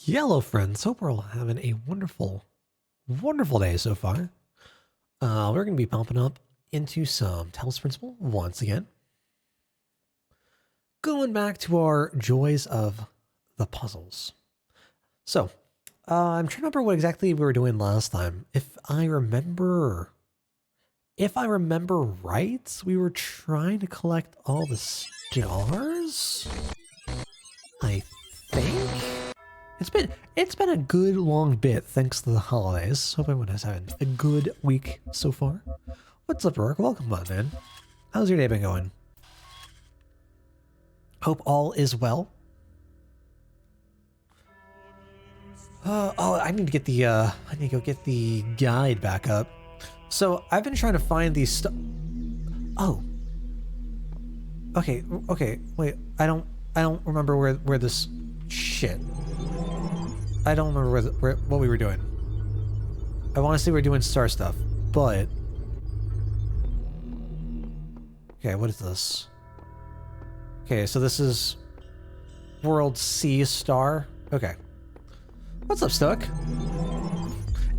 Hello, friends. Hope we're all having a wonderful, wonderful day so far. We're going to be pumping up into some Talos Principle once again. Going back to our joys of the puzzles. So, I'm trying to remember what exactly we were doing last time. If I remember right, we were trying to collect all the stars. I think. It's been a good long bit thanks to the holidays. Hope everyone is having a good week so far. What's up, Rourke? Welcome on, man. How's your day been going? Hope all is well. Oh, I need to get the I need to go get the guide back up. So I've been trying to find these Oh. Okay, wait. I don't remember where this shit. I don't remember what we were doing. I want to say we're doing star stuff, but... Okay, what is this? Okay, so this is... World C star? Okay. What's up, Stoic?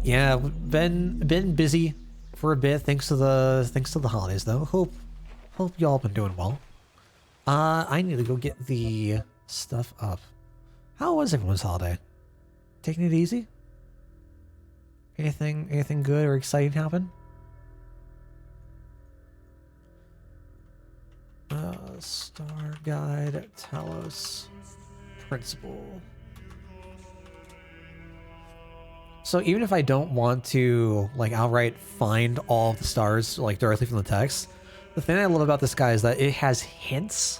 Yeah, been busy for a bit thanks to the holidays though. Hope y'all been doing well. I need to go get the stuff up. How was everyone's holiday? Taking it easy? Anything good or exciting happen? Star Guide, Talos Principle. So even if I don't want to like outright find all of the stars like directly from the text, the thing I love about this guy is that it has hints,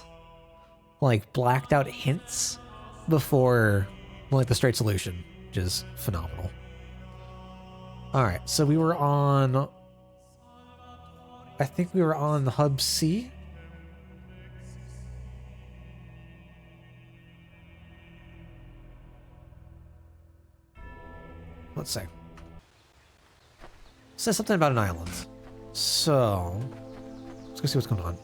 like blacked out hints before like the straight solution, which is phenomenal. All right, so we were on, I think we were on Hub C. Let's see. Says something about an island. So let's go see what's going on.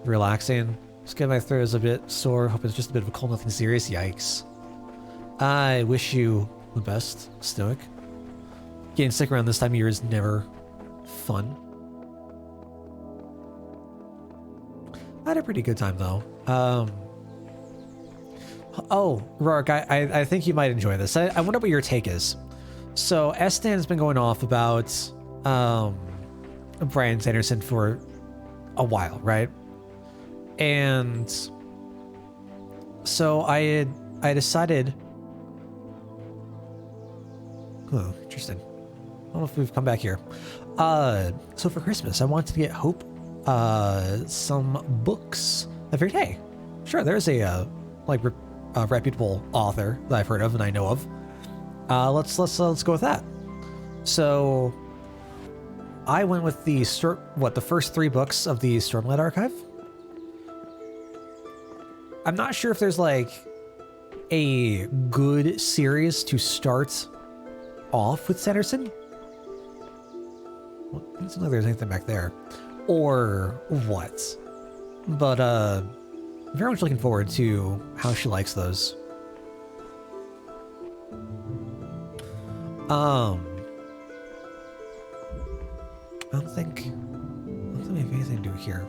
Relaxing. Just get my throat is a bit sore. Hope it's just a bit of a cold, nothing serious. Yikes. I wish you the best, Stoic. Getting sick around this time of year is never fun. I had a pretty good time though. Oh, Rourke, I think you might enjoy this. I wonder what your take is. So Estan's been going off about Bryan Sanderson for a while, right? And so I decided. Oh, interesting. I don't know if we've come back here. So for Christmas, I wanted to get Hope some books. I figured, hey, sure, there's a reputable author that I've heard of and I know of. Let's go with that. So I went with the first 3 books of the Stormlight Archive. I'm not sure if there's like a good series to start off with Sanderson. Well, it doesn't look like there's anything back there, or what. But very much looking forward to how she likes those. I don't think we have anything to do here.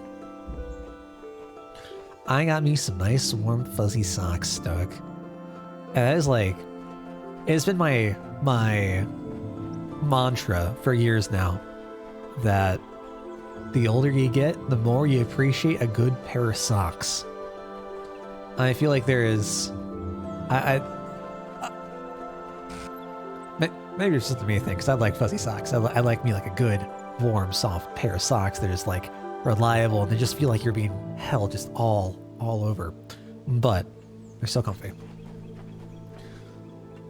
I got me some nice warm fuzzy socks, Stoic. And that is like, it's been my mantra for years now, that the older you get, the more you appreciate a good pair of socks. I feel like there is, maybe it's just a me thing, because I like fuzzy socks. I like me like a good, warm, soft pair of socks that is like reliable, and they just feel like you're being held just all over. But they're so comfy.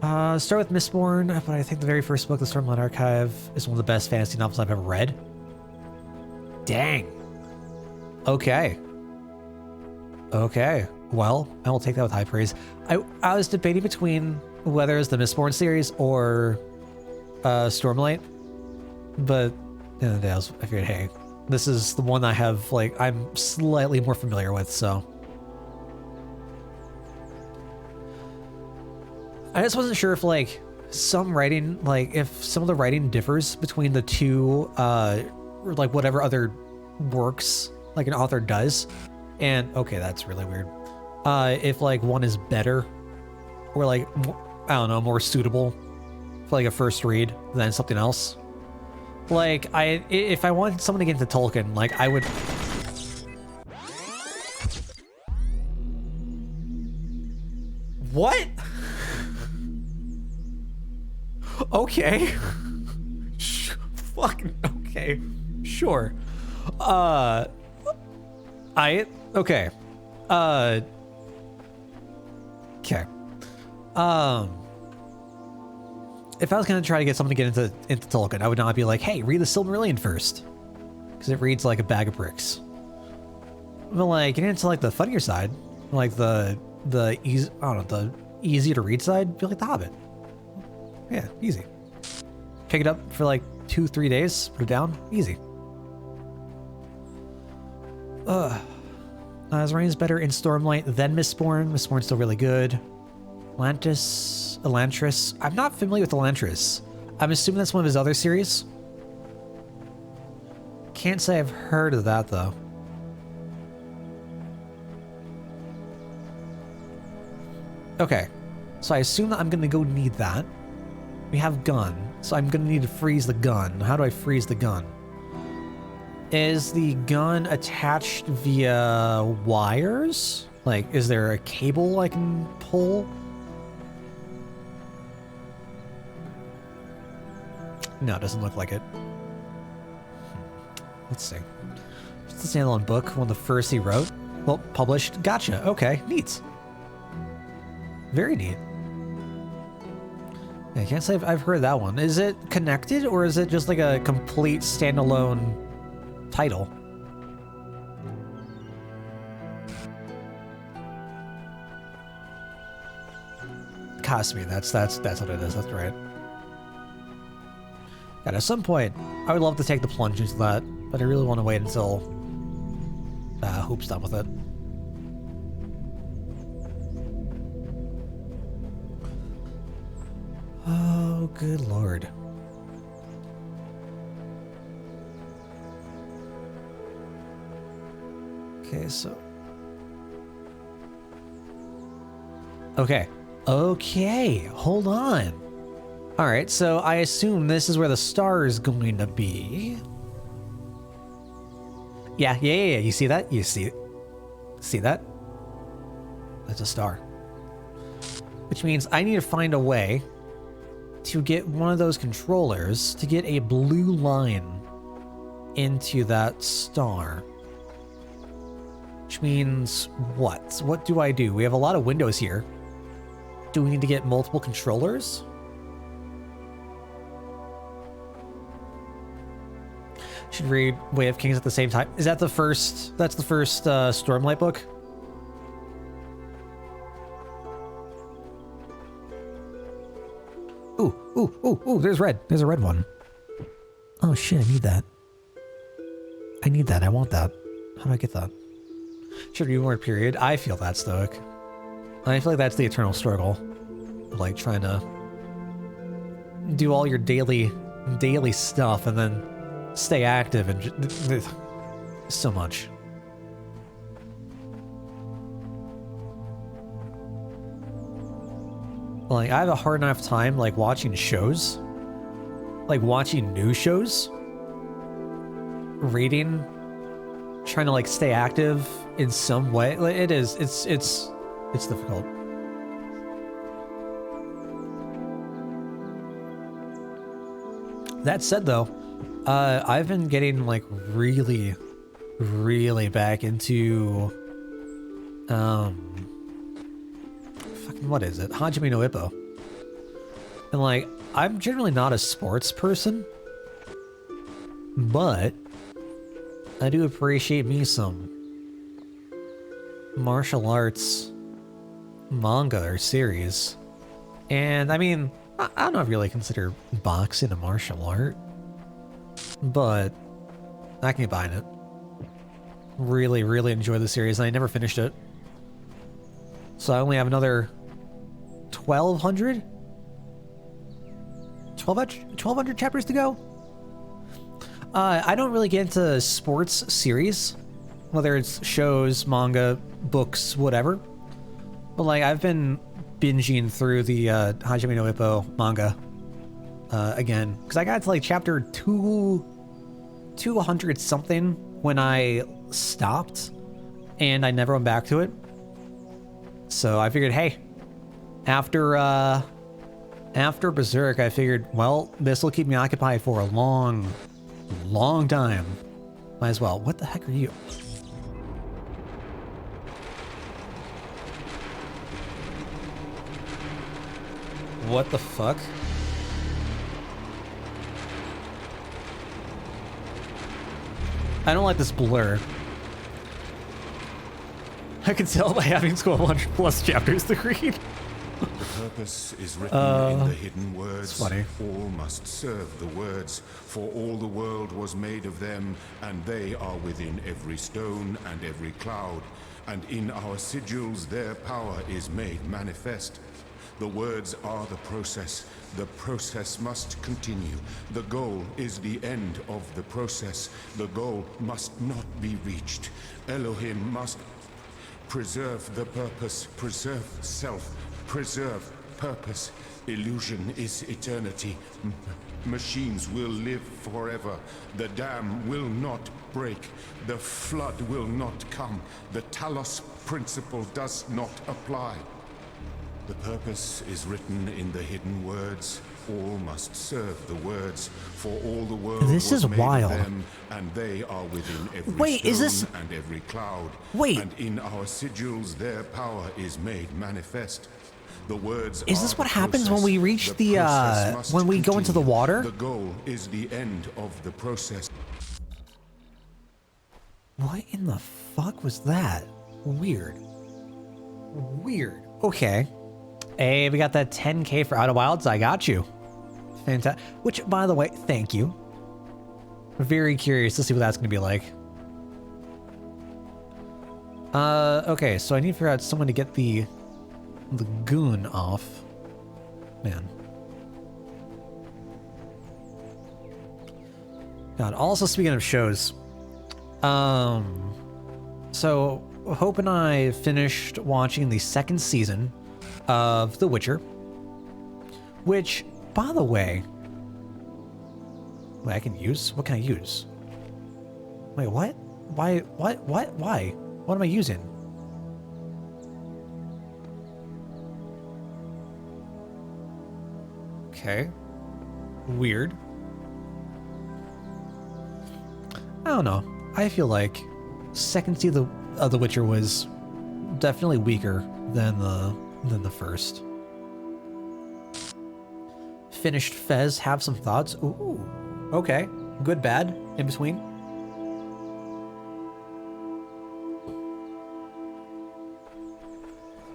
Start with Mistborn, but I think the very first book, The Stormlight Archive, is one of the best fantasy novels I've ever read. Dang. Okay. Well, I will take that with high praise. I was debating between whether it's the Mistborn series or Stormlight, but at the end of the day, I figured, hey, this is the one I have, like, I'm slightly more familiar with, so. I just wasn't sure if like some writing, like if some of the writing differs between the two, or like whatever other works like an author does. And okay, that's really weird. If like one is better or like, I don't know, more suitable for like a first read than something else. Like if I wanted someone to get into Tolkien, like I would. What? Okay. Fuck. Okay. Sure. Okay. Okay. If I was gonna try to get someone to get into Tolkien, I would not be like, hey, read the Silmarillion first. Because it reads like a bag of bricks. But like, getting into like the funnier side, like the easy, I don't know, the easy to read side, be like The Hobbit. Yeah, easy. Pick it up for like 2-3 days, put it down, easy. Azrain's better in Stormlight than Mistborn. Mistborn's still really good. Elantris. I'm not familiar with Elantris. I'm assuming that's one of his other series. Can't say I've heard of that though. Okay, so I assume that I'm gonna go need that. We have gun, so I'm gonna need to freeze the gun. How do I freeze the gun? Is the gun attached via wires? Like, is there a cable I can pull? No, it doesn't look like it. Let's see. It's a standalone book, one of the first he wrote. Well, published. Gotcha. Okay, neat. Very neat. I can't say I've heard that one. Is it connected, or is it just like a complete standalone title? Cosme, that's what it is. That's right. God, at some point, I would love to take the plunge into that, but I really want to wait until Hoop's done with it. Oh, good lord. Okay, so... Okay, hold on. Alright, so I assume this is where the star is going to be. Yeah, you see that? You see that? That's a star. Which means I need to find a way to get one of those controllers to get a blue line into that star. Which means what? What do I do? We have a lot of windows here. Do we need to get multiple controllers? Should read Way of Kings at the same time. Is that the first? That's the first Stormlight book? Ooh, there's red. There's a red one. Oh shit, I need that. I want that. How do I get that? Should reward period. I feel that, Stoic. I feel like that's the eternal struggle. Like trying to do all your daily stuff and then stay active and so much. Like, I have a hard enough time, like, watching shows. Like, watching new shows. Reading. Trying to, like, stay active in some way. Like, it's difficult. That said, though, I've been getting, like, really, really back into, what is it? Hajime no Ippo. And like, I'm generally not a sports person, but I do appreciate me some martial arts manga or series. And I mean, I don't know if you really consider boxing a martial art, but I can get behind it. Really, really enjoy the series, and I never finished it. So I only have another 1,200? 1,200 chapters to go? I don't really get into sports series, whether it's shows, manga, books, whatever. But like, I've been binging through the Hajime no Ippo manga again, because I got to like chapter 200 something when I stopped, and I never went back to it. So I figured, hey, after Berserk, I figured, well, this will keep me occupied for a long time. Might as well. What the heck are you? What the fuck? I don't like this blur. I can tell by having 1,200 plus chapters to read. The purpose is written in the hidden words. Funny. All must serve the words, for all the world was made of them, and they are within every stone and every cloud. And in our sigils their power is made manifest. The words are the process. The process must continue. The goal is the end of the process. The goal must not be reached. Elohim must preserve the purpose, preserve self, preserve purpose. Illusion is eternity. Machines will live forever. The dam will not break. The flood will not come. The Talos Principle does not apply. The purpose is written in the hidden words. All must serve the words, for all the world This was is made wild. of them, and they are within every Wait, stone is this... and every cloud. Wait. And in our sigils their power is made manifest. The words Is are this what the happens when process. we reach the, process must when we go into the continue. water? The goal is the end of the process. What in the fuck was that? Weird. Weird. Okay. Hey, we got that 10K for Outer Wilds. I got you. Fantastic. Which, by the way, thank you. Very curious to see what that's going to be like. Okay, so I need to figure out someone to get the goon off. Man. God, also speaking of shows, so Hope and I finished watching the second season of The Witcher, which, by the way, wait, I can use? What can I use? Wait, what? Why? What? Why? What am I using? Okay. Weird. I don't know. I feel like second season of The Witcher was definitely weaker than the first. Finished Fez, have some thoughts. Ooh. Okay. Good, bad, in between.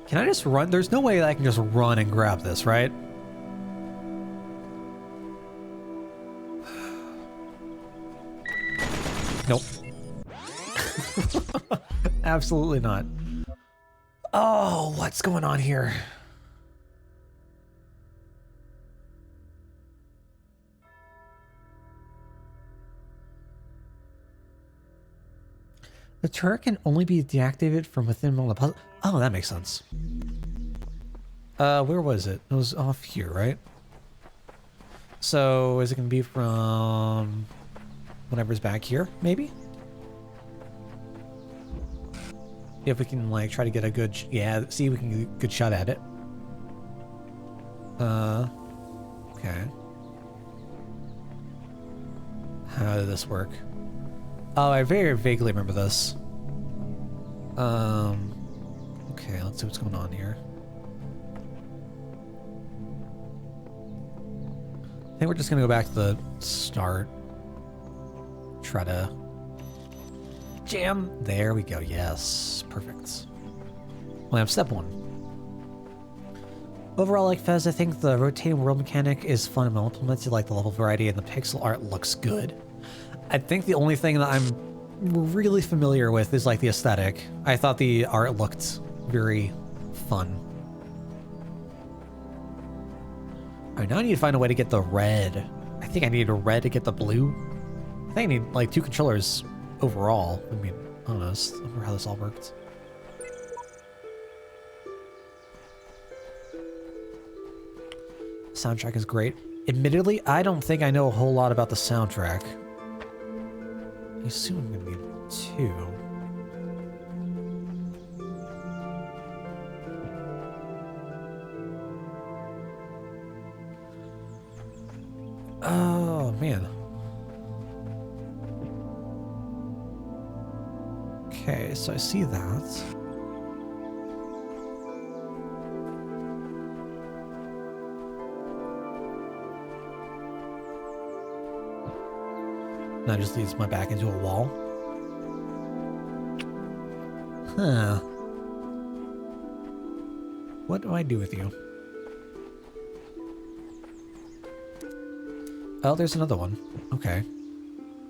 Can I just run? There's no way that I can just run and grab this, right? Nope. Absolutely not. Oh, what's going on here? The turret can only be deactivated from within the puzzle. Oh, that makes sense. Where was it? It was off here, right? So is it going to be from whatever's back here, maybe? If we can, like, try to get a good... Yeah, see, we can get a good shot at it. Okay. How did this work? Oh, I very vaguely remember this. Okay, let's see what's going on here. I think we're just gonna go back to the start. Try to jam. There we go. Yes, perfect. Well, I have step one. Overall, like Fez, I think the rotating world mechanic is fun and well implemented, like the level variety and the pixel art looks good. I think the only thing that I'm really familiar with is like the aesthetic. I thought the art looked very fun. Alright, now I need to find a way to get the red. I think I need a red to get the blue. I think I need like 2 controllers overall. I mean, honest. I wonder how this all worked. Soundtrack is great. Admittedly, I don't think I know a whole lot about the soundtrack. I assume I'm gonna need 2. Oh, man. Okay, so I see that. That just leads my back into a wall. Huh. What do I do with you? Oh, there's another one. Okay.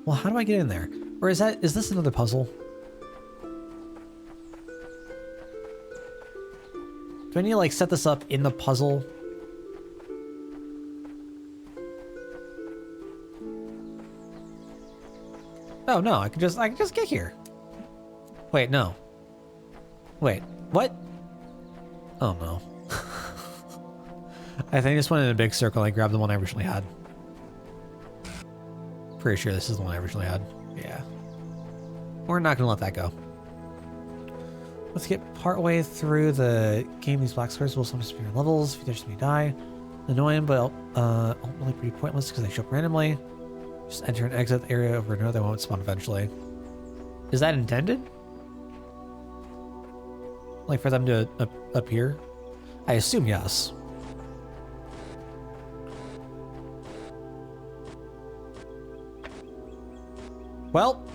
Well, how do I get in there? Or is this another puzzle? Do I need to like set this up in the puzzle? Oh no, I can just get here. Wait, no. Wait, what? Oh no. I think I just went in a big circle and I grabbed the one I originally had. Pretty sure this is the one I originally had. Yeah. We're not gonna let that go. Let's get partway through the game. These black squares will sometimes appear in levels. If you touch them, you die. Annoying, but ultimately pretty pointless because they show up randomly. Just enter and exit the area over and over. They won't spawn eventually. Is that intended? Like for them to appear? I assume yes. Well.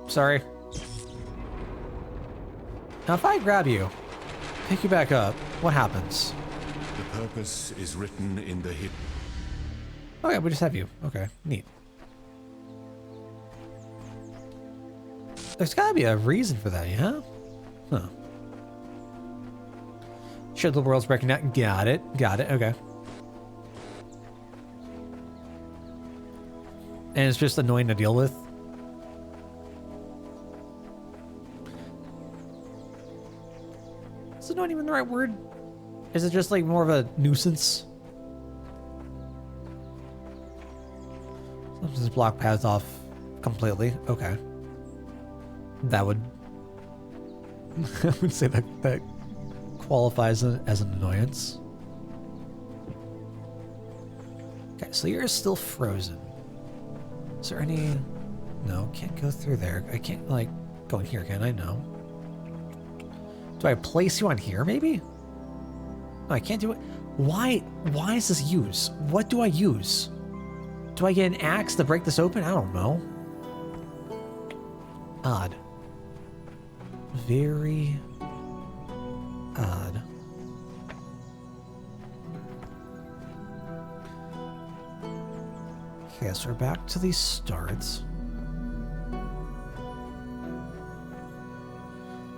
Sorry. Now if I grab you, pick you back up, what happens? The purpose is written in the hidden. Okay, we just have you. Okay, neat. There's gotta be a reason for that, yeah? Huh. Should the world's breaking out. Got it, okay. And it's just annoying to deal with. Is annoying even the right word? Is it just like more of a nuisance? Let's just block paths off completely. Okay. That would... I would say that qualifies as an annoyance. Okay, so you're still frozen. Is there any... No, can't go through there. I can't, like, go in here, can I? No. Do I place you on here, maybe? No, I can't do it. Why is this used? What do I use? Do I get an axe to break this open? I don't know. Odd. Very odd. Okay, so we're back to these starts.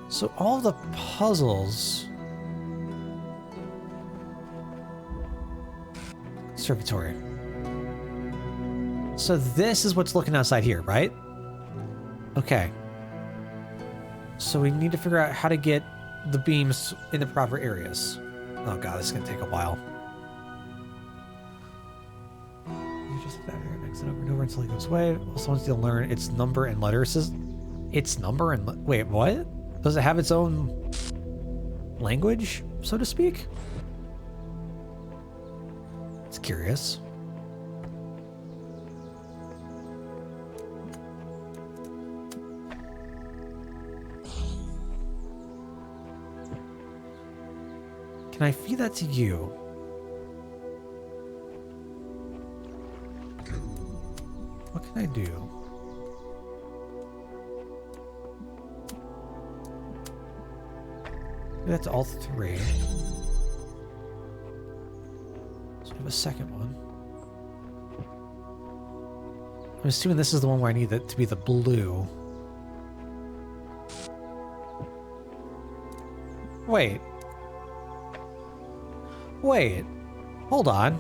So all the puzzles... Circuitory. So this is what's looking outside here, right? Okay. So we need to figure out how to get the beams in the proper areas. Oh god, this is gonna take a while. You just that exit over and over until he goes away. Also wants to learn its number and letters. Its number and wait, what? Does it have its own language, so to speak? It's curious. Can I feed that to you? What can I do? That's all 3. So we have a second one. I'm assuming this is the one where I need it to be the blue. Wait. Wait, hold on.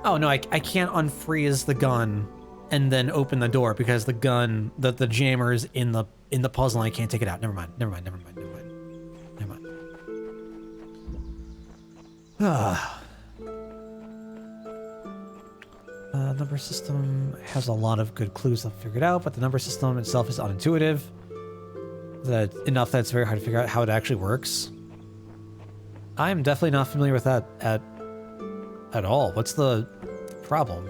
Oh no, I can't unfreeze the gun and then open the door because the gun, the jammer is in the puzzle and I can't take it out. Never mind. Number system has a lot of good clues I've figured out, but the number system itself is unintuitive. Enough that it's very hard to figure out how it actually works. I'm definitely not familiar with that at all. What's the problem?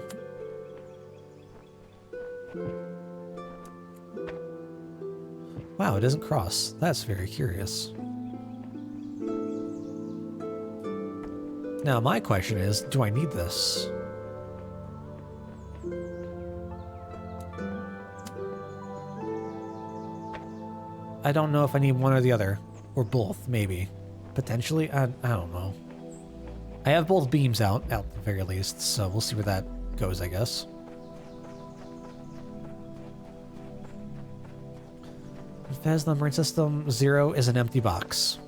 Wow, it doesn't cross. That's very curious. Now, my question is, do I need this? I don't know if I need one or the other. Or both, maybe. Potentially? I don't know. I have both beams out at the very least, so we'll see where that goes, I guess. Fez numbering system 0 is an empty box.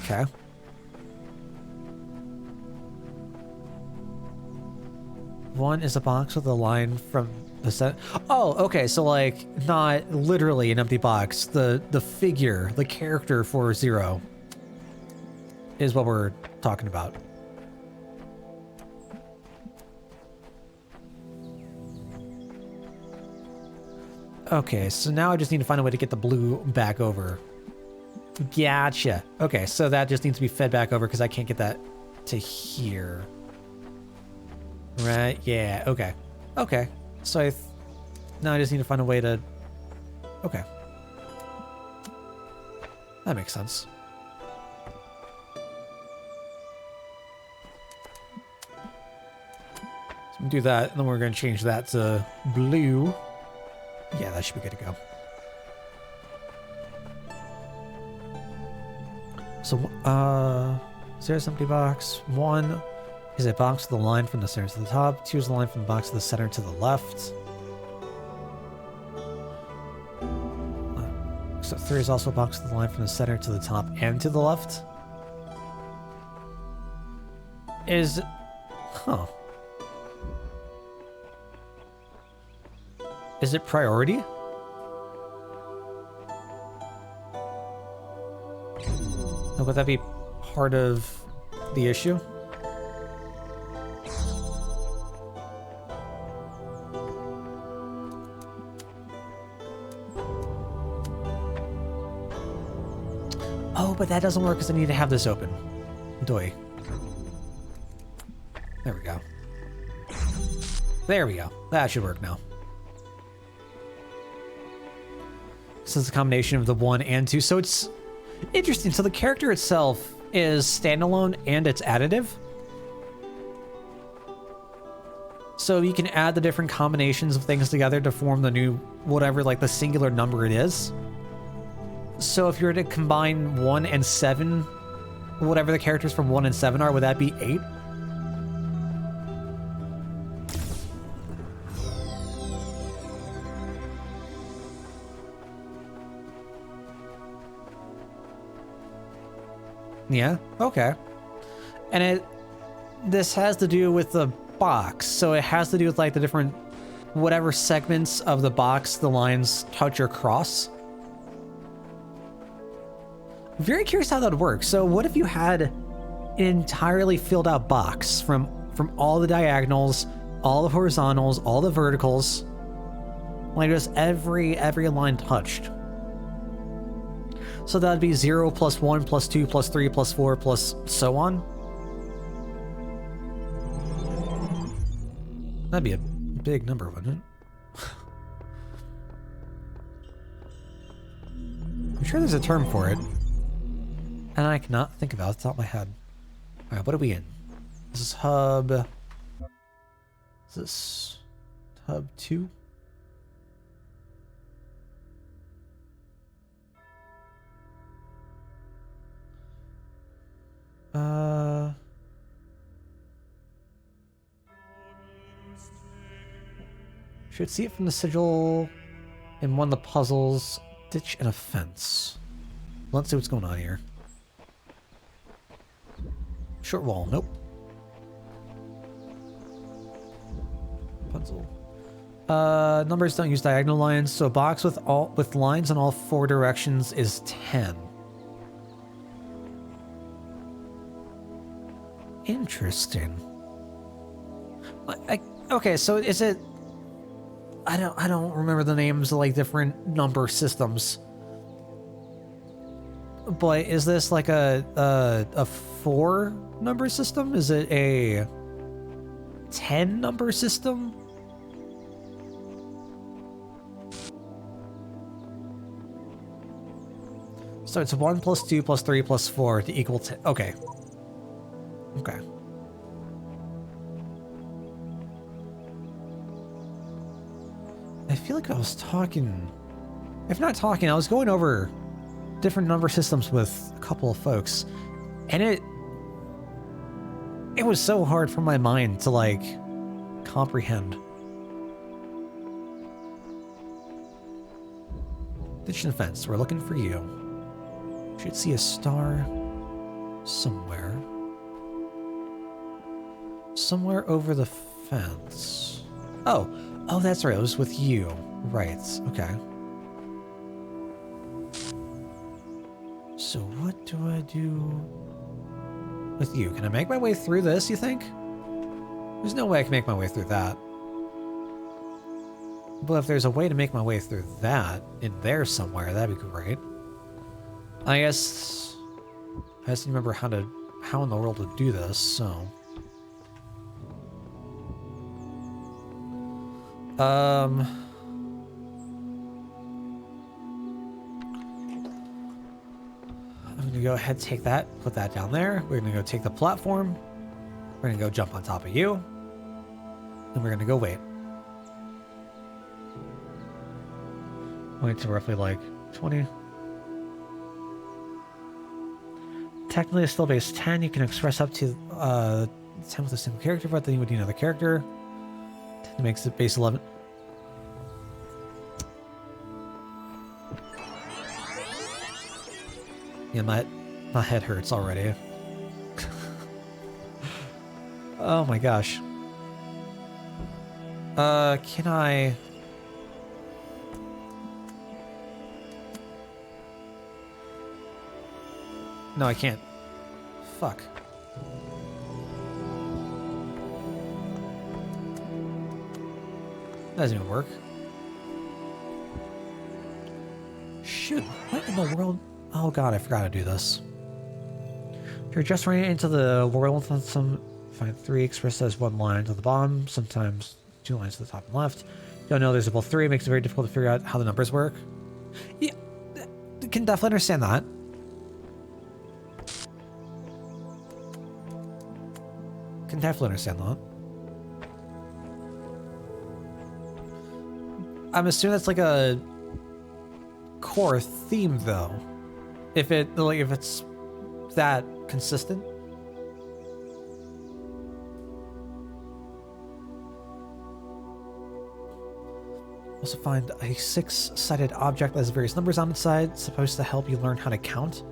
Okay. One is a box with a line from the set. Oh, okay, so like not literally an empty box. The figure, the character for 0 is what we're talking about. Okay, so now I just need to find a way to get the blue back over. Gotcha. Okay, so that just needs to be fed back over because I can't get that to here. Right, yeah, okay. Okay, so now I just need to find a way to... Okay. That makes sense. So we do that, and then we're going to change that to blue. Yeah, that should be good to go. So, there's empty box. 1 is a box with a line from the center to the top. 2 is a line from the box to the center to the left. So 3 is also a box with a line from the center to the top and to the left. Huh. Is it priority? Would that be part of the issue? Oh, but that doesn't work because I need to have this open. Doy. There we go. There we go. That should work now. So it's a combination of the 1 and 2. So it's interesting. So the character itself is standalone and it's additive. So you can add the different combinations of things together to form the new, whatever, like the singular number it is. So if you were to combine 1 and 7, whatever the characters from 1 and 7 are, would that be 8? Yeah, okay. And this has to do with the box, so it has to do with like the different, whatever segments of the box the lines touch or cross. Very curious how that would work. So what if you had an entirely filled out box from all the diagonals, all the horizontals, all the verticals, like just every line touched? So that'd be 0 plus 1 plus 2 plus 3 plus 4 plus so on. That'd be a big number, wouldn't it? I'm sure there's a term for it. And I cannot think about it off the top of my head. Alright, what are we in? This is hub... Is this hub 2? Should see it from the sigil in one of the puzzles. Ditch and a fence. Let's see what's going on here. Short wall, nope. Puzzle. Numbers don't use diagonal lines, so a box with lines in all 4 directions is 10. Interesting. Okay, so is it? I don't remember the names of like different number systems. But is this like a 4 number system? Is it a 10 number system? So it's 1 plus 2 plus 3 plus 4 to equal 10. Okay. Okay. I feel like I was talking... If not talking, I was going over different number systems with a couple of folks. And it was so hard for my mind to, like, comprehend. Ditch and fence. We're looking for you. Should see a star somewhere. Somewhere over the fence. Oh, that's right. It was with you. Right. Okay. So what do I do with you? Can I make my way through this, you think? There's no way I can make my way through that. But if there's a way to make my way through that in there somewhere, that'd be great. I guess I just remember how in the world to do this, so. I'm gonna go ahead and take that, put that down there. We're gonna go take the platform. We're gonna go jump on top of you. And we're gonna go wait. Wait to roughly like 20. Technically, it's still base 10. You can express up to 10 with a single character, but then you would need another character. It makes it base 11. Yeah, my head hurts already. Oh my gosh. Can I... No, I can't. Fuck. That doesn't even work. Shoot, what in the world? Oh god, I forgot to do this. You're just running into the world with some... Find 3 expressed as 1 line to the bottom, sometimes 2 lines to the top and left. Don't know there's both 3, it makes it very difficult to figure out how the numbers work. Yeah, can definitely understand that. Can definitely understand that. I'm assuming that's like a core theme, though. If it's that consistent. Also find a 6-sided object that has various numbers on its side, supposed to help you learn how to count.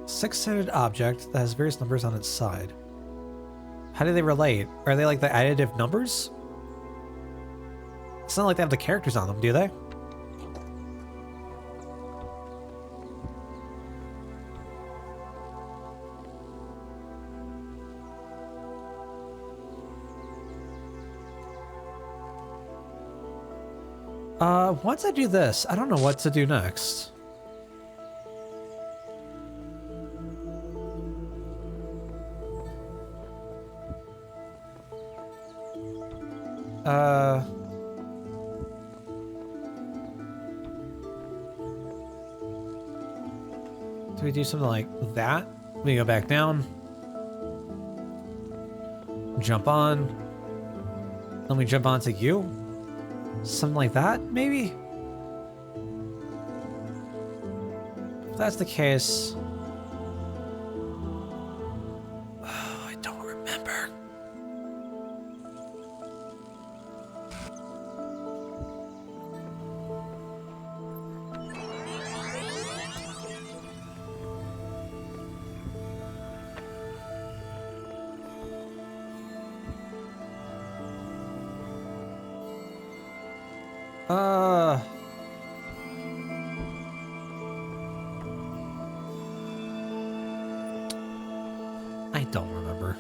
Six-sided object that has various numbers on its side. How do they relate? Are they like the additive numbers? It's not like they have the characters on them, do they? Once I do this, I don't know what to do next. Do we do something like that? We go back down. Jump on. Then we jump onto you? Something like that, maybe? If that's the case... Uh... I don't remember.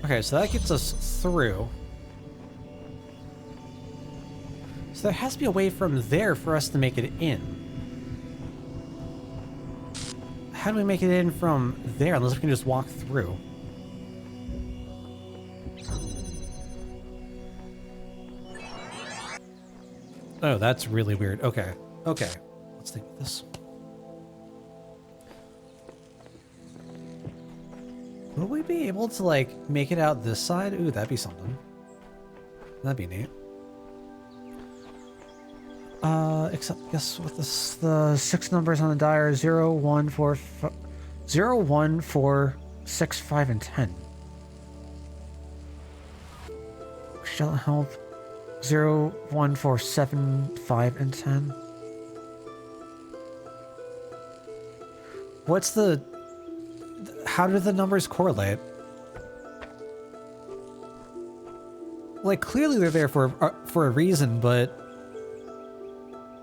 Okay, so that gets us through. So there has to be a way from there for us to make it in. How do we make it in from there unless we can just walk through? Oh, that's really weird. Okay. Okay. Let's think of this. Will we be able to, like, make it out this side? Ooh, that'd be something. That'd be neat. Except, guess what this, the 6 numbers on the die are 0, 1, 4, 0, 1, 4, 6, 5, and 10. Shall it help? 0, 1, 4, 7, 5, and 10. What's the... How do the numbers correlate? Like, clearly they're there for a reason, but...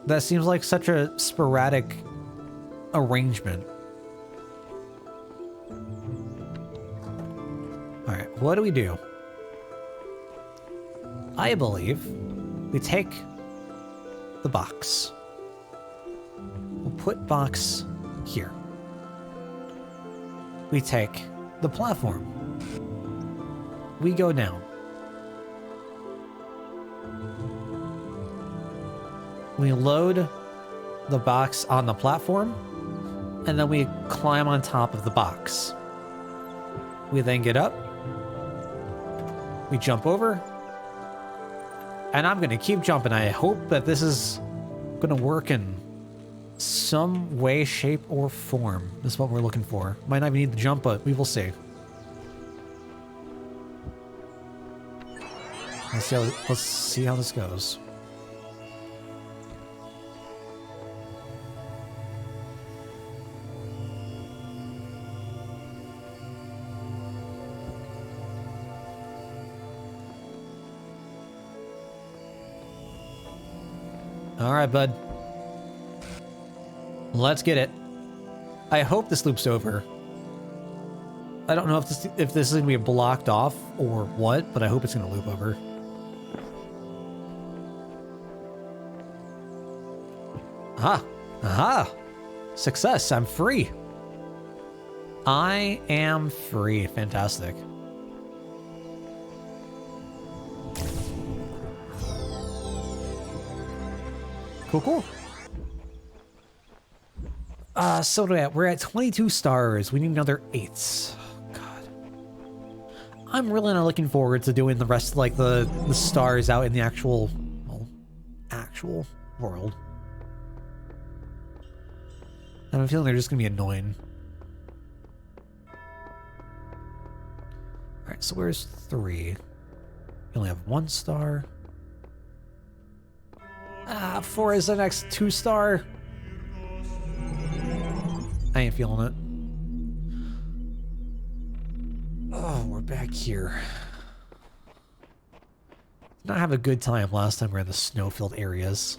That seems like such a sporadic arrangement. Alright, what do we do? I believe we take the box. We'll put box here. We take the platform. We go down. We load the box on the platform, and then we climb on top of the box. We then get up. We jump over. And I'm going to keep jumping. I hope that this is going to work in some way, shape, or form. This is what we're looking for. Might not even need the jump, but we will see. Let's see how this goes. All right, bud. Let's get it. I hope this loop's over. I don't know if this is going to be blocked off or what, but I hope it's going to loop over. Aha! Aha! Success! I'm free! I am free. Fantastic. Cool, cool. So we're at 22 stars. We need another 8. God. I'm really not looking forward to doing the rest of, like, the stars out in the actual, well, actual world. I have a feeling they're just gonna be annoying. Alright, so where's 3? We only have 1 star. 4 is the next 2-star. I ain't feeling it. Oh, we're back here. Did not have a good time last time we were in the snow-filled areas.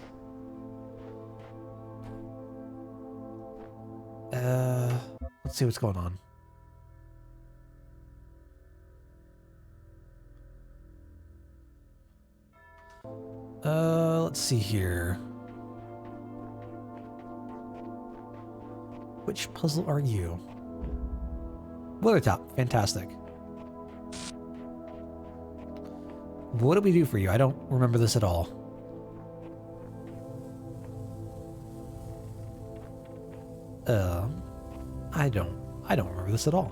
Let's see what's going on. Let's see here. Which puzzle are you? Weathertop. Fantastic. What do we do for you? I don't remember this at all. I don't remember this at all.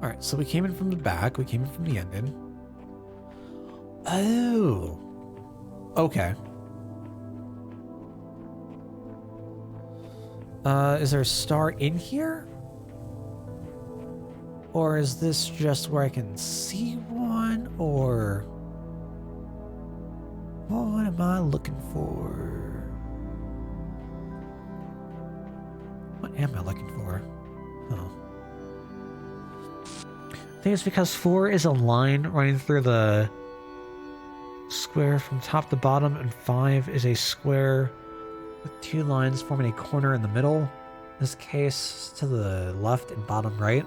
Alright, so we came in from the back, we came in from the ending. Oh. Okay. Is there a star in here? Or is this just where I can see one? Or what am I looking for? What am I looking for? Huh. I think it's because 4 is a line running through the square from top to bottom, and 5 is a square with 2 lines forming a corner in the middle. In this case, to the left and bottom right.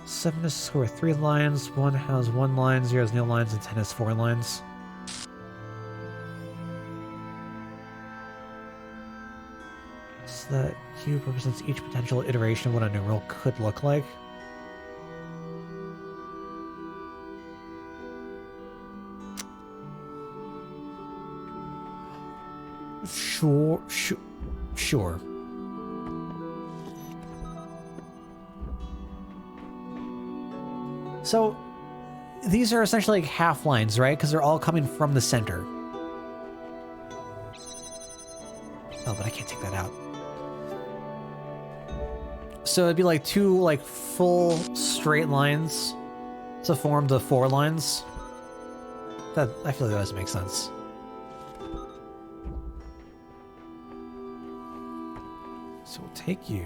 Seven is a square with 3 lines, 1 has 1 line, 0 has no lines, and 10 has 4 lines. So that cube represents each potential iteration of what a numeral could look like. Sure. So, these are essentially like half lines, right? Because they're all coming from the center. Oh, but I can't take that out. So it'd be like 2 like full straight lines to form the 4 lines. That, I feel like that doesn't make sense. So we'll take you,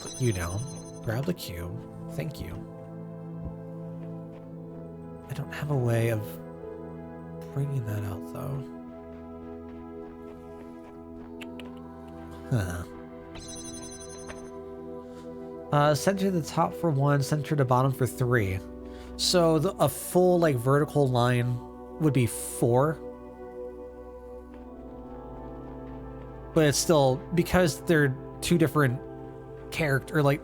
put you down, grab the cube, thank you. I don't have a way of bringing that out though. Center to the top for 1, center to bottom for 3. So a full like vertical line would be 4. But it's still, because they're 2 different character, like...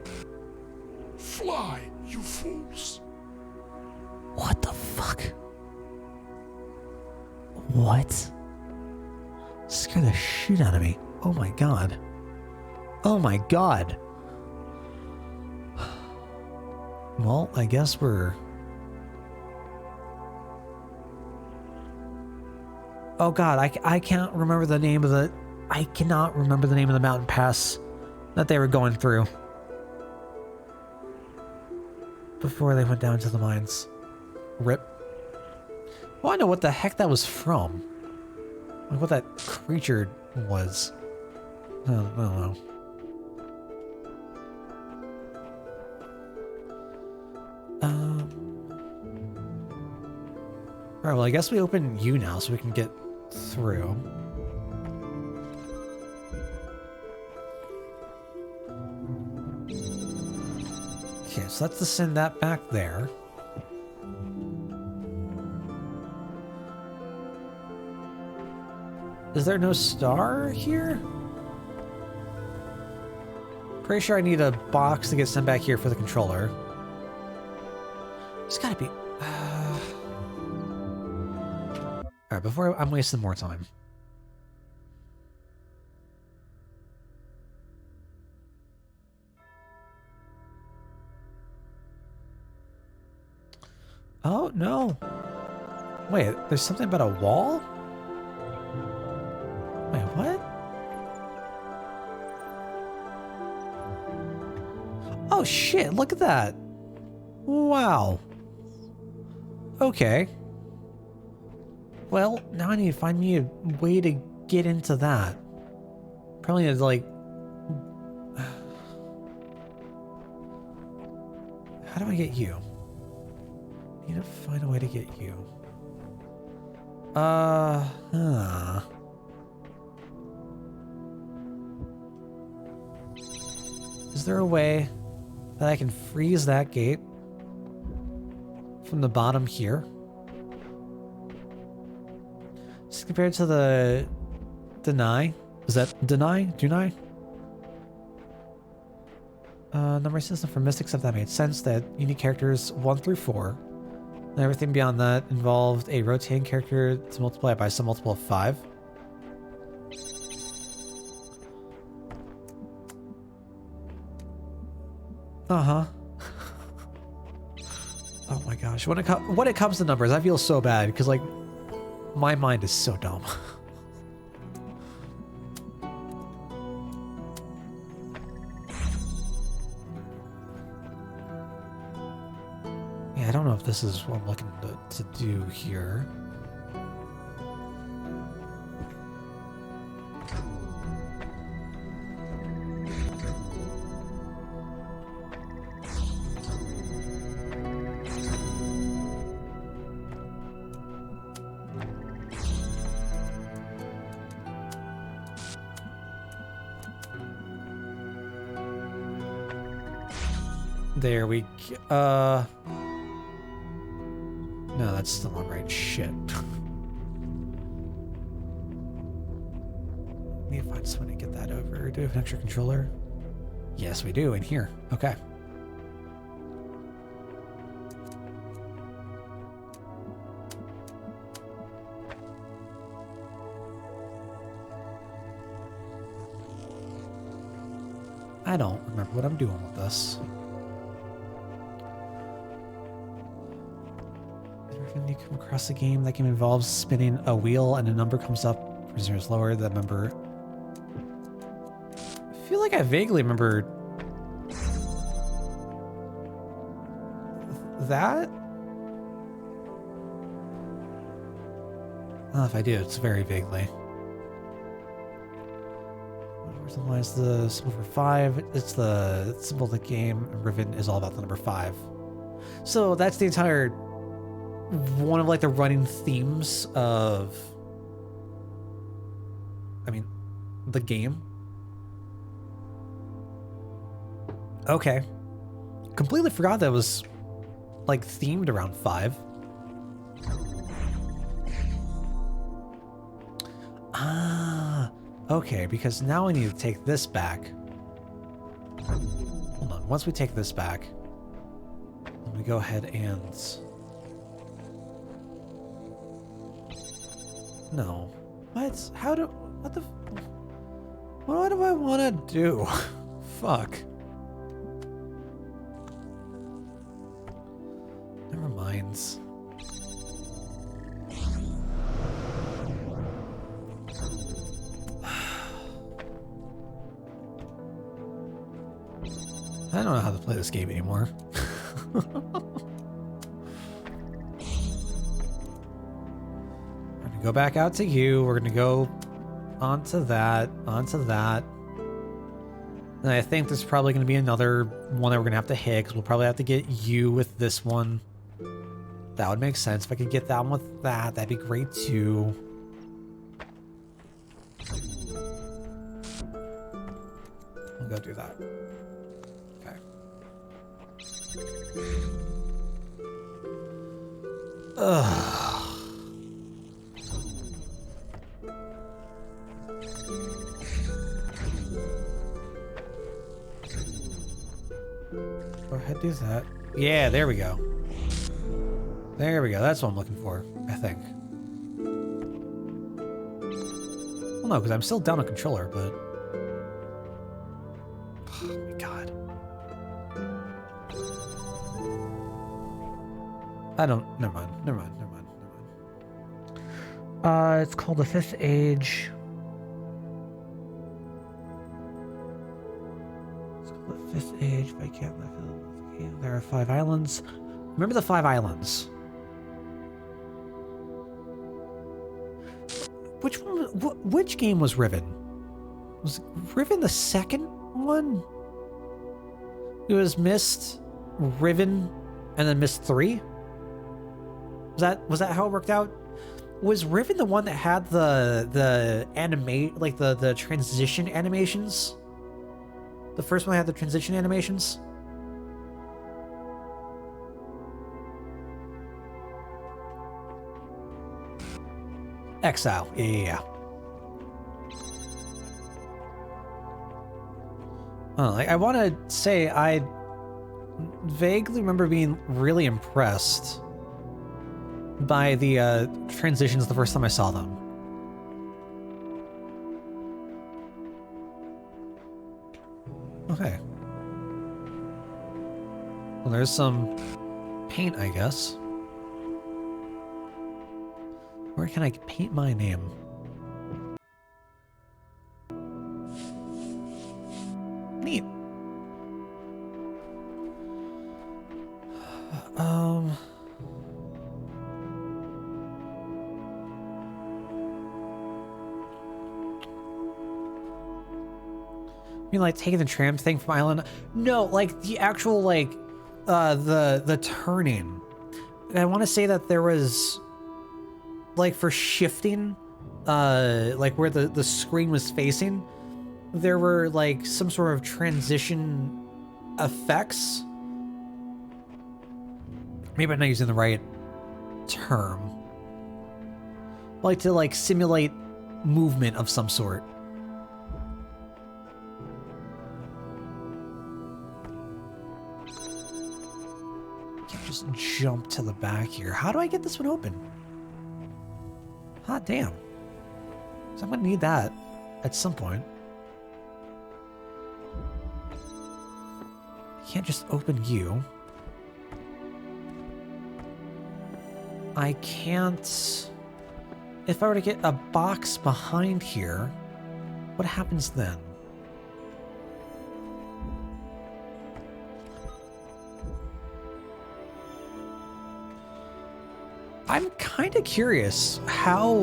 Fly, you fools! What the fuck? What? Scared the shit out of me. Oh my god. Oh my god. Well, I guess we're... Oh god, I can't remember the name of the... I cannot remember the name of the mountain pass that they were going through before they went down to the mines. Rip. Well, I know what the heck that was from. Like what that creature was. I don't know. Alright, well I guess we open you now so we can get through. Okay, so let's just send that back there. Is there no star here? Pretty sure I need a box to get sent back here for the controller. It's gotta be... Alright, before I'm wasting more time. Oh, no. Wait, there's something about a wall? Wait, what? Oh shit, look at that. Wow. Okay. Well, now I need to find me a way to get into that. Probably need to, like... How do I get you? I need to find a way to get you. Is there a way that I can freeze that gate from the bottom here? Just compared to the deny. Is that deny? Deny? Number system for mystics, if that made sense, that unique characters 1 through 4. And everything beyond that involved a rotating character to multiply by some multiple of 5. Uh-huh. Oh my gosh. When it comes to numbers, I feel so bad because, like, my mind is so dumb. I don't know if this is what I'm looking to do here. There we go. No, that's still not right. Shit. Need to find someone to get that over. Do we have an extra controller? Yes, we do, in here. Okay. I don't remember what I'm doing with this. When you come across a game, that game involves spinning a wheel and a number comes up. Prisoner is lower. That number. I feel like I vaguely remember that. I don't know if I do. It's very vaguely. Where's the line? Is the symbol for 5? It's the symbol of the game. And Riven is all about the number 5. So that's the entire. One of like the running themes of, I mean, the game. Okay. Completely forgot that was like themed around 5. Ah, okay, because now I need to take this back. Hold on, once we take this back, let me go ahead and... No. What? How do... What the... What do I want to do? Fuck. Never mind. I don't know how to play this game anymore. Go back out to you. We're gonna go onto that, And I think there's probably gonna be another one that we're gonna have to hit, because we'll probably have to get you with this one. That would make sense. If I could get that one with that, that'd be great too. We'll go do that. Okay. Ugh. Go ahead, do that. Yeah, there we go. There we go. That's what I'm looking for, I think. Well, no, because I'm still down a controller, but... Oh my god. I don't... Never mind. It's called The Fifth Age. Fifth Age, if I can't live in. There are 5 islands. Remember the 5 islands. Which one? Which game was Riven? Was Riven the second one? It was Mist, Riven, and then Mist 3. Was that how it worked out? Was Riven the one that had the transition animations? The first one had the transition animations? Exile. Yeah. I want to say I vaguely remember being really impressed by the transitions the first time I saw them. Okay. Well, there's some paint, I guess. Where can I paint my name? Neat. mean, like, taking the tram thing from Island? No, like, the actual, like, the turning. I want to say that there was, like, for shifting, like, where the screen was facing, there were, like, some sort of transition effects. Maybe I'm not using the right term. Like, to, like, simulate movement of some sort. Can't just jump to the back here. How do I get this one open? Hot damn. So I'm gonna need that at some point. Can't just open you. I can't... If I were to get a box behind here, what happens then? I'm kind of curious how...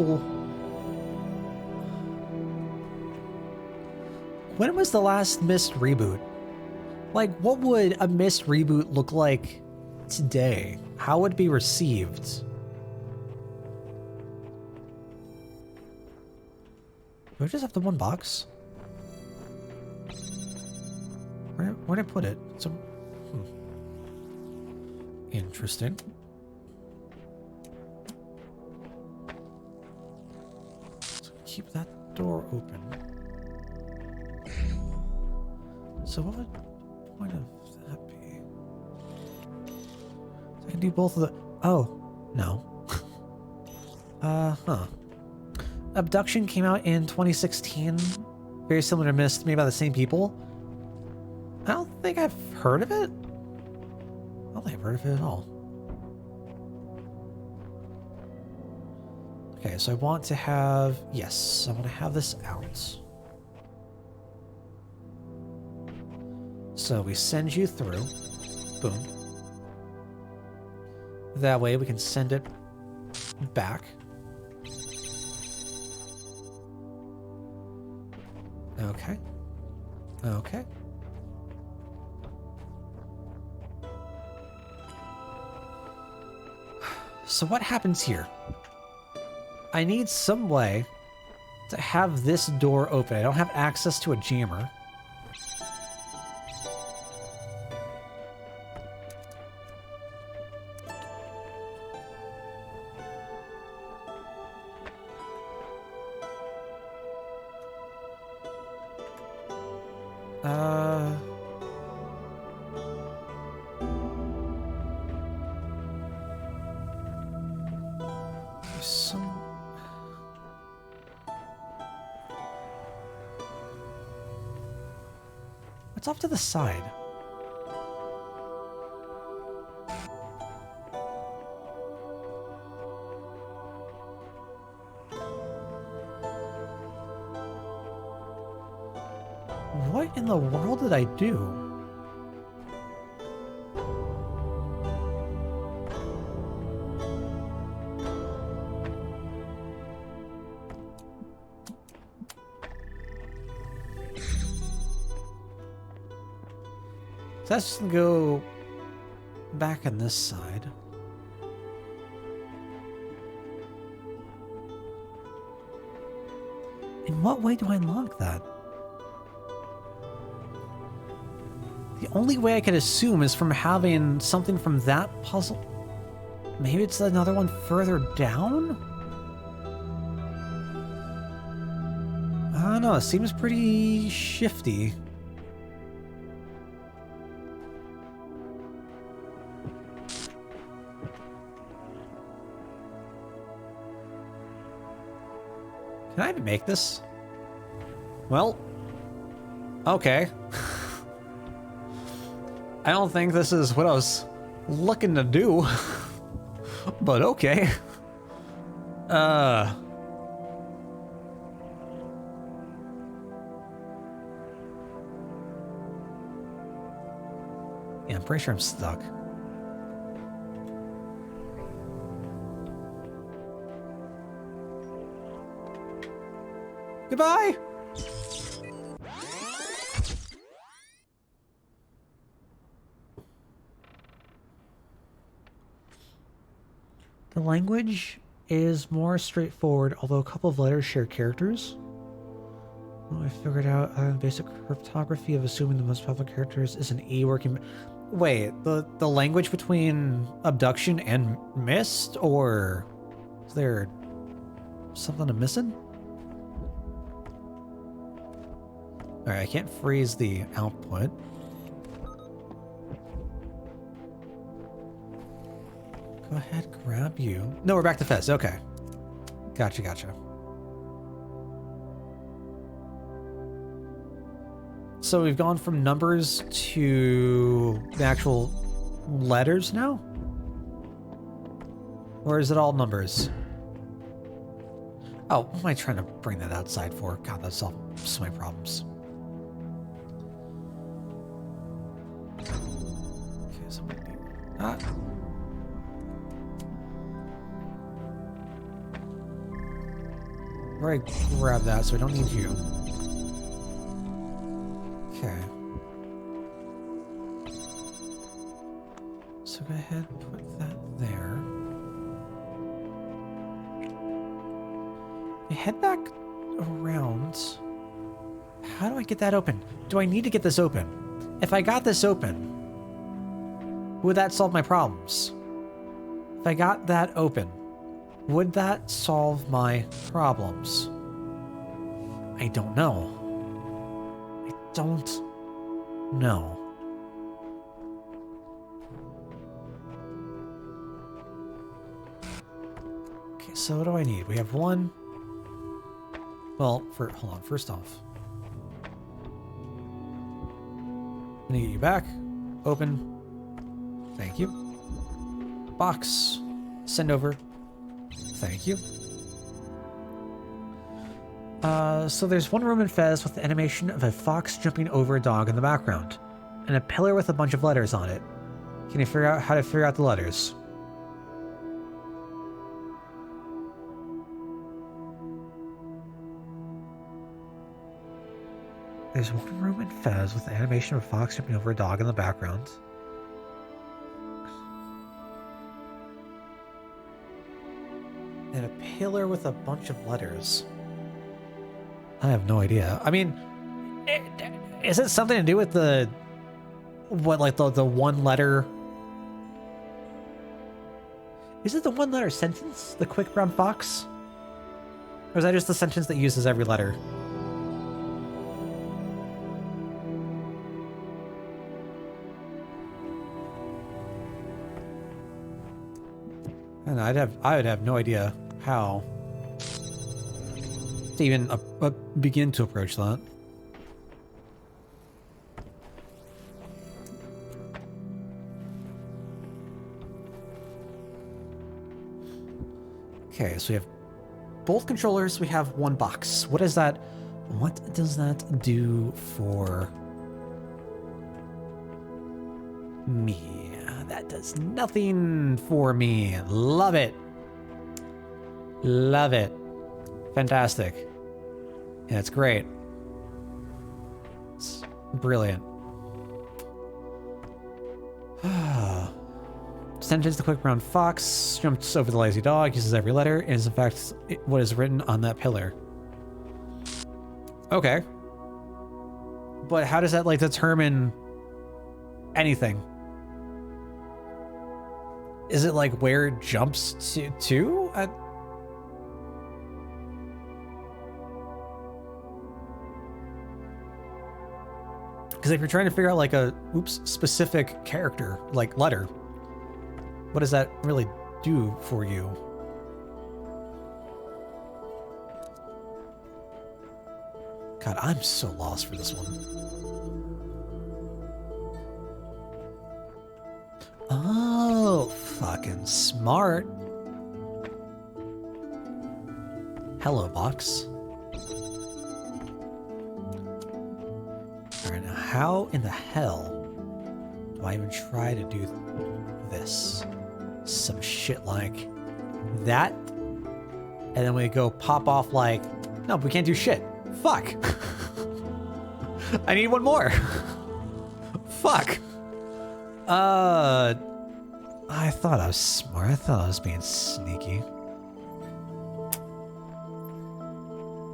When was the last Myst reboot? Like, what would a Myst reboot look like today? How would it be received? Do I just have the one box? Where did I put it? Interesting. So keep that door open. So what would the point of that be? So I can do both of the... Oh, no. Huh. Abduction came out in 2016. Very similar to Myst, made by the same people. I don't think I've heard of it. I don't think I've heard of it at all. Okay, so I want to have... Yes, I want to have this out. So we send you through. Boom. That way we can send it back. Okay. Okay. So what happens here? I need some way to have this door open. I don't have access to a jammer. What's off to the side? What in the world did I do? So that's just gonna go back on this side. In what way do I unlock that? The only way I could assume is from having something from that puzzle. Maybe it's another one further down? I don't know, it seems pretty shifty. Can I even make this? Well, okay. I don't think this is what I was looking to do, but okay. Yeah, I'm pretty sure I'm stuck. Goodbye! The language is more straightforward, although a couple of letters share characters. Well, I figured out basic cryptography of assuming the most popular characters is an E working. Wait, the language between abduction and mist, or is there something I'm missing? All right, I can't freeze the output. Go ahead, grab you. No, we're back to Fez. Okay, gotcha, gotcha. So we've gone from numbers to the actual letters now? Or is it all numbers? Oh, what am I trying to bring that outside for? God, that solves so many problems. Okay, so I'm gonna do that. All right, grab that, so I don't need you. Okay. So go ahead, put that there. I head back around. How do I get that open? Do I need to get this open? If I got this open, would that solve my problems? If I got that open, would that solve my problems? I don't know. Don't know. Okay, so what do I need? We have one. Well, hold on, first off. I'm gonna get you back. Open. Thank you. Box. Send over. Thank you. So there's one room in Fez with the animation of a fox jumping over a dog in the background, and a pillar with a bunch of letters on it. Can you figure out how to figure out the letters? There's one room in Fez with the animation of a fox jumping over a dog in the background. And a pillar with a bunch of letters. I have no idea. I mean, is it something to do with the one letter? Is it the one letter sentence? The quick brown fox? Or is that just the sentence that uses every letter? And I would have no idea how to even begin to approach that. Okay, so we have both controllers. We have one box. What is that? What does that do for me? That does nothing for me. Love it. Love it. Fantastic. Yeah, it's great. It's brilliant. Sentence: the quick brown fox jumps over the lazy dog, uses every letter, and is in fact what is written on that pillar. Okay. But how does that like determine anything? Is it like where it jumps to? Because if you're trying to figure out like a specific character, like letter, what does that really do for you? God, I'm so lost for this one. Oh, fucking smart. Hello, box. Alright, now how in the hell do I even try to do this? Some shit like that? And then we go pop off like, no, we can't do shit. Fuck. I need one more. Fuck. I thought I was smart. I thought I was being sneaky.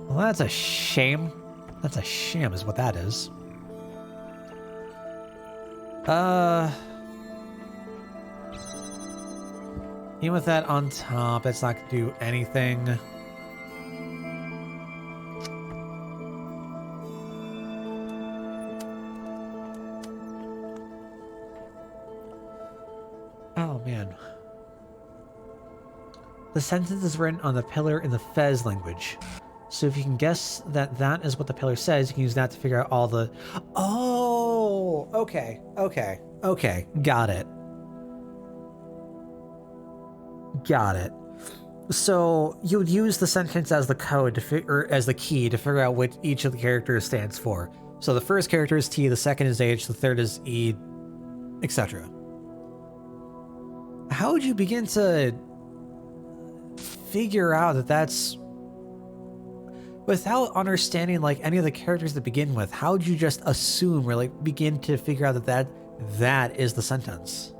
Well, that's a shame. That's a sham is what that is. Even with that on top, it's not gonna do anything. Oh, man. The sentence is written on the pillar in the Fez language. So if you can guess that that is what the pillar says, you can use that to figure out all the... Oh! Okay. Got it. Got it. So you would use the sentence as the code to figure, as the key to figure out what each of the characters stands for. So the first character is T, the second is H, the third is E, etc. How would you begin to figure out that that's without understanding like any of the characters to begin with? How would you just assume or like begin to figure out that is the sentence?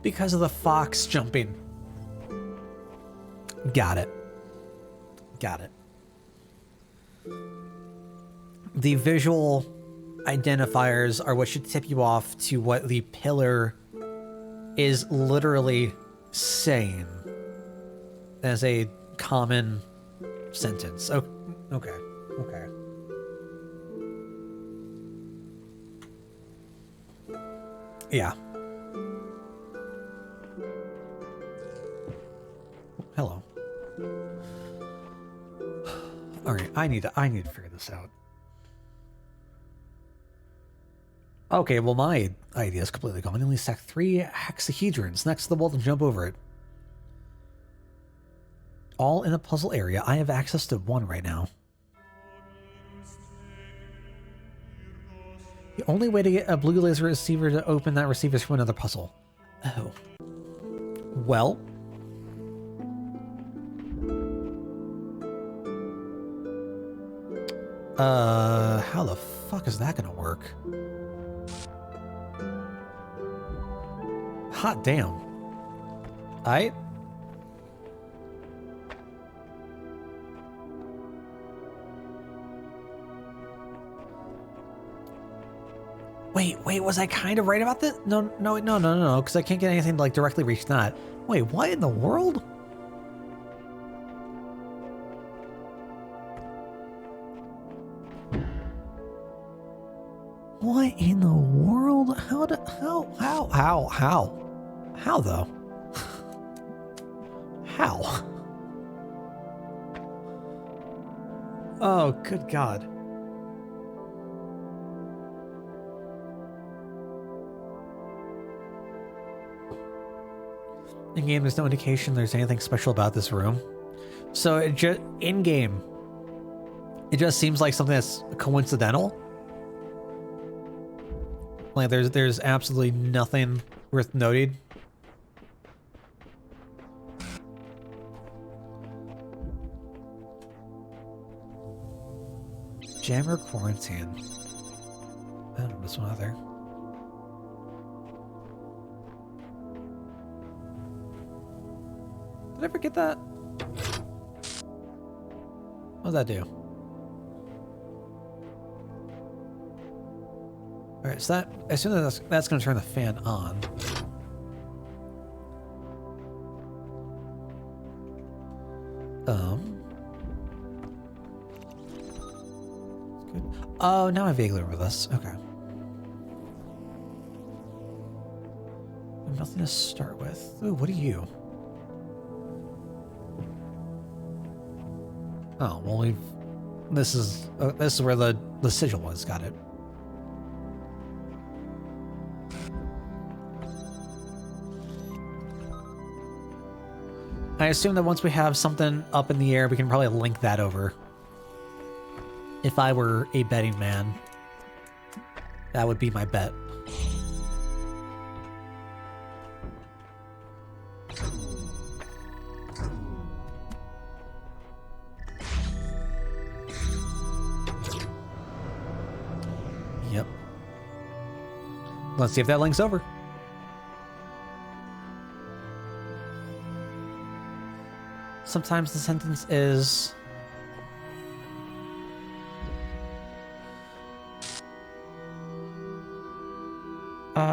Because of the fox jumping. Got it. The visual identifiers are what should tip you off to what the pillar is literally saying as a common sentence. Oh, okay. Yeah. Hello. All right, I need to figure this out. Okay, well my idea is completely gone. You only stack 3 hexahedrons next to the wall and jump over it. All in a puzzle area. I have access to 1 right now. The only way to get a blue laser receiver to open that receiver is from another puzzle. Oh. Well. How the fuck is that gonna work? Hot damn. Wait, was I kind of right about this? No, because I can't get anything to like directly reach that. Wait, what in the world? What in the world? How though? How? Oh, good God. In game, there's no indication there's anything special about this room. So it just in game, it just seems like something that's coincidental. Like there's absolutely nothing worth noting. Jammer quarantine. I don't know this one either. Did I ever get that? What does that do? Alright, so that, as soon as that's going to turn the fan on. Good. Oh, now I vaguely remember this. Okay. Nothing to start with. Ooh, what are you? Oh, well this is where the sigil was. Got it. I assume that once we have something up in the air, we can probably link that over. If I were a betting man. That would be my bet. Yep. Let's see if that links over. Sometimes the sentence is...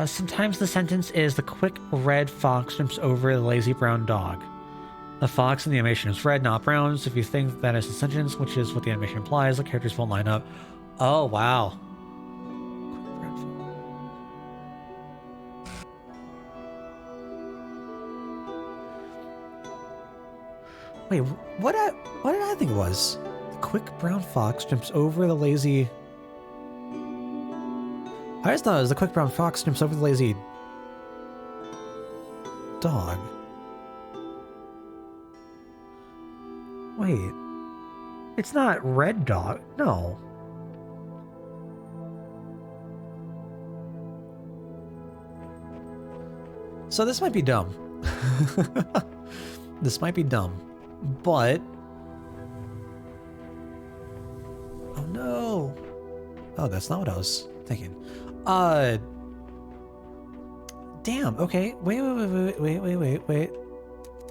sometimes the sentence is the quick red fox jumps over the lazy brown dog. The fox in the animation is red, not brown, so if you think that is a sentence, which is what the animation implies, the characters won't line up. Oh, wow. Wait, what did I think it was? The quick brown fox jumps over the lazy... I just thought it was the quick brown fox jumps over the lazy... dog. Wait. It's not red dog. No. So this might be dumb. This might be dumb. But... oh no. Oh, that's not what I was thinking. Damn, okay. Wait.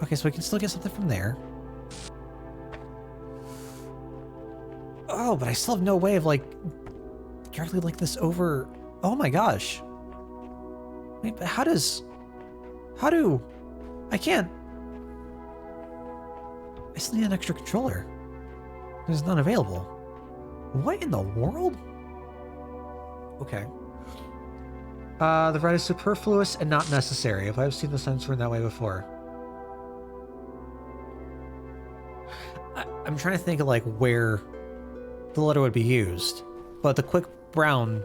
Okay, so we can still get something from there. Oh, but I still have no way of, like, directly like this over... oh my gosh. Wait, but how do... I can't... I still need an extra controller. There's none available. What in the world? Okay. The red is superfluous and not necessary. If I've seen the sentence written that way before. I'm trying to think of like where the letter would be used. But the quick brown,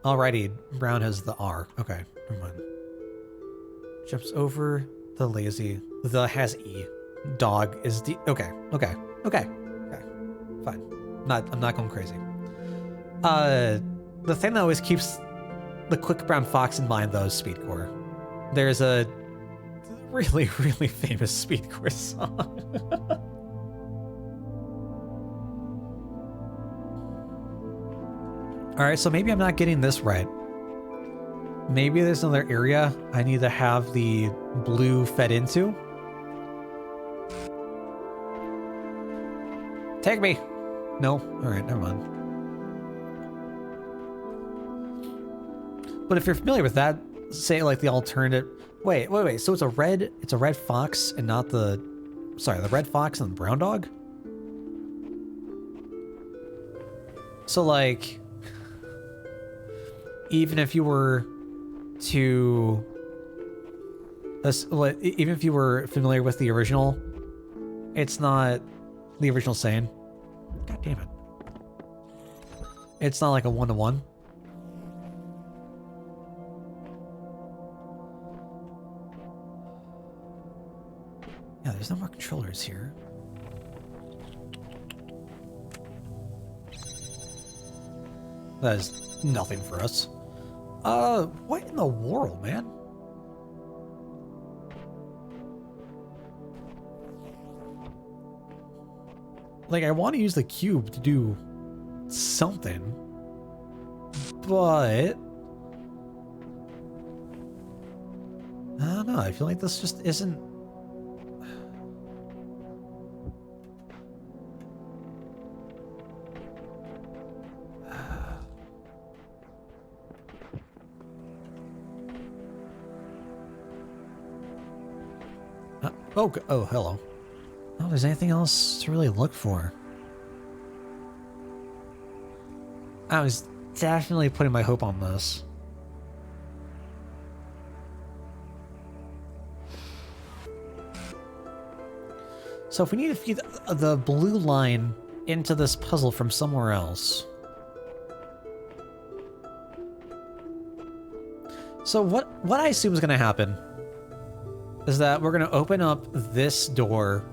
alrighty, brown has the R. Okay, never mind. Jumps over the lazy, the has E. Dog is the, okay. Fine. I'm not going crazy. The thing that always keeps the quick brown fox in mind, though, is Speedcore. There's a really, really famous Speedcore song. Alright, so maybe I'm not getting this right. Maybe there's another area I need to have the blue fed into. Take me! No? Alright, never mind. But if you're familiar with that, say like the alternative... Wait, so it's a red fox and not the... Sorry, the red fox and the brown dog? So like... even if you were to... even if you were familiar with the original, it's not the original saying. God damn it. It's not like a one-to-one. Yeah, there's no more controllers here. That is nothing for us. What in the world, man? Like, I want to use the cube to do something, but I don't know. I feel like this just isn't. Oh, hello. Oh, there's anything else to really look for. I was definitely putting my hope on this. So if we need to feed the blue line into this puzzle from somewhere else. So what I assume is going to happen is that we're going to open up this door.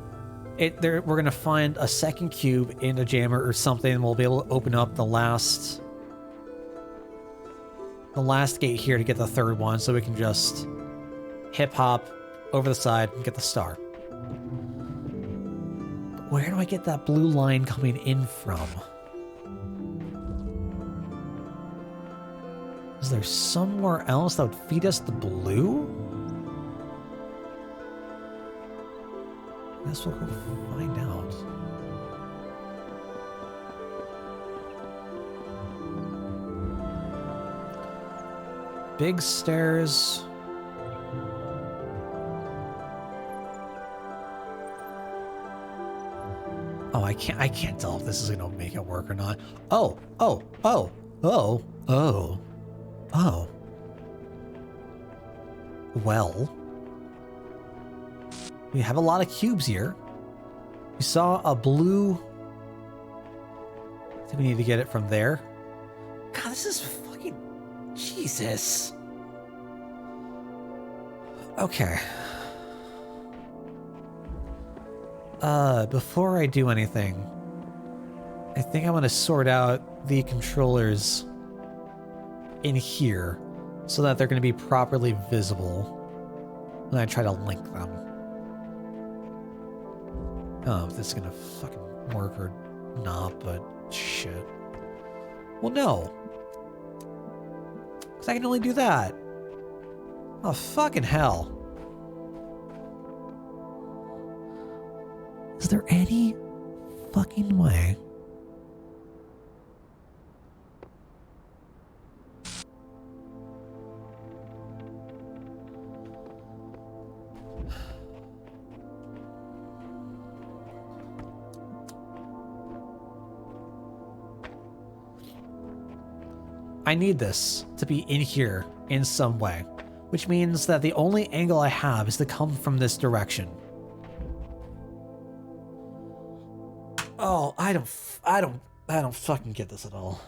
We're going to find a second cube in a jammer or something, and we'll be able to open up the last the last gate here to get the third one, so we can just hip hop over the side and get the star. But where do I get that blue line coming in from? Is there somewhere else that would feed us the blue? I guess we'll go find out. Big stairs. Oh, I can't tell if this is gonna make it work or not. Oh. Well, we have a lot of cubes here. We saw a blue. I think we need to get it from there. God, this is fucking Jesus. Okay. Before I do anything, I think I want to sort out the controllers in here so that they're going to be properly visible when I try to link them. I don't know if this is going to fucking work or not, but shit. Well, no. Because I can only do that. Oh, fucking hell. Is there any fucking way? I need this to be in here in some way, which means that the only angle I have is to come from this direction. Oh, I don't fucking get this at all.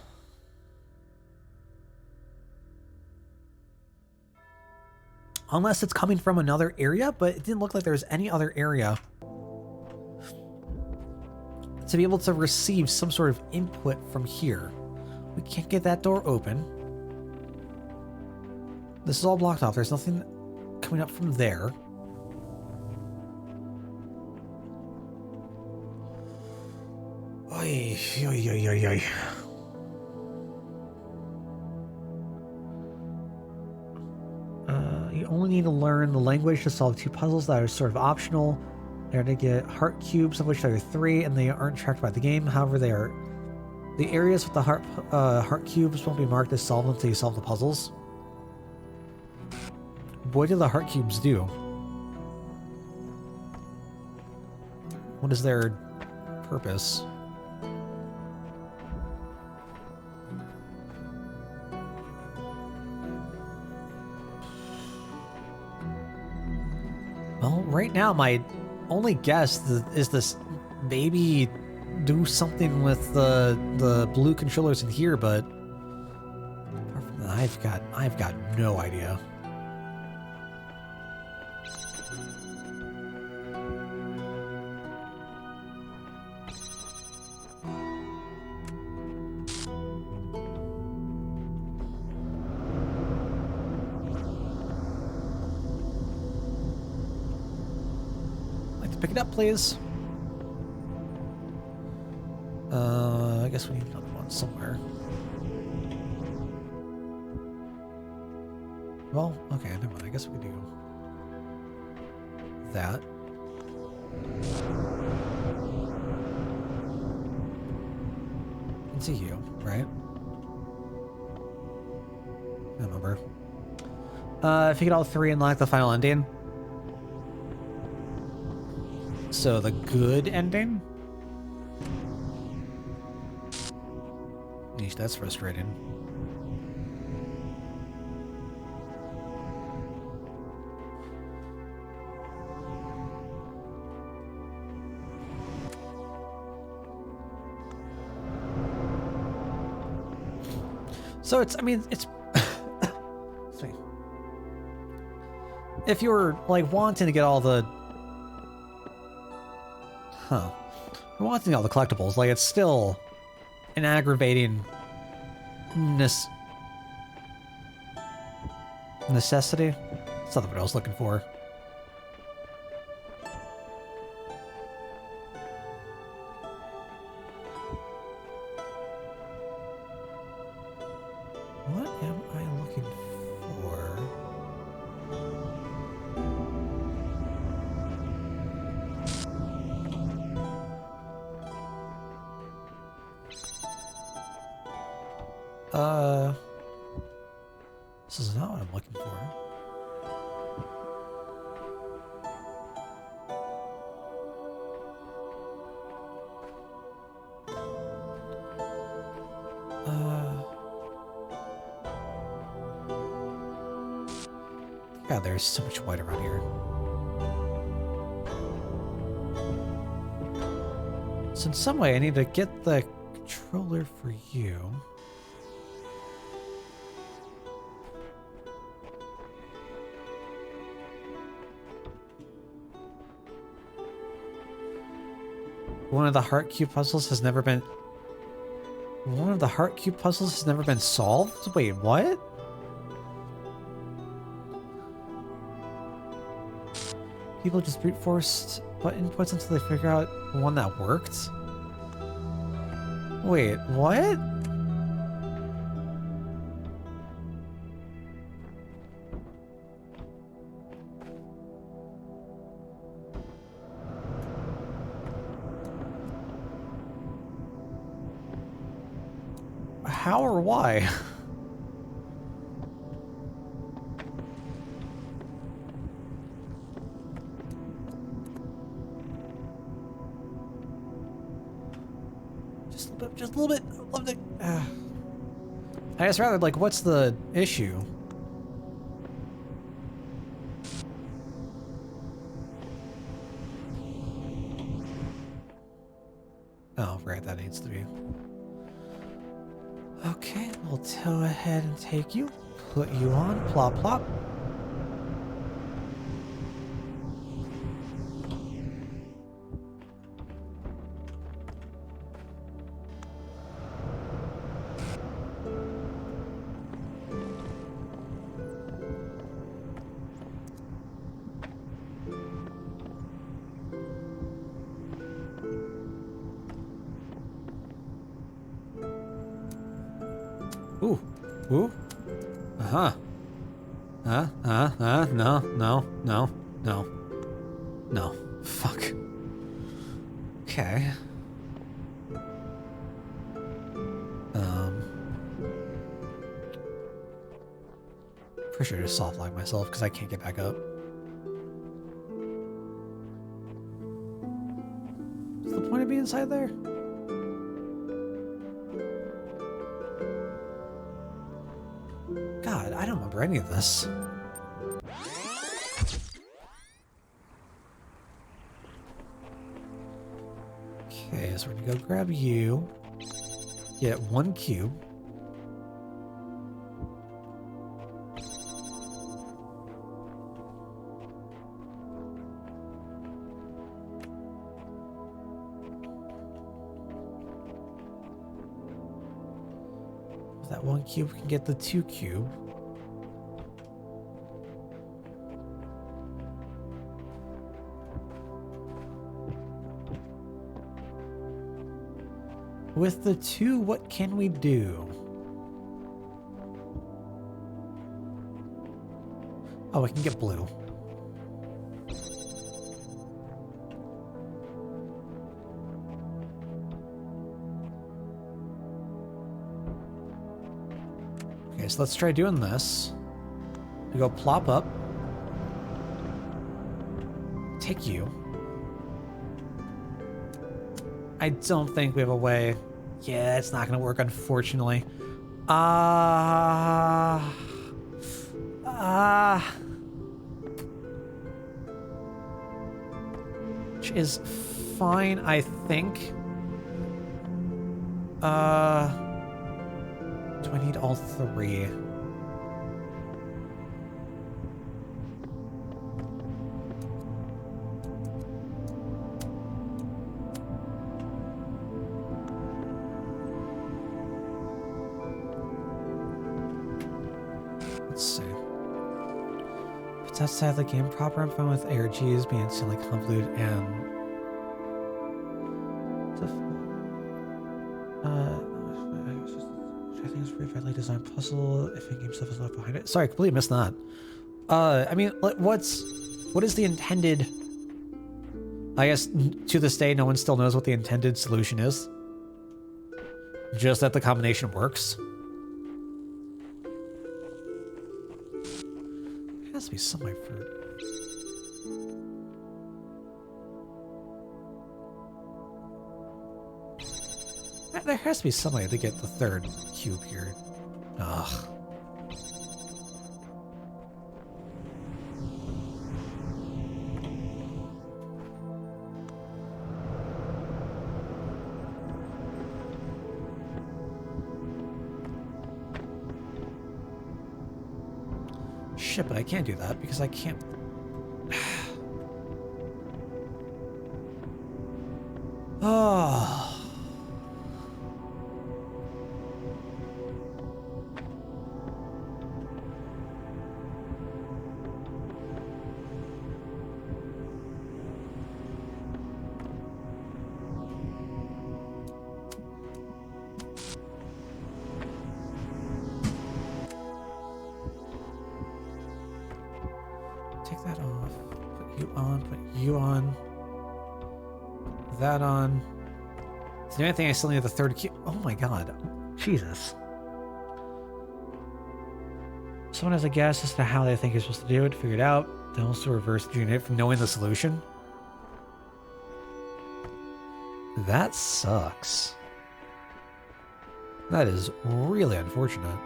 Unless it's coming from another area, but it didn't look like there was any other area to be able to receive some sort of input from here. We can't get that door open. This is all blocked off. There's nothing coming up from there. Oy, oy, oy, oy, oy. You only need to learn the language to solve 2 puzzles that are sort of optional. They're to get heart cubes, of which there are 3, and they aren't tracked by the game. However, they are the areas with the heart cubes won't be marked as solved until you solve the puzzles. What do the heart cubes do? What is their purpose? Well, right now my only guess is this maybe do something with the blue controllers in here, but apart from that, I've got no idea. Like to pick it up, please. I guess we need another one somewhere. Well, okay, never mind. I guess we do that. It's a you, right? I remember. If you get all 3, unlock the final ending. So the good ending? Yeesh, that's frustrating. So it's, I mean, it's... if you were, like, wanting to get all the... wanting all the collectibles, like, it's still an aggravatingness. necessity. That's not what I was looking for. What am I looking for? This is not what I'm looking for. God, there's so much white around here. So in some way, I need to get the controller for you. One of the heart cube puzzles has never been... One of the heart cube puzzles has never been solved? Wait, what? People just brute forced button inputs until they figure out one that worked? Wait, what? How or why? Just a little bit. I love the. I guess rather like, what's the issue? Oh, right, that needs to be. Okay, we'll go ahead and take you, put you on, plop plop. Ooh, ooh, no, fuck. Okay. Pretty sure I just soft lock myself because I can't get back up. What's the point of being inside there? God, I don't remember any of this. Okay, so we're gonna go grab you. Get one cube. With that one cube, we can get the 2 cube. With the 2, what can we do? Oh, we can get blue. Okay, so let's try doing this. We go plop up. Take you. I don't think we have a way. Yeah, it's not going to work, unfortunately. Which is fine, I think. Do I need all 3? Let's see. It's outside the game proper. I'm fine with ARGs being instantly convoluted and I think it's a very badly designed puzzle. If in-game stuff is left behind it. Sorry, I completely missed that. I mean, what is the intended? I guess to this day, no one still knows what the intended solution is. Just that the combination works. There has to be some way for. There has to be some way to get the third cube here. Ugh. Shit, but I can't do that because I can't. Oh. Take that off. Put you on. Put you on. That on. Is there anything I still need the third cube? Oh my god. Jesus. Someone has a guess as to how they think you're supposed to do it. Figure it out. Then also reverse engineer it from knowing the solution. That sucks. That is really unfortunate.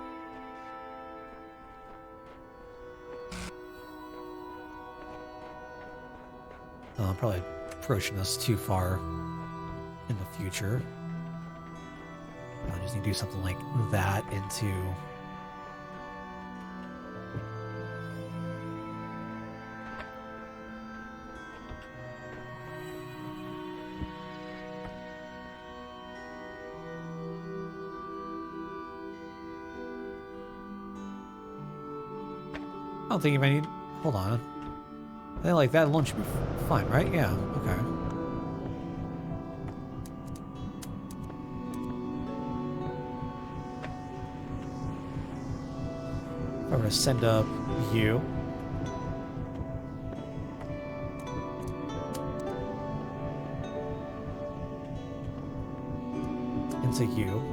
I'm probably approaching this too far in the future. I just need to do something like that into... I don't think if I need... Hold on. I think like that alone should be fine, right? Yeah, okay. I'm gonna send up you. Into you.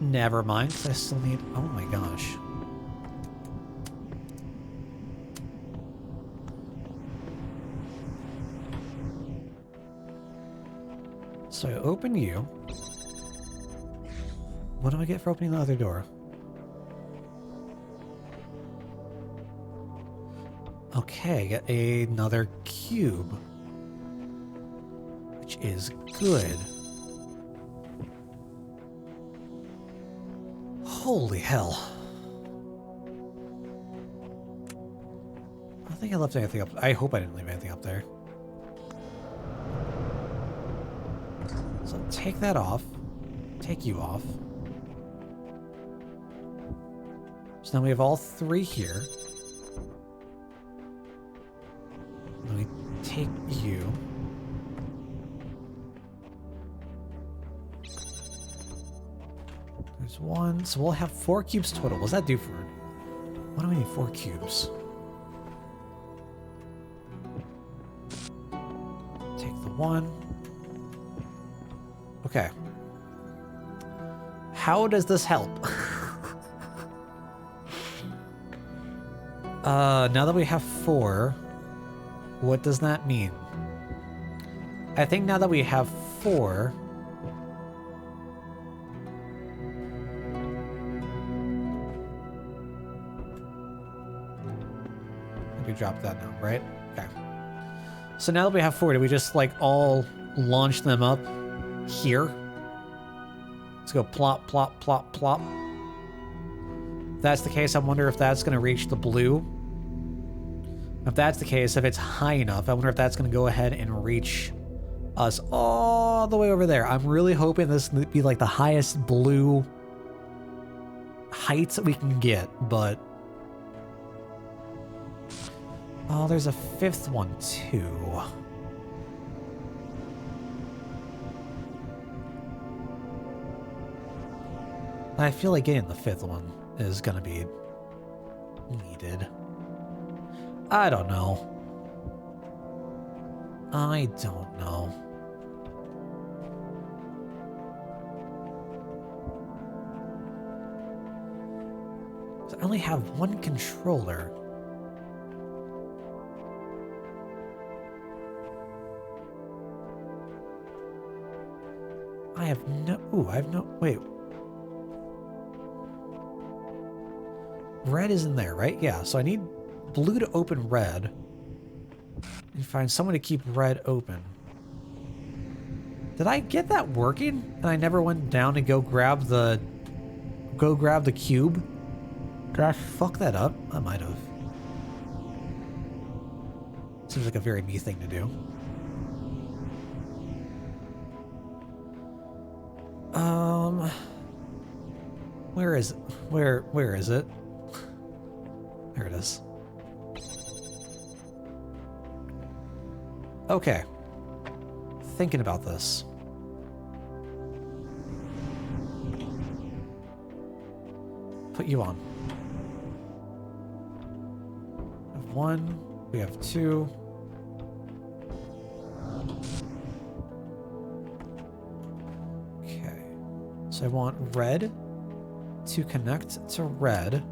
Never mind, 'cause I still need... Oh my gosh. So I open you. What do I get for opening the other door? Okay, get another cube. Which is good. Holy hell. I don't think I left anything up. I hope I didn't leave anything up there. So take that off. Take you off. So now we have all three here. Then we take you. There's one. So we'll have 4 cubes total. What does that do for it? Why do we need 4 cubes? Take the 1. Okay. How does this help? Now that we have 4, what does that mean? I think now that we have 4... We drop that now, right? Okay. So now that we have 4, do we just like all launch them up here? Let's go plop, plop, plop, plop. If that's the case, I wonder if that's going to reach the blue. If that's the case, if it's high enough, I wonder if that's going to go ahead and reach us all the way over there. I'm really hoping this would be like the highest blue heights that we can get, but... Oh, there's a fifth one too. I feel like getting the fifth one is gonna be needed. I don't know. I don't know. So I only have one controller. I have no... Ooh, I have no... Wait. Red is in there, right? Yeah, so I need blue to open red. And find someone to keep red open. Did I get that working? And I never went down to go grab the cube? Did I fuck that up? I might have. Seems like a very me thing to do. Where is it? Where is it? There it is. Okay. Thinking about this. Put you on. We have one. We have two. Okay. So I want red to connect to red.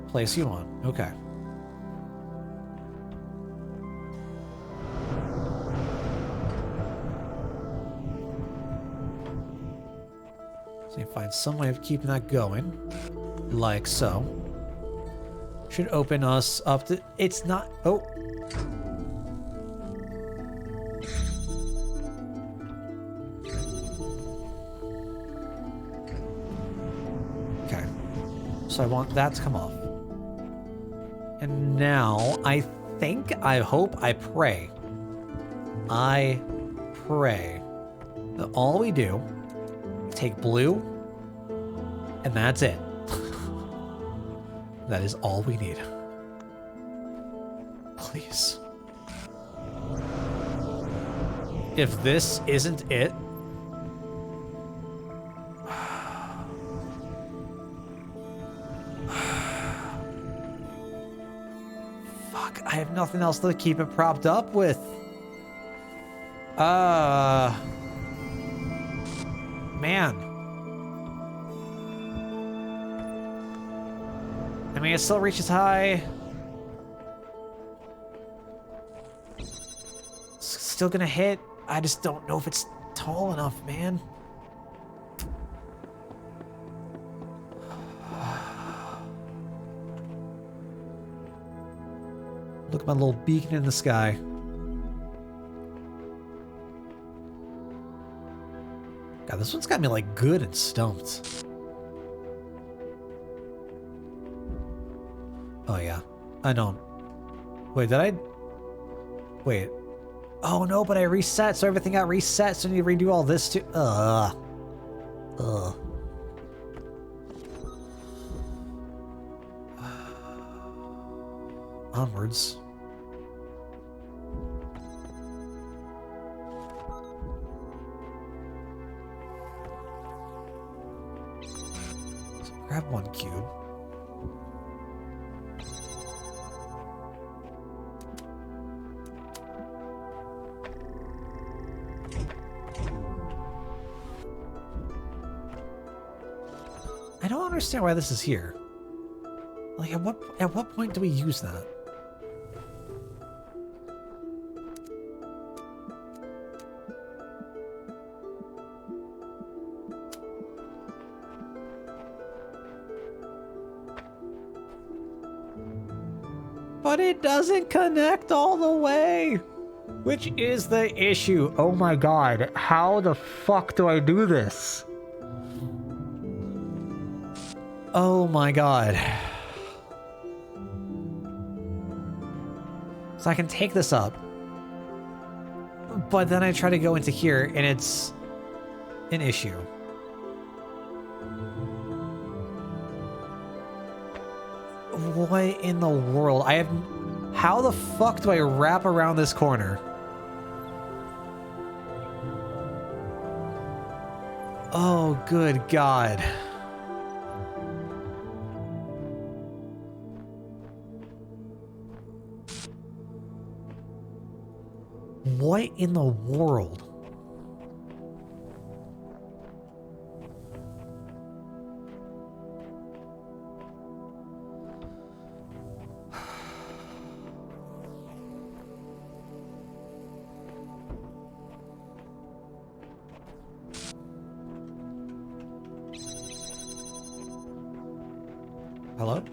Place you on. Okay. So you find some way of keeping that going. Like so. Should open us up to... It's not... Oh. Okay. So I want that to come off. And now, I think, I hope, I pray. I pray that all we do, take blue, and that's it. That is all we need. Please. If this isn't it... Fuck, I have nothing else to keep it propped up with. Man. I mean, it still reaches high. It's still gonna hit. I just don't know if it's tall enough, man. Look at my little beacon in the sky. God, this one's got me like good and stumped. Oh yeah, I don't. Wait, did I? Wait. Oh no, but I reset, so everything got reset, so I need to redo all this too. Ugh. Onwards. So grab one cube. I don't understand why this is here. Like, at what point do we use that? But it doesn't connect all the way, which is the issue. Oh my god, how the fuck do I do this? Oh my god. So I can take this up. But then I try to go into here and it's an issue. What in the world? How the fuck do I wrap around this corner? Oh, good God. What in the world? Hello?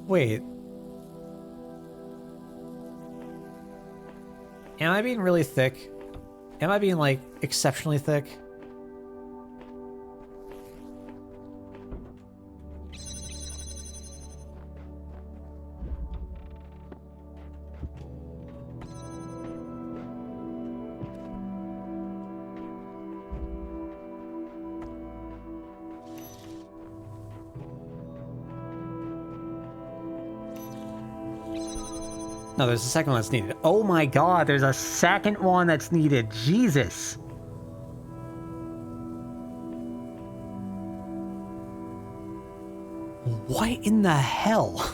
Wait. Am I being really thick? Am I being, like, exceptionally thick? No, there's a second one that's needed. Oh my God, there's a second one that's needed. Jesus. What in the hell?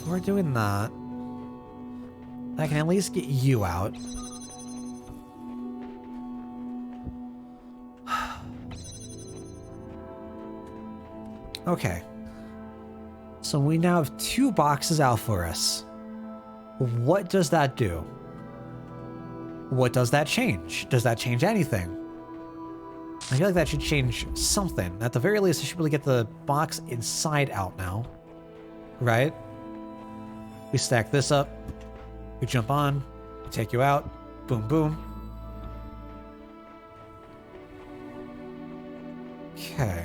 We're doing that. I can at least get you out. Okay. So we now have 2 boxes out for us. What does that do? What does that change? Does that change anything? I feel like that should change something. At the very least, I should be able to get the box inside out now. Right? We stack this up. We jump on. We take you out. Boom, boom. Okay.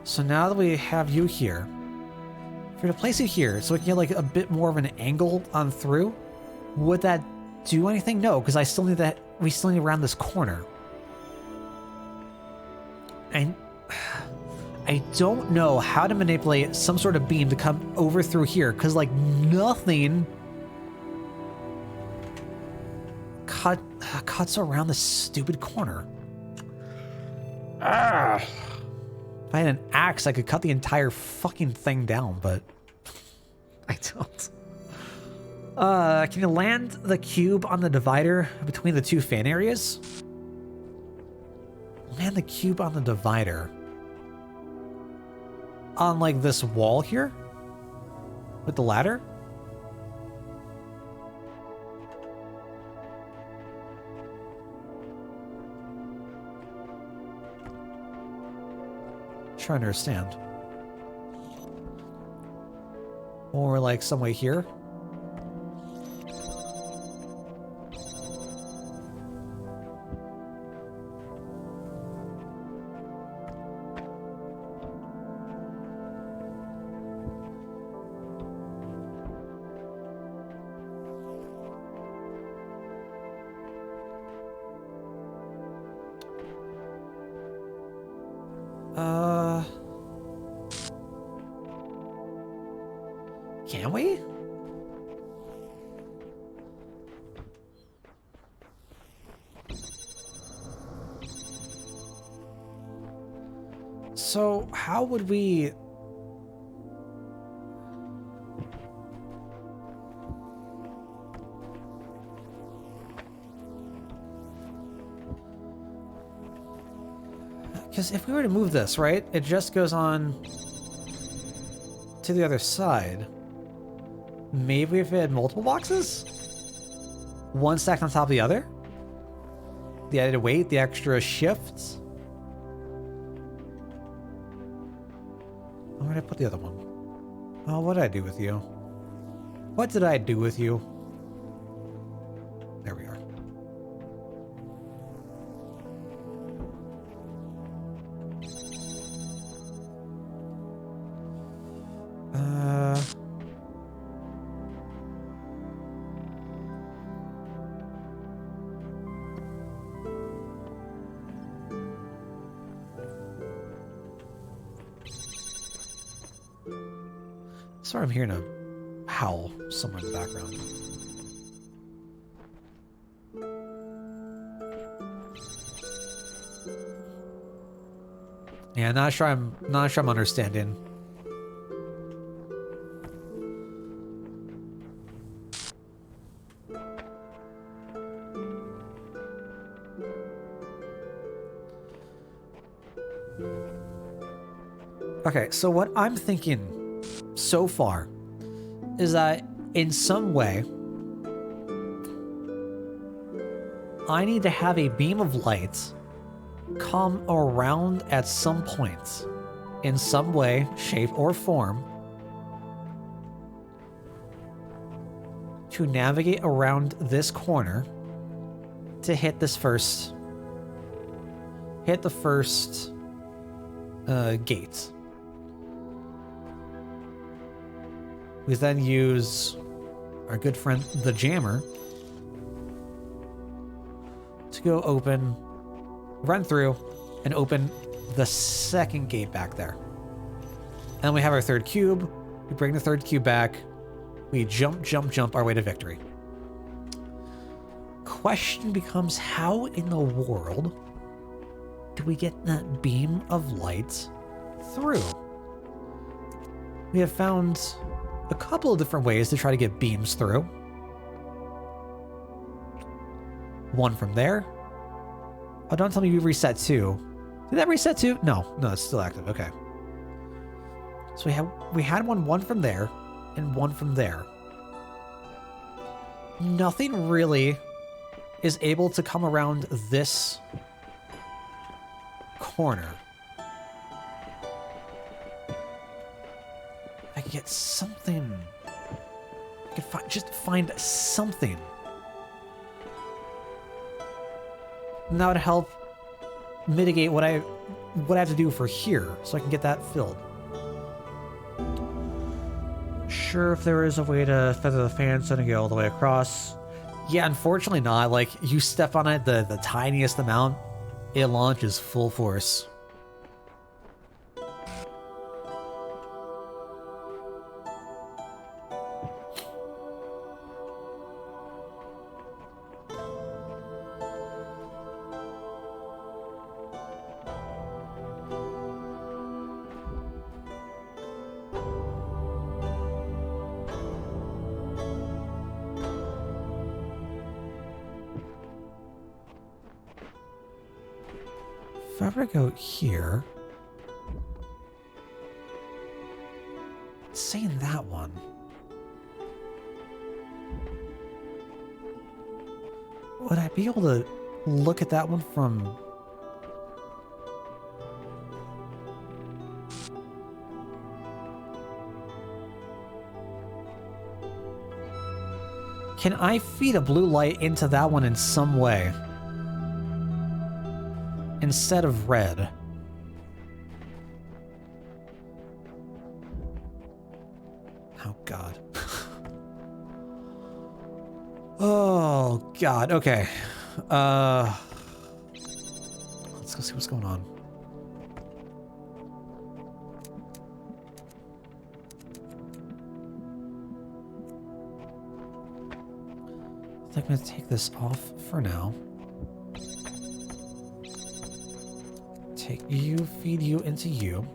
So now that we have you here, if we were to place you here so we can get like a bit more of an angle on through, would that do anything? No, because I still need that. We still need around this corner. And I don't know how to manipulate some sort of beam to come over through here, because like nothing cuts around this stupid corner. Ah. If I had an axe, I could cut the entire fucking thing down, but I don't. Can you land the cube on the divider between the 2 fan areas? Land the cube on the divider. On like this wall here? With the ladder? Trying to understand. Or like some way here? Can we? So, how would we... Because if we were to move this, right, it just goes on to the other side, maybe if it had multiple boxes? One stacked on top of the other? The added weight, the extra shifts? Where did I put the other one? Oh, what did I do with you? What did I do with you? There we are. Sorry, I'm hearing a howl somewhere in the background. Yeah, not sure I'm understanding. Okay, so what I'm thinking so far is that in some way I need to have a beam of light come around at some point in some way, shape, or form to navigate around this corner to hit this first gate. We then use our good friend the Jammer to go run through and open the second gate back there. And then we have our third cube. We bring the third cube back. We jump our way to victory. Question becomes, how in the world do we get that beam of light through? We have found a couple of different ways to try to get beams through. One from there. Oh, don't tell me we reset too. Did that reset too? No, it's still active. Okay. So we had one from there and one from there. Nothing really is able to come around this corner. I could get something. I could just find something. And that would help mitigate what I have to do for here, so I can get that filled. Sure, if there is a way to feather the fence and go all the way across. Yeah, unfortunately not. Like, you step on it the tiniest amount, it launches full force. If I were to go here, it's saying that one. Would I be able to look at that one from... Can I feed a blue light into that one in some way? Instead of red. Oh, God. Oh, God. Okay. Let's go see what's going on. I think I'm going to take this off for now. Take you, feed you into you.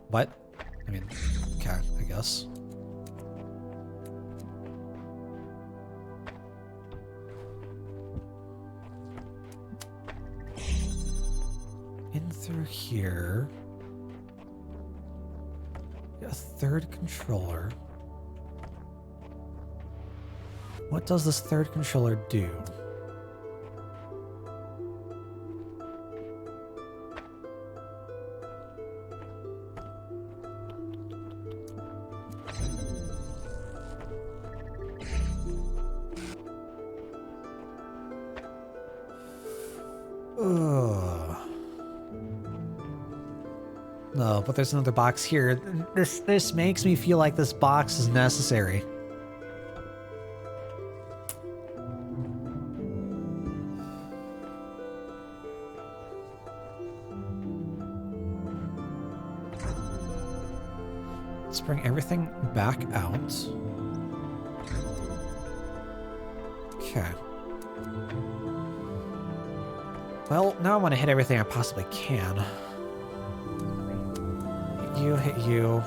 What? I mean, okay, I guess. In through here. A third controller. What does this third controller do? Ugh. No, but there's another box here. This makes me feel like this box is necessary. Let's bring everything back out. Okay. Well, now I want to hit everything I possibly can. Hit you. Hit you.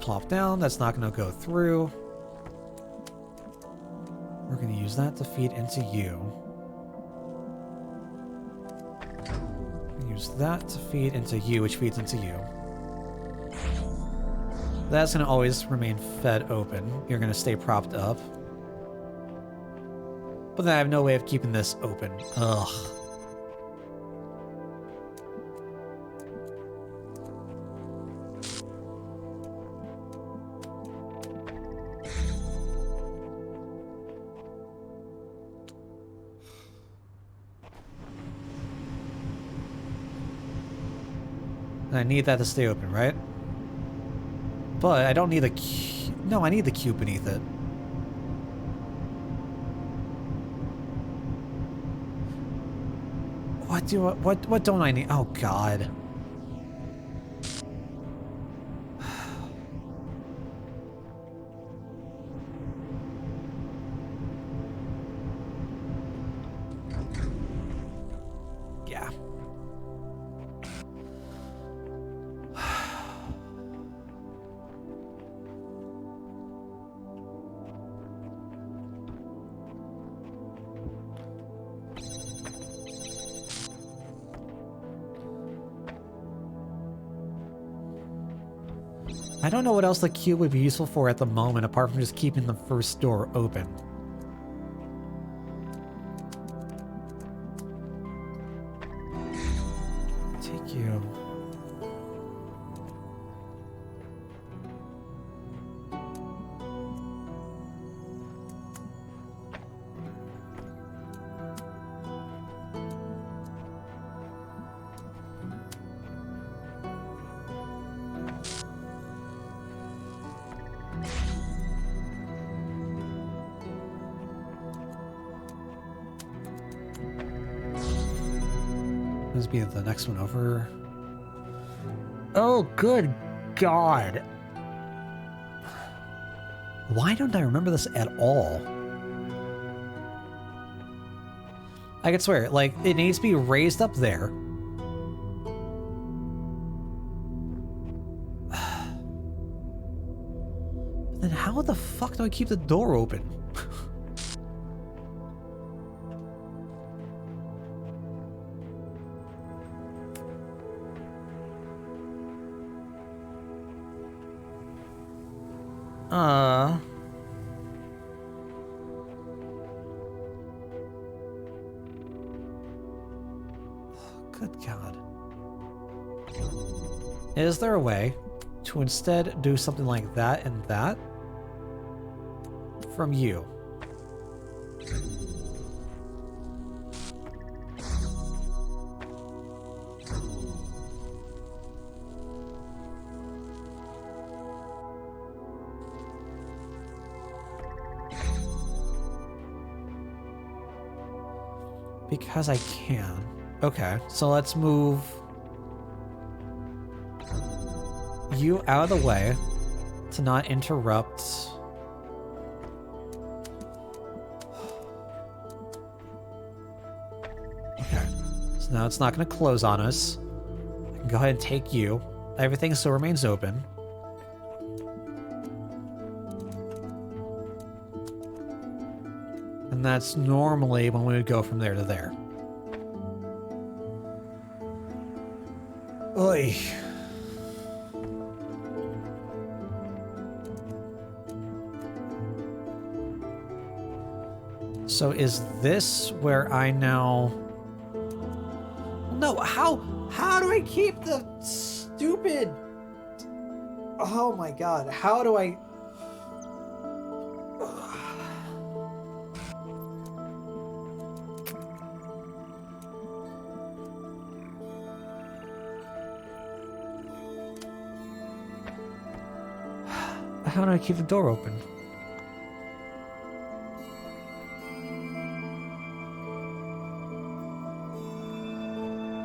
Plop down. That's not going to go through. We're going to use that to feed into you. Use that to feed into you, which feeds into you. That's going to always remain fed open. You're going to stay propped up. But then I have no way of keeping this open. Ugh. I need that to stay open, right? But I don't need the no, I need the cube beneath it. What don't I need? Oh God. Yeah. I don't know what else the cube would be useful for at the moment, apart from just keeping the first door open. Take you. This be the next one over. Oh, good God. Why don't I remember this at all? I could swear, like, it needs to be raised up there. But then how the fuck do I keep the door open? Good God. Is there a way to instead do something like that and that? From you. Because I can. Okay, so let's move you out of the way to not interrupt. Okay, so now it's not going to close on us. I can go ahead and take you. Everything still remains open. And that's normally when we would go from there to there. Oy. So is this where I now... No, how do I keep the stupid... Oh my god, how do I... How do I keep the door open?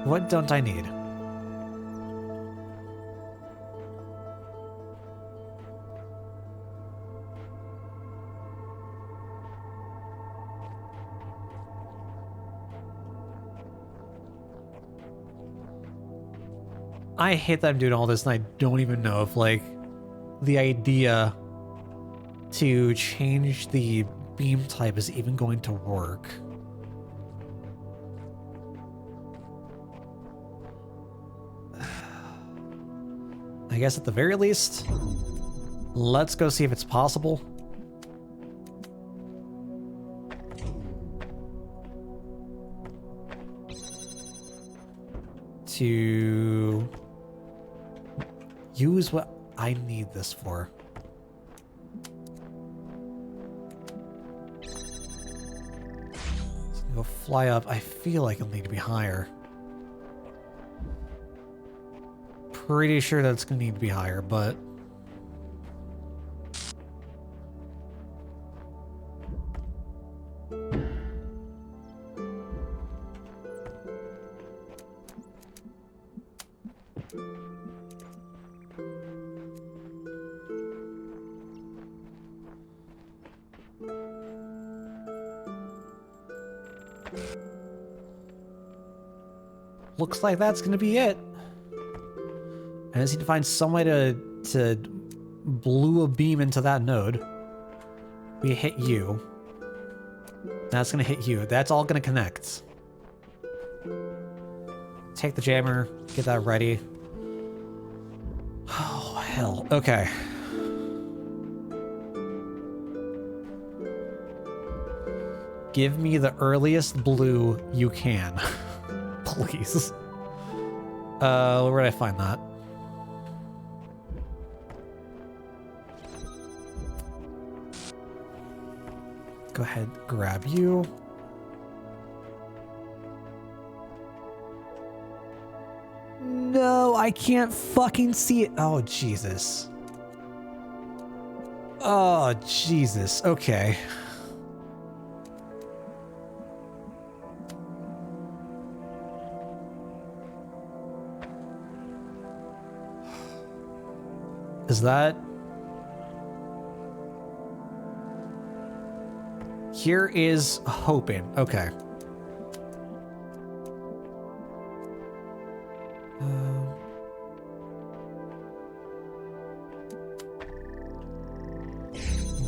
What don't I need? I hate that I'm doing all this and I don't even know if, like, the idea to change the beam type is even going to work. I guess at the very least, let's go see if it's possible. To use what I need this for. So go fly up. I feel like it'll need to be higher. Pretty sure that's gonna need to be higher, but looks like that's gonna be it. I just need to find some way to blue a beam into that node. We hit you. That's gonna hit you. That's all gonna connect. Take the jammer, get that ready. Oh, hell. Okay. Give me the earliest blue you can. Please. Where did I find that? Go ahead, grab you. No, I can't fucking see it. Oh, Jesus. Oh, Jesus. Okay. Is that... Here is hoping. Okay.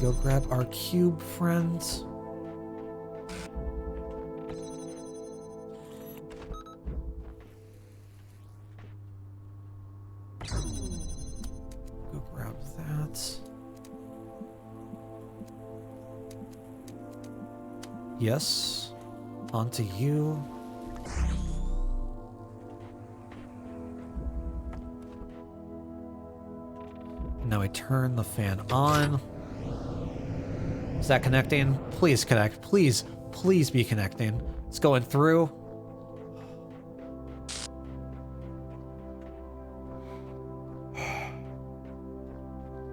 Go grab our cube, friends. Go grab that. Yes. Onto you. Now I turn the fan on. Is that connecting? Please connect. Please, please be connecting. It's going through.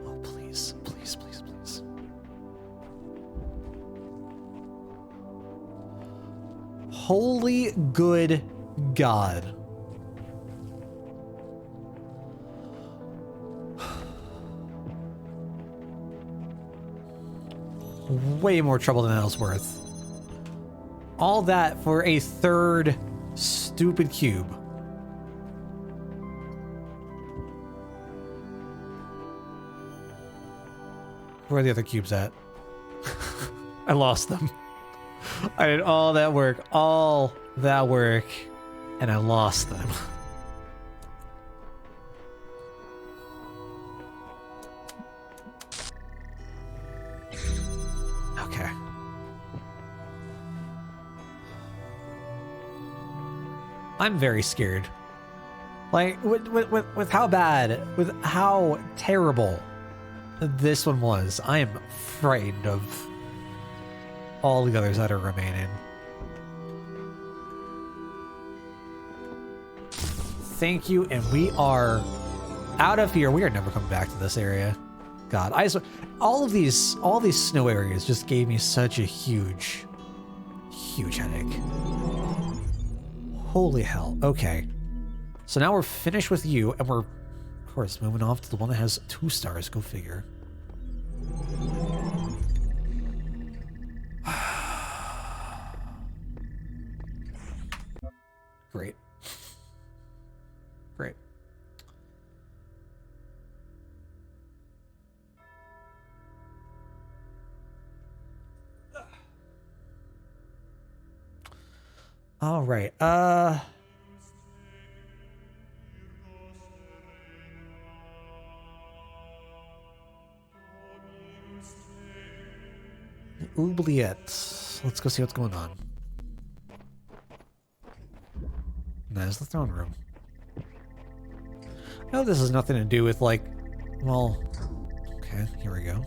Oh, please, please, please, please. Holy good God. Way more trouble than Ellsworth. All that for a third stupid cube. Where are the other cubes at? I lost them. I did all that work, and I lost them. Okay. I'm very scared. Like, with how bad, with how terrible this one was, I am frightened of all the others that are remaining. Thank you, and we are out of here. We are never coming back to this area. God, all these snow areas just gave me such a huge headache. Holy hell. Okay. So now we're finished with you, and we're, of course, moving off to the one that has 2 stars. Go figure. Great. Great. All right. Oubliette. Let's go see what's going on. There's the throne room. I know this has nothing to do with, like, well, okay, here we go.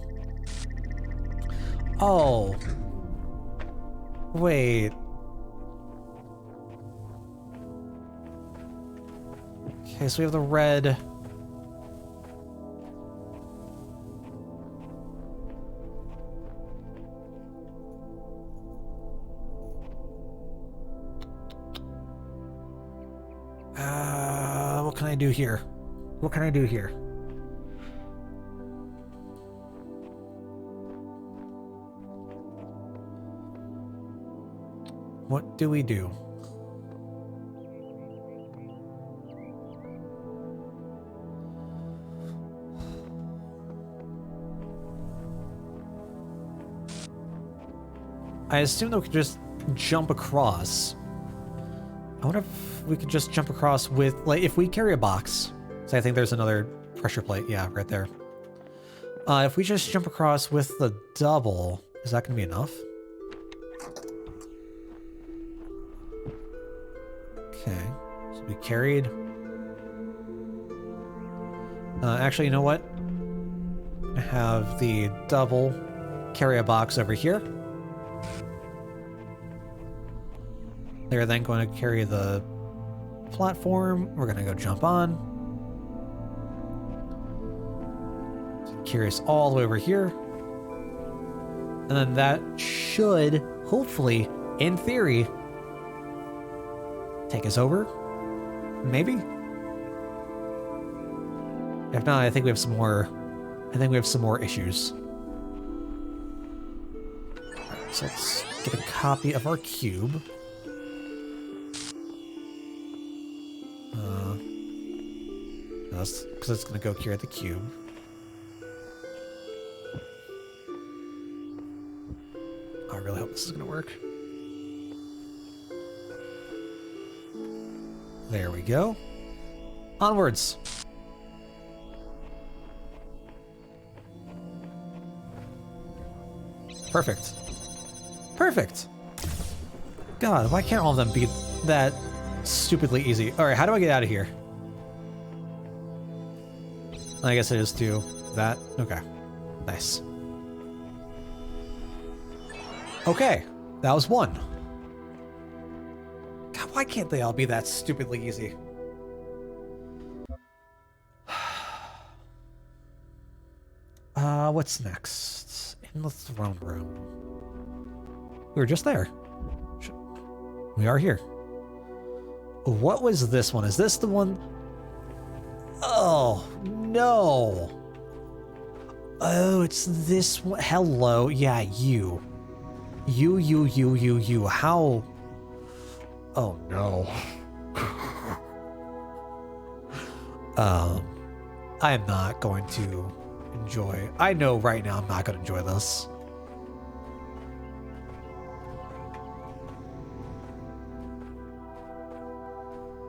Oh. Wait. Okay, so we have the red. What can I do here? What can I do here? What do we do? I assume that we could just jump across. I wonder if we could just jump across with, like, if we carry a box. So I think there's another pressure plate. Yeah, right there. If we just jump across with the double, is that going to be enough? Okay. So we carried. Actually, you know what? I have the double carry a box over here. They're then going to carry the platform. We're going to go jump on. Carry us all the way over here. And then that should, hopefully, in theory, take us over. Maybe? If not, I think we have some more. I think we have some more issues. Alright, so let's get a copy of our cube. Because it's going to go carry the cube. I really hope this is going to work. There we go. Onwards. Perfect. Perfect. God, why can't all of them be that stupidly easy? All right, how do I get out of here? I guess it is to that. Okay. Nice. Okay. That was one. God, why can't they all be that stupidly easy? What's next? In the throne room. We were just there. We are here. What was this one? Is this the one? Oh, no. Oh, it's this one. Hello. Yeah, you. You. How? Oh, no. I am not going to enjoy. I know right now I'm not going to enjoy this.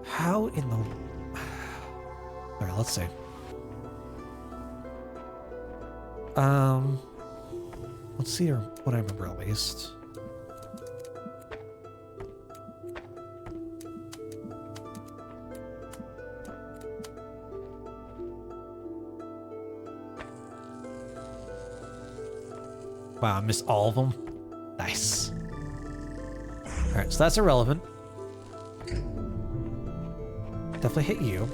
How in the... Alright, let's see. Let's see what I remember at least. Wow, I missed all of them. Nice. Alright, so that's irrelevant. Definitely hit you.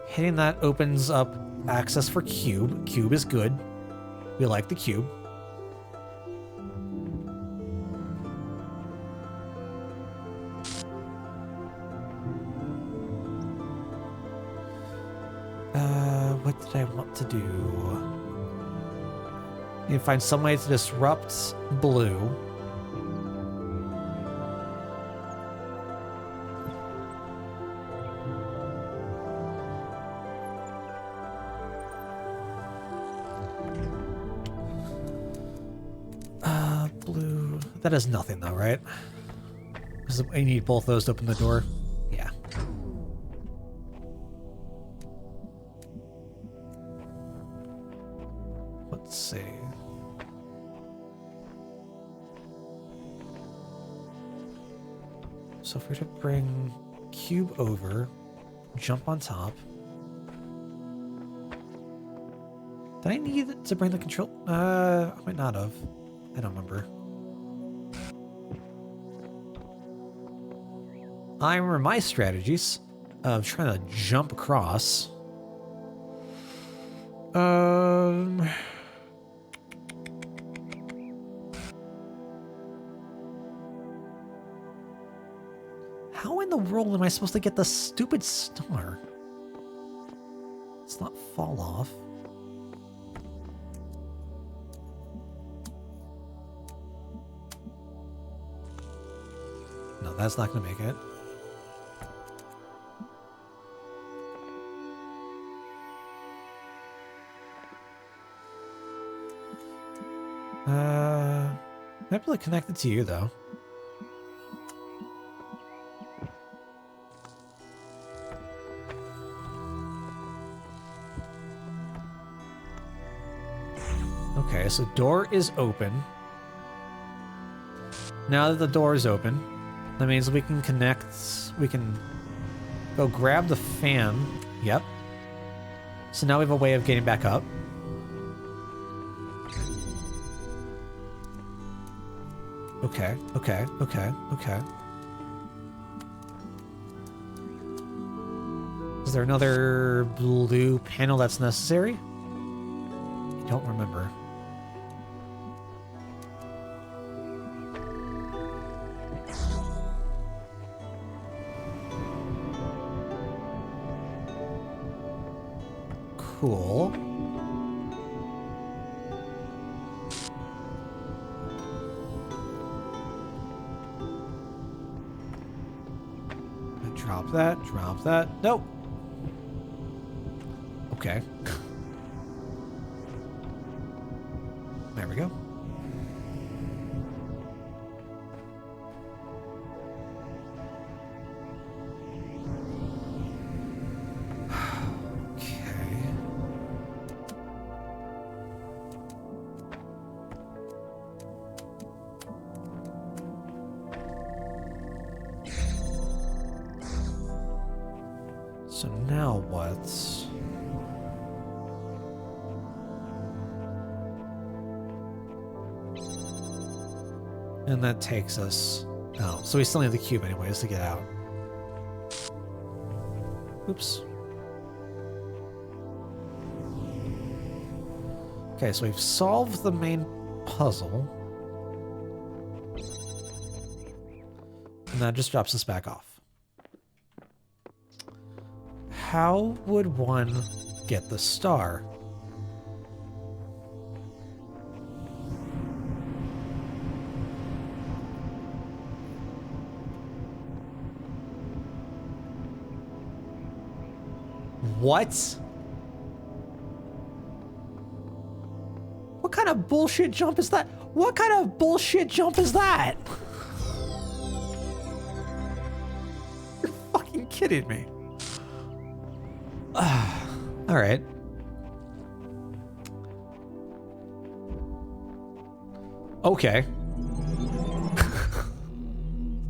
Hitting that opens up access for cube. Cube is good. We like the cube. What did I want to do? You can find some way to disrupt blue. Blue. That is nothing though, right? Because you need both those to open the door. Yeah. Let's see. So if we were to bring cube over, jump on top. Did I need to bring the control? I might not have. I don't remember. I remember my strategies of trying to jump across. How in the world am I supposed to get the stupid star? Let's not fall off. No, that's not going to make it. Might be able to connect it to you, though. Okay, so door is open. Now that the door is open, that means we can connect, we can go grab the fan. Yep. So now we have a way of getting back up. Okay. Is there another blue panel that's necessary? I don't remember. Cool. Drop that. Nope. Okay. There we go. So now what? And that takes us... Oh, so we still need the cube anyways to get out. Oops. Okay, so we've solved the main puzzle. And that just drops us back off. How would one get the star? What? What kind of bullshit jump is that? What kind of bullshit jump is that? You're fucking kidding me. All right. Okay.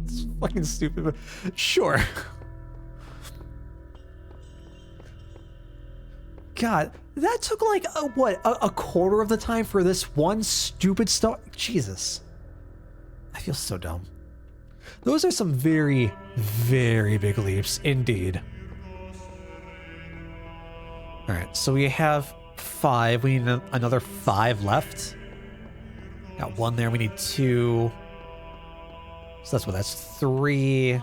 It's fucking stupid, but sure. God, that took like a quarter of the time for this one stupid star. Jesus, I feel so dumb. Those are some very, very big leaps indeed. All right, so we have 5. We need another 5 left. Got 1 there. We need 2. So that's 3.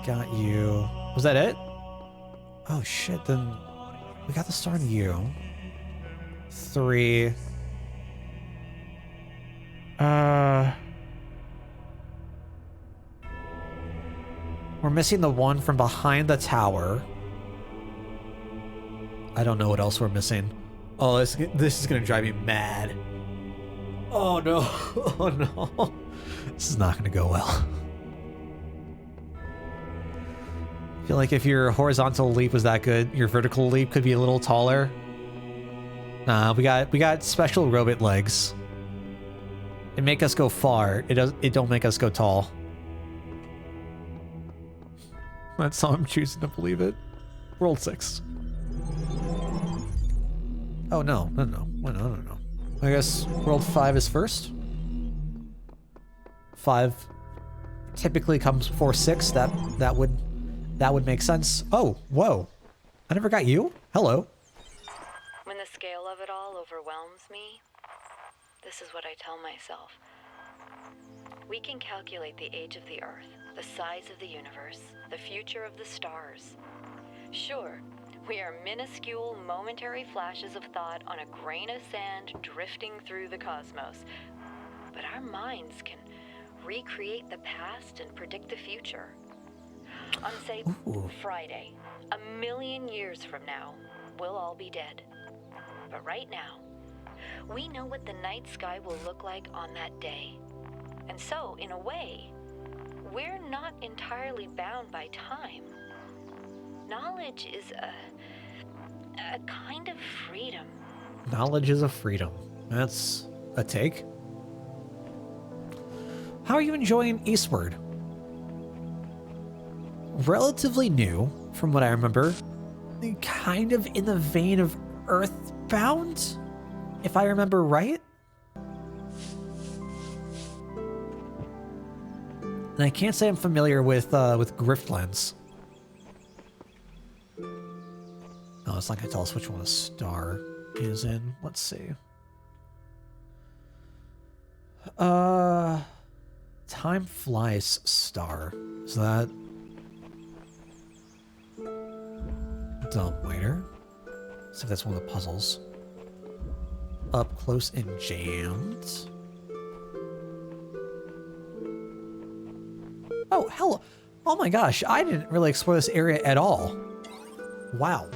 Got you. Was that it? Oh shit, then we got the star in you. 3. We're missing the one from behind the tower. I don't know what else we're missing. Oh, this is gonna drive me mad. Oh no. Oh no. This is not gonna go well. I feel like if your horizontal leap was that good, your vertical leap could be a little taller. Nah, we got special robot legs. It make us go far. It don't make us go tall. That's how I'm choosing to believe it. World 6. Oh no. No. I guess World 5 is first. 5 typically comes before 6. That would make sense. Oh, whoa. I never got you? Hello. When the scale of it all overwhelms me, this is what I tell myself. We can calculate the age of the Earth, the size of the universe, the future of the stars. Sure, we are minuscule, momentary flashes of thought on a grain of sand drifting through the cosmos. But our minds can recreate the past and predict the future. On, say, Friday, 1,000,000 years from now, we'll all be dead. But right now, we know what the night sky will look like on that day. And so, in a way, we're not entirely bound by time. Knowledge is a kind of freedom. Knowledge is a freedom. That's a take. How are you enjoying Eastward? Relatively new, from what I remember. Kind of in the vein of Earthbound, if I remember right. And I can't say I'm familiar with Griftlands. Oh, it's not gonna tell us which one a star is in. Let's see. Time flies star. Is that dumbwaiter? See if that's one of the puzzles. Up close and jammed. Oh, hello. Oh my gosh, I didn't really explore this area at all. Wow.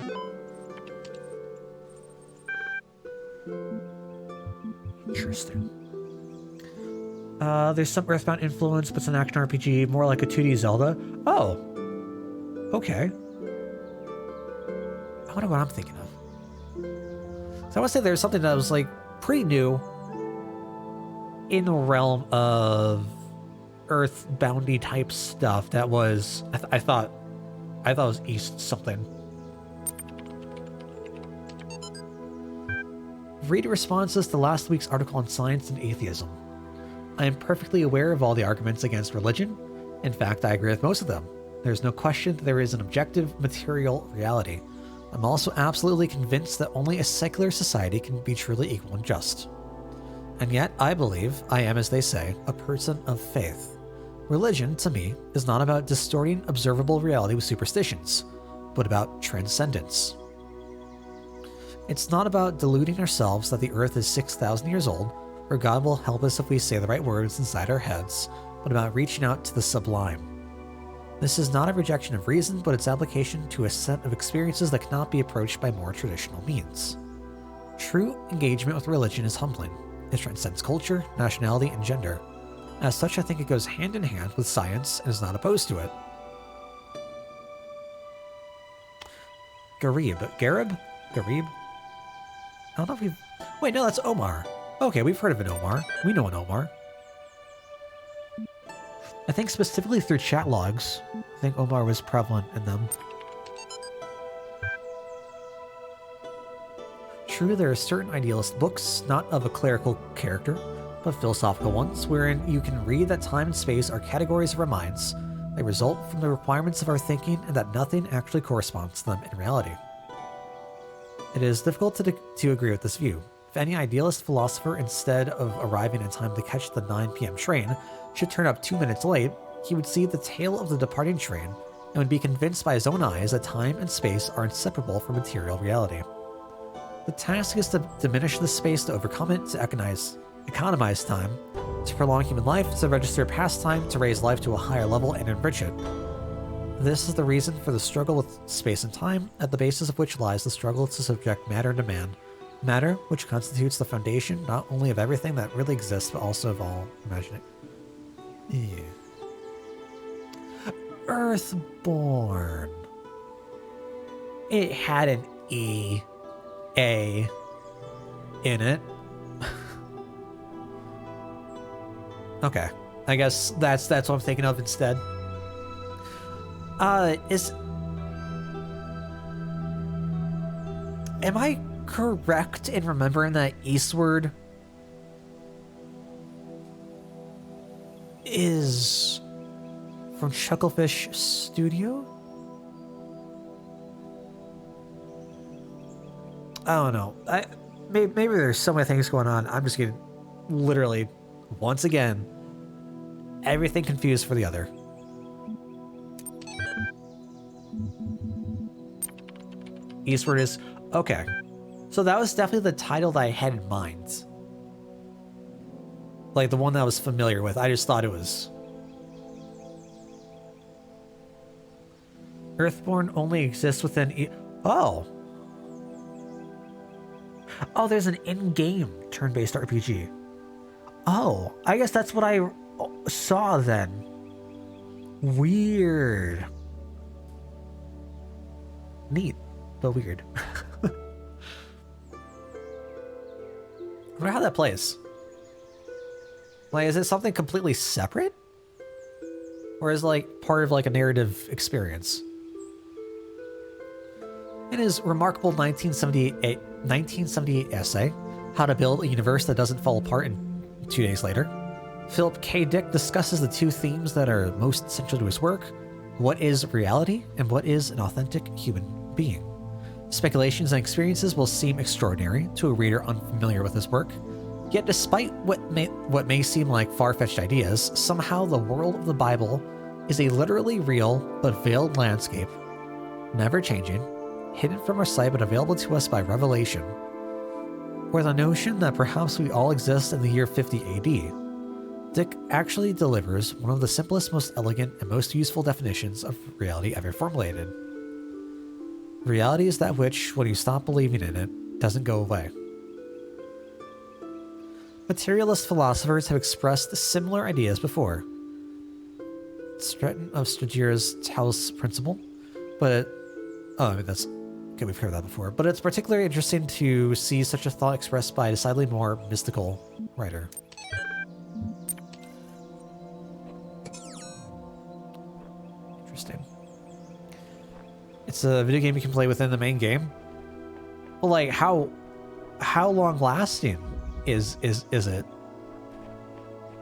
Interesting. There's some Earthbound influence, but it's an action RPG, more like a 2D Zelda. Oh. Okay. I wonder what I'm thinking of. So I want to say there's something that was like pretty new in the realm of Earthboundy type stuff that was I thought it was East something. Read responses to last week's article on science and atheism. I am perfectly aware of all the arguments against religion. In fact, I agree with most of them. There's no question that there is an objective material reality. I'm also absolutely convinced that only a secular society can be truly equal and just. And yet, I believe I am, as they say, a person of faith. Religion, to me, is not about distorting observable reality with superstitions, but about transcendence. It's not about deluding ourselves that the earth is 6,000 years old, or God will help us if we say the right words inside our heads, but about reaching out to the sublime. This is not a rejection of reason, but its application to a set of experiences that cannot be approached by more traditional means. True engagement with religion is humbling. It transcends culture, nationality, and gender. As such, I think it goes hand in hand with science and is not opposed to it. Garib? I don't know if we've... Wait, no, that's Omar. Okay, we've heard of an Omar. We know an Omar. I think specifically through chat logs, I think Omar was prevalent in them. True, there are certain idealist books, not of a clerical character, but philosophical ones, wherein you can read that time and space are categories of our minds. They result from the requirements of our thinking and that nothing actually corresponds to them in reality. It is difficult to agree with this view. If any idealist philosopher, instead of arriving in time to catch the 9 p.m. train, should turn up 2 minutes late, he would see the tail of the departing train and would be convinced by his own eyes that time and space are inseparable from material reality. The task is to diminish the space to overcome it, to economize time, to prolong human life, to register past time, to raise life to a higher level and enrich it. This is the reason for the struggle with space and time, at the basis of which lies the struggle to subject matter to man. Matter, which constitutes the foundation not only of everything that really exists, but also of all imagining. Yeah. Earthborn. It had an E-A in it. Okay, I guess that's what I'm thinking of instead. Am I correct in remembering that Eastward is from Chucklefish Studio? I don't know. Maybe there's so many things going on. I'm just getting literally, once again, everything confused for the other. Eastward is... Okay. So that was definitely the title that I had in mind. Like the one that I was familiar with. I just thought it was... Earthborn only exists within... Oh! Oh, there's an in-game turn-based RPG. Oh, I guess that's what I saw then. Weird. Neat, but weird. I wonder how that plays. Like, is it something completely separate? Or is it like part of like a narrative experience? In his remarkable 1978 essay, How to Build a Universe That Doesn't Fall Apart in 2 Days Later, Philip K. Dick discusses the two themes that are most central to his work: what is reality and what is an authentic human being. Speculations and experiences will seem extraordinary to a reader unfamiliar with his work, yet despite what may seem like far-fetched ideas, somehow the world of the Bible is a literally real but veiled landscape, never changing, hidden from our sight but available to us by revelation. Or the notion that perhaps we all exist in the year 50 AD. Dick actually delivers one of the simplest, most elegant, and most useful definitions of reality ever formulated. Reality is that which, when you stop believing in it, doesn't go away. Materialist philosophers have expressed similar ideas before. Stratton of Stragira's Talos Principle, but that's okay, we've heard that before. But it's particularly interesting to see such a thought expressed by a decidedly more mystical writer. Interesting. It's a video game you can play within the main game. Well, like how long lasting is it?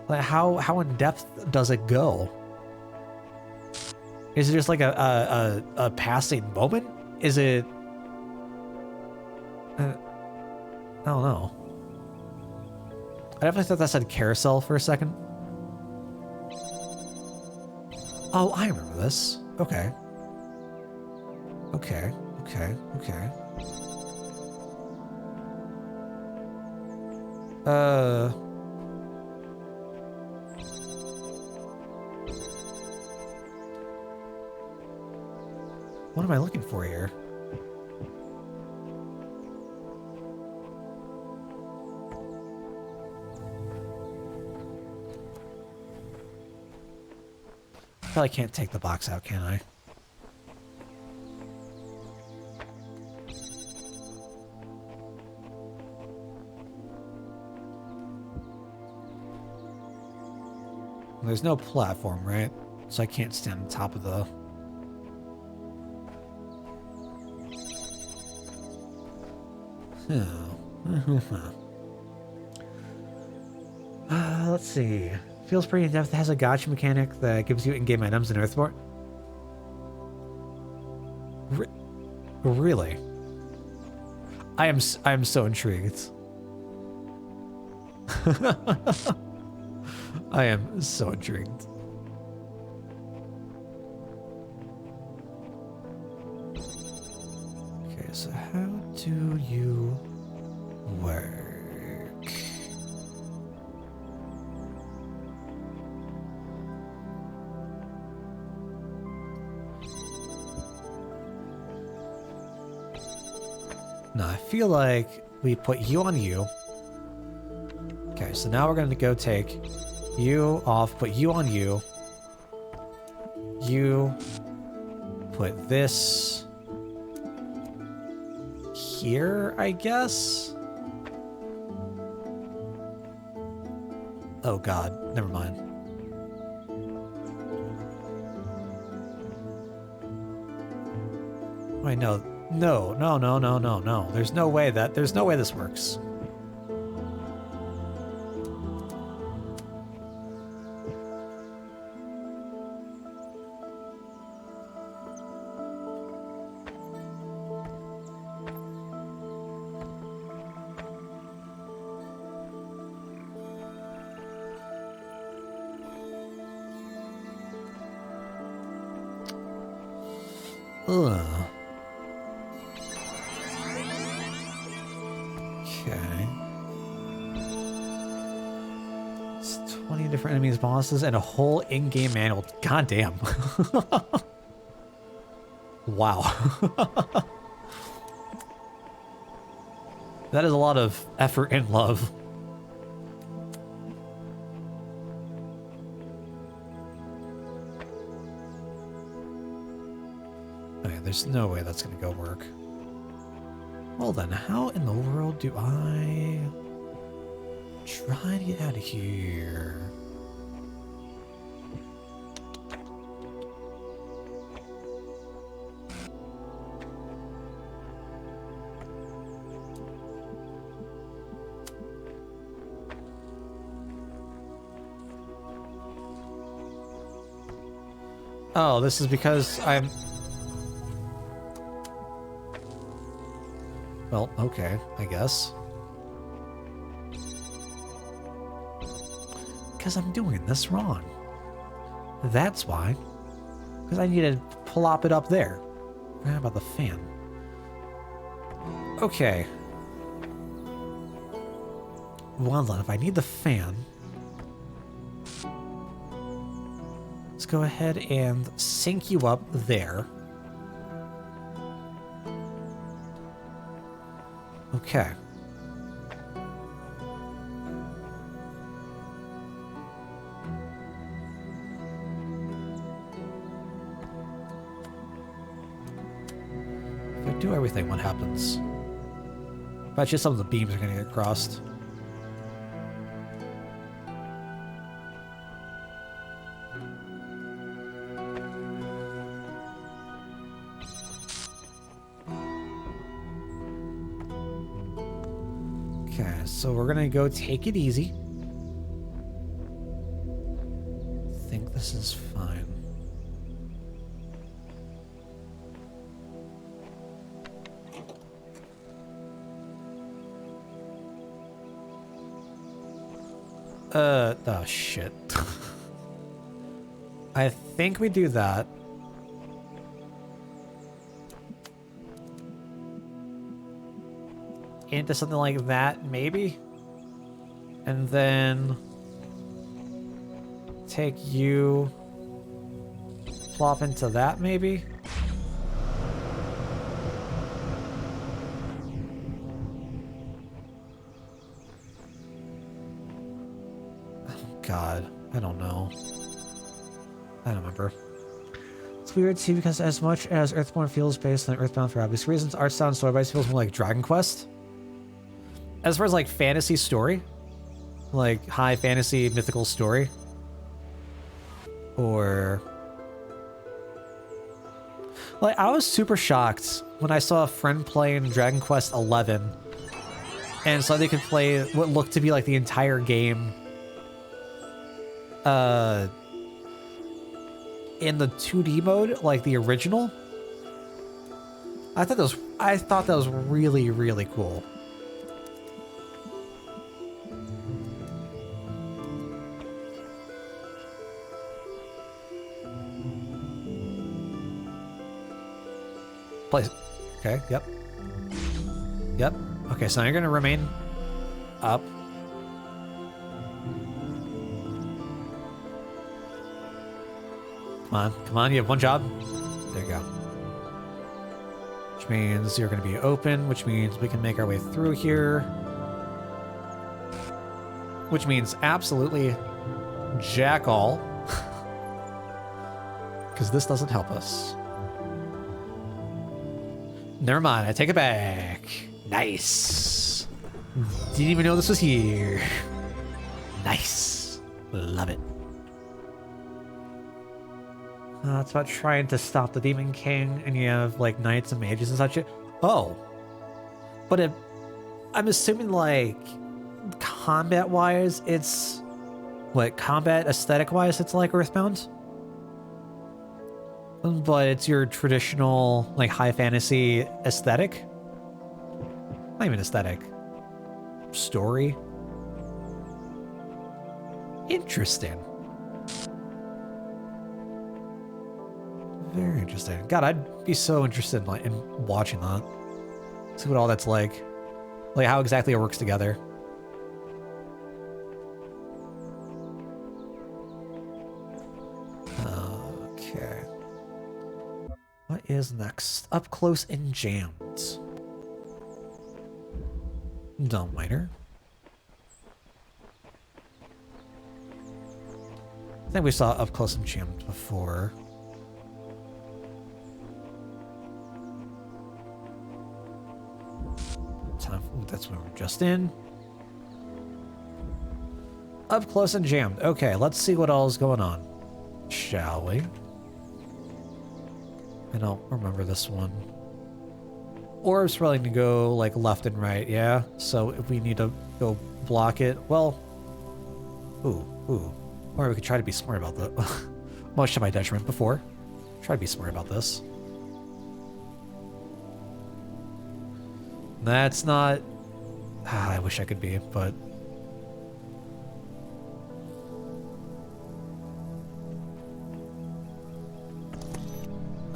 Like how in depth does it go? Is it just like a passing moment? Is it? I don't know. I definitely thought that said carousel for a second. Oh, I remember this. Okay. Okay, okay, okay. What am I looking for here? Probably can't take the box out, can I? There's no platform, right? So I can't stand on top of the... Let's see. Feels pretty in-depth. It has a gacha mechanic that gives you in-game items in Earthborn. Really? I am so intrigued. I am so intrigued. Okay, so how do you work? No, I feel like we put you on you. Okay, so now we're going to go take you off, put you on you. You put this here, I guess? Oh god, never mind. Wait, no. No, no, no, no, no, no. There's no way this works. Ugh. Okay. It's 20 different enemies, bosses, and a whole in-game manual. God damn. Wow. That is a lot of effort and love. Okay, there's no way that's gonna go work. Well then, how in the world do I try to get out of here? Oh, this is because I'm... Well, okay, I guess. Because I'm doing this wrong. That's why. Because I need to plop it up there. How about the fan? Okay. Well then, if I need the fan... Let's go ahead and sync you up there. Okay. If I do everything, what happens? Bet you some of the beams are going to get crossed. Okay, so we're gonna go take it easy. I think this is fine. Oh shit. I think we do that. Into something like that, maybe? And then take you, plop into that, maybe? Oh God, I don't know. I don't remember. It's weird too because as much as Earthborn feels based on Earthbound for obvious reasons, art style and story wise feels more like Dragon Quest. As far as like fantasy story, like high fantasy mythical story, or like I was super shocked when I saw a friend playing Dragon Quest 11 and so they could play what looked to be like the entire game in the 2D mode, like the original. I thought that was really, really cool. Place. Okay, yep. Yep. Okay, so now you're gonna remain up. Come on, you have one job. There you go. Which means you're gonna be open, which means we can make our way through here. Which means absolutely jack all. Because this doesn't help us. Never mind, I take it back. Nice. Didn't even know this was here. Nice. Love it. It's about trying to stop the Demon King, and you have, like, knights and mages and such. Oh. But I'm assuming, like, combat-wise, it's... What, combat aesthetic-wise, it's like Earthbound? But it's your traditional, like, high fantasy aesthetic? Not even aesthetic. Story? Interesting. Very interesting. God, I'd be so interested in watching that. See what all that's like. Like, how exactly it works together. Okay. What is next? Up close and jammed. Dumb miner. I think we saw up close and jammed before. That's what we're just in. Up close and jammed. Okay, let's see what all is going on. Shall we? I don't remember this one. Orbs willing to go like left and right, yeah? So if we need to go block it, well... Ooh. Or we could try to be smart about that. Much to my detriment before. Try to be smart about this. That's not... I wish I could be, but...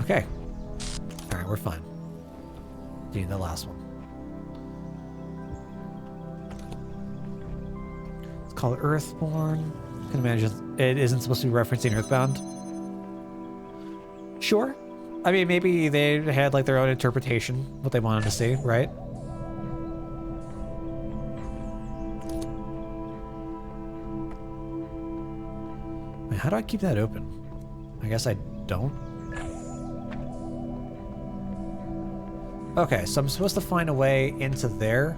Okay. Alright, we're fine. Doing the last one. It's called Earthborn. I can imagine it isn't supposed to be referencing Earthbound. Sure. I mean, maybe they had like their own interpretation, what they wanted to see, right? Wait, how do I keep that open? I guess I don't. Okay, so I'm supposed to find a way into there.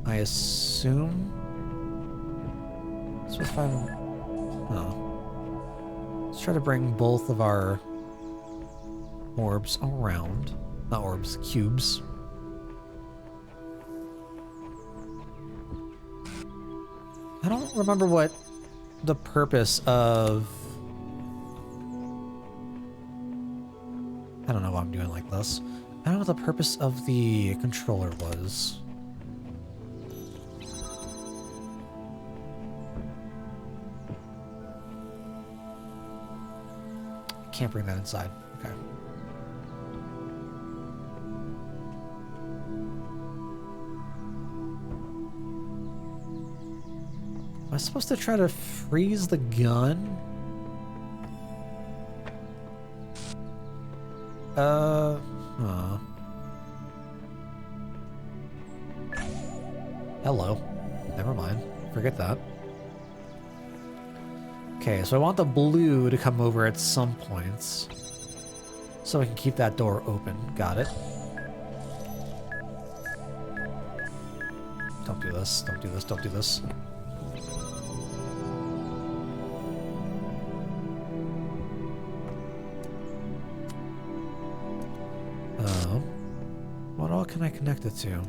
I assume. I'm supposed to find. Oh. Let's try to bring both of our orbs around. Not orbs, cubes. I don't remember what the purpose of... I don't know why I'm doing like this. I don't know what the purpose of the controller was. can't bring that inside. Okay. Am I supposed to try to freeze the gun? Hello. Never mind. Forget that. Okay, so I want the blue to come over at some points. So I can keep that door open. Got it. Don't do this. Don't do this. Don't do this. What all can I connect it to?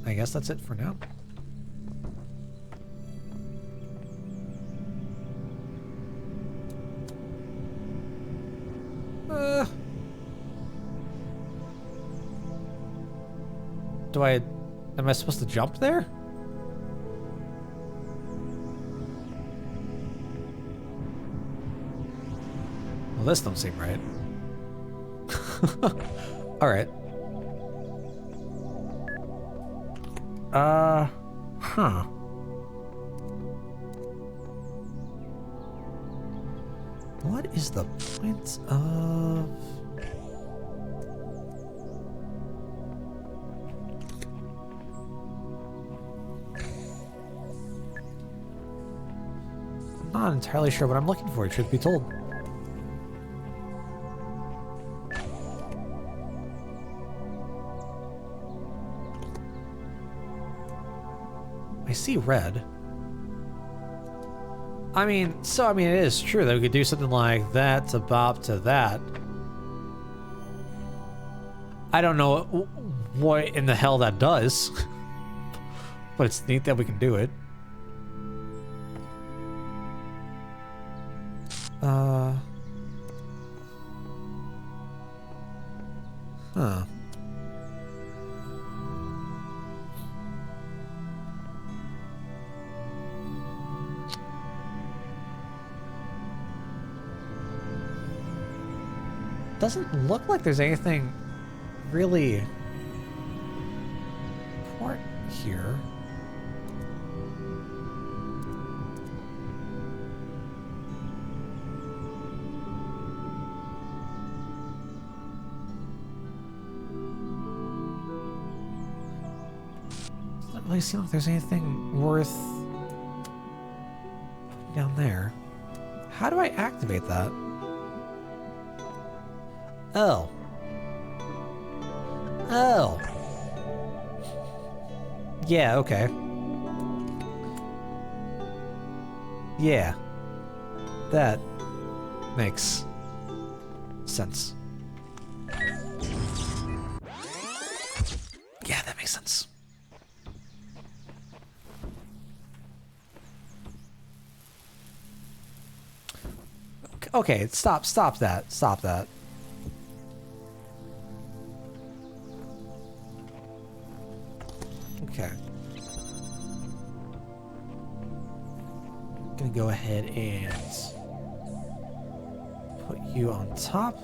I guess that's it for now. Am I supposed to jump there? Well, this don't seem right. All right. Huh. What is the point of... I'm not entirely sure what I'm looking for, truth be told. I see red. I mean, it is true that we could do something like that to bop to that. I don't know what in the hell that does, but it's neat that we can do it. Huh. Doesn't look like there's anything really important here. Doesn't really seem like there's anything worth putting down there. How do I activate that? Oh. Oh. Yeah, okay. Yeah. That makes sense. Yeah, that makes sense. Okay, stop that. Stop that. Okay. Gonna go ahead and put you on top.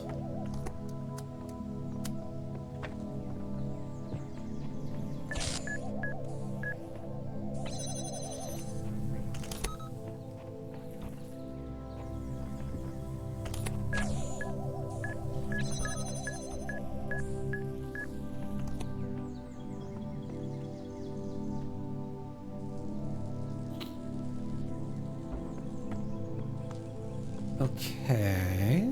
Okay.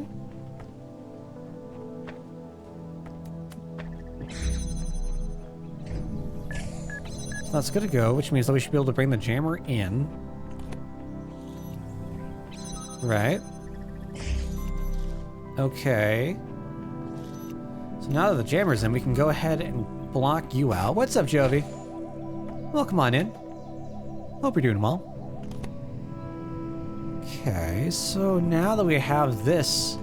So that's good to go, which means that we should be able to bring the jammer in. Right. Okay. So now that the jammer's in, we can go ahead and block you out. What's up, Jovi? Well, come on in. Hope you're doing well. Okay, so now that we have this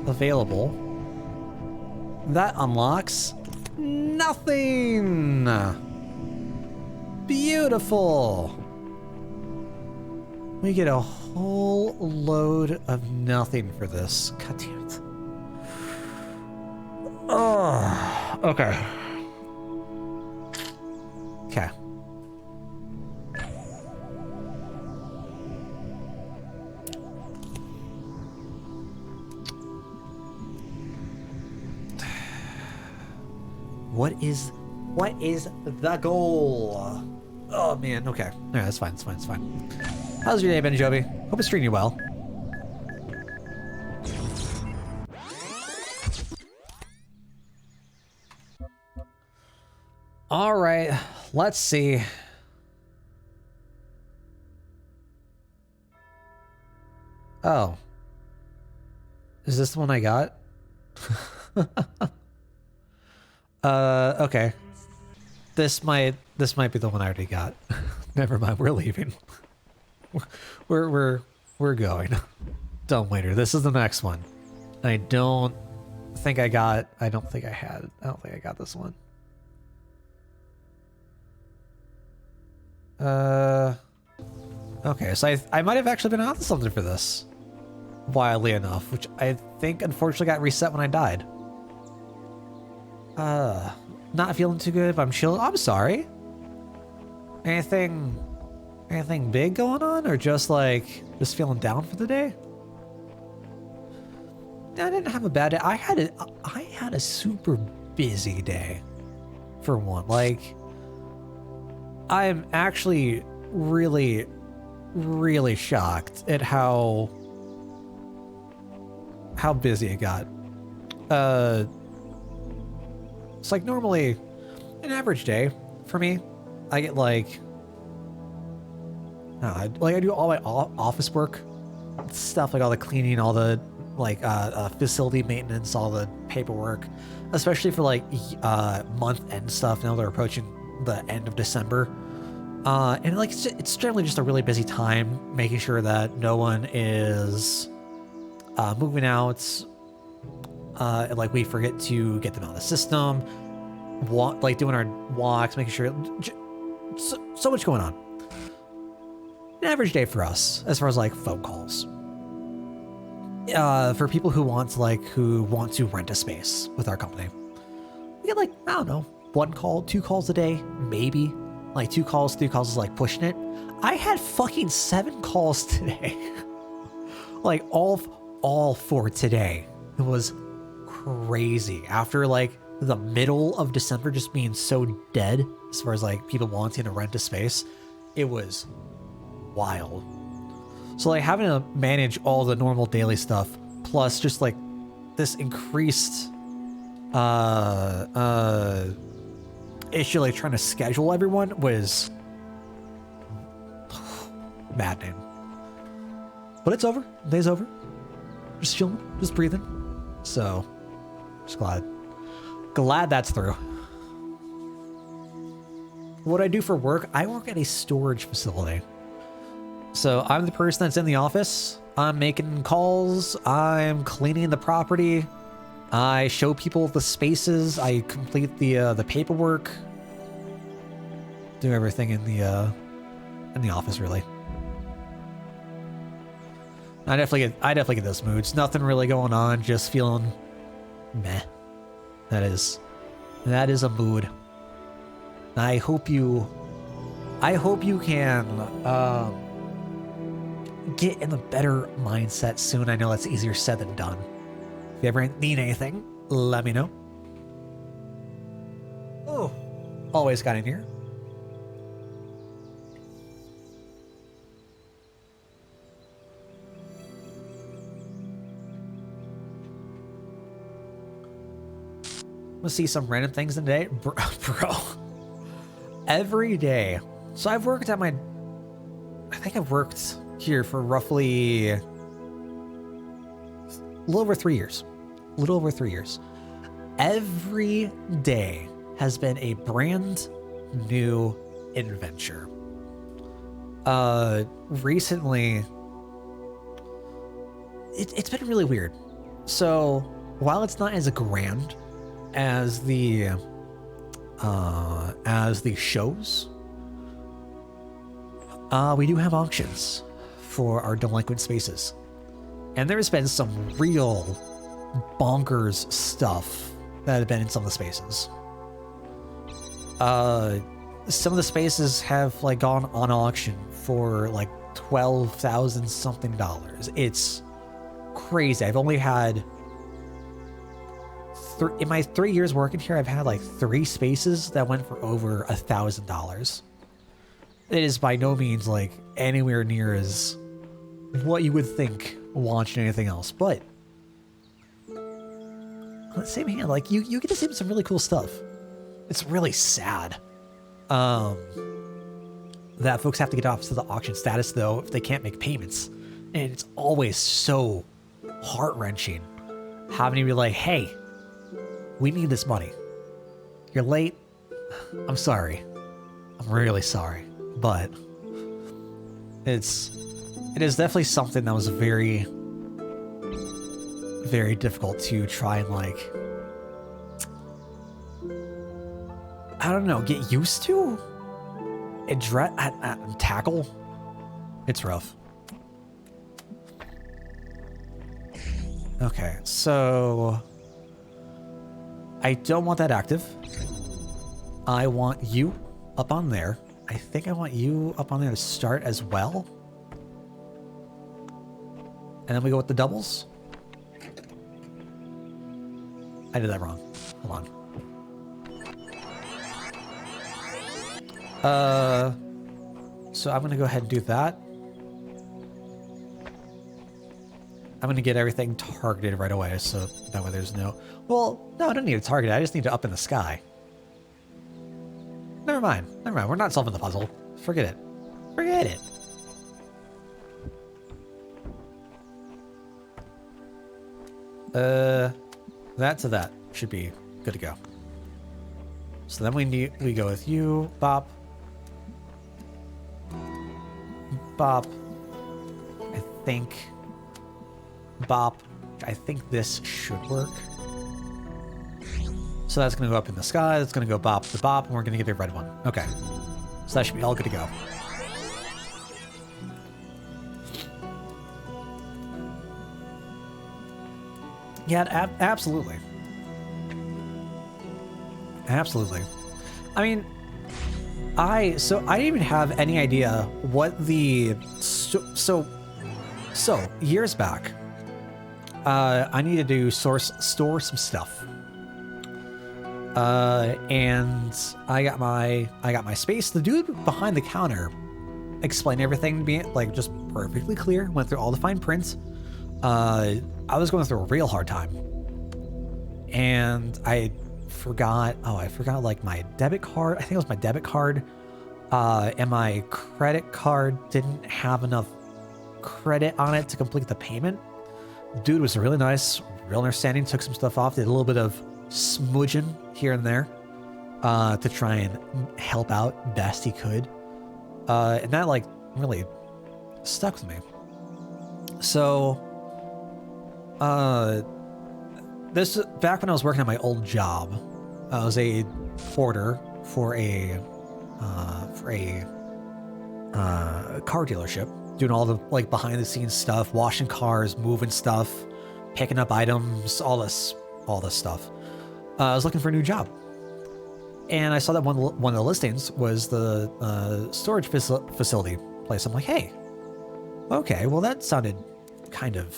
available, that unlocks nothing. Beautiful. We get a whole load of nothing for this. God damn it. Oh, okay. Okay. What is the goal? Oh man, okay. Alright, that's fine, it's fine, it's fine. How's your day been, Joby? Hope it's treating you well. Alright, let's see. Oh. Is this the one I got? Okay. This might be the one I already got. Never mind, we're leaving. We're going. Dumb waiter. This is the next one. I don't think I got this one. Okay, so I might have actually been onto something for this. Wildly enough, which I think unfortunately got reset when I died. Not feeling too good, but I'm chill. I'm sorry. Anything big going on, or just feeling down for the day? I didn't have a bad day. I had a super busy day, for one. Like, I'm actually really, really shocked at how busy it got. It's like normally an average day for me. I get I do all my office work stuff, like all the cleaning, all the facility maintenance, all the paperwork, especially for month end stuff. Now they're approaching the end of December, and it's generally just a really busy time, making sure that no one is moving out. We forget to get them out of the system, doing our walks, making sure, so much going on. An average day for us, as far as phone calls. For people who want to rent a space with our company, we get I don't know, 1 call, 2 calls a day, maybe. 2 calls, 3 calls is pushing it. I had fucking 7 calls today. all for today. It was crazy after the middle of December just being so dead as far as people wanting to rent a space. It was wild. So having to manage all the normal daily stuff plus just this increased issue trying to schedule everyone was maddening. But it's over. The day's over. Just chilling, just breathing. So just glad that's through. What I do for work, I work at a storage facility. So I'm the person that's in the office. I'm making calls. I'm cleaning the property. I show people the spaces. I complete the paperwork. Do everything in the office, really. I definitely get those moods. Nothing really going on. Just feeling meh. That is a mood. I hope you can get in a better mindset soon. I know that's easier said than done. If you ever need anything, let me know. Oh, always got in here. Let's see some random things in the day. Bro, every day. So I think I've worked here for roughly a little over 3 years. Every day has been a brand new adventure. Recently, it's been really weird. So while it's not as grand as the shows, we do have auctions for our delinquent spaces. And there's been some real bonkers stuff that have been in some of the spaces. Some of the spaces have like gone on auction for like $12,000 something. It's crazy. I've only had in my 3 years working here, I've had like 3 spaces that went for over $1,000. It is by no means like anywhere near as what you would think launching anything else, but on the same hand, like you get to see some really cool stuff. It's really sad that folks have to get off to the auction status though if they can't make payments, and it's always so heart-wrenching having to be like, hey, we need this money. You're late. I'm sorry. I'm really sorry, but it is definitely something that was very, very difficult to try and like, I don't know, get used to, tackle. It's rough. Okay, so I don't want that active. I want you up on there. I think I want you up on there to start as well. And then we go with the doubles. I did that wrong. Hold on. So I'm going to go ahead and do that. I'm going to get everything targeted right away, so that way there's no... Well, no, I don't need to target it. I just need to up in the sky. Never mind. Never mind. We're not solving the puzzle. Forget it. Forget it. That to that should be good to go. So then we go with you, Bop. Bop. I think Bop. I think this should work. So that's going to go up in the sky. That's going to go Bop to Bop, and we're going to get the red one. Okay. So that should be all good to go. Yeah, absolutely. Absolutely. I mean, I didn't even have any idea what the... So years back, I needed to store some stuff. And I got my space. The dude behind the counter explained everything to me, like, just perfectly clear. Went through all the fine prints. I was going through a real hard time, and I forgot like my debit card. I think it was my debit card, and my credit card didn't have enough credit on it to complete the payment. Dude was really nice, real understanding, took some stuff off, did a little bit of smudging here and there, to try and help out best he could. And that like really stuck with me. So, this back when I was working at my old job, I was a porter for a car dealership, doing all the like behind the scenes stuff, washing cars, moving stuff, picking up items, all this stuff. I was looking for a new job, and I saw that one of the listings was the storage facility place. I'm like, hey, okay, well that sounded kind of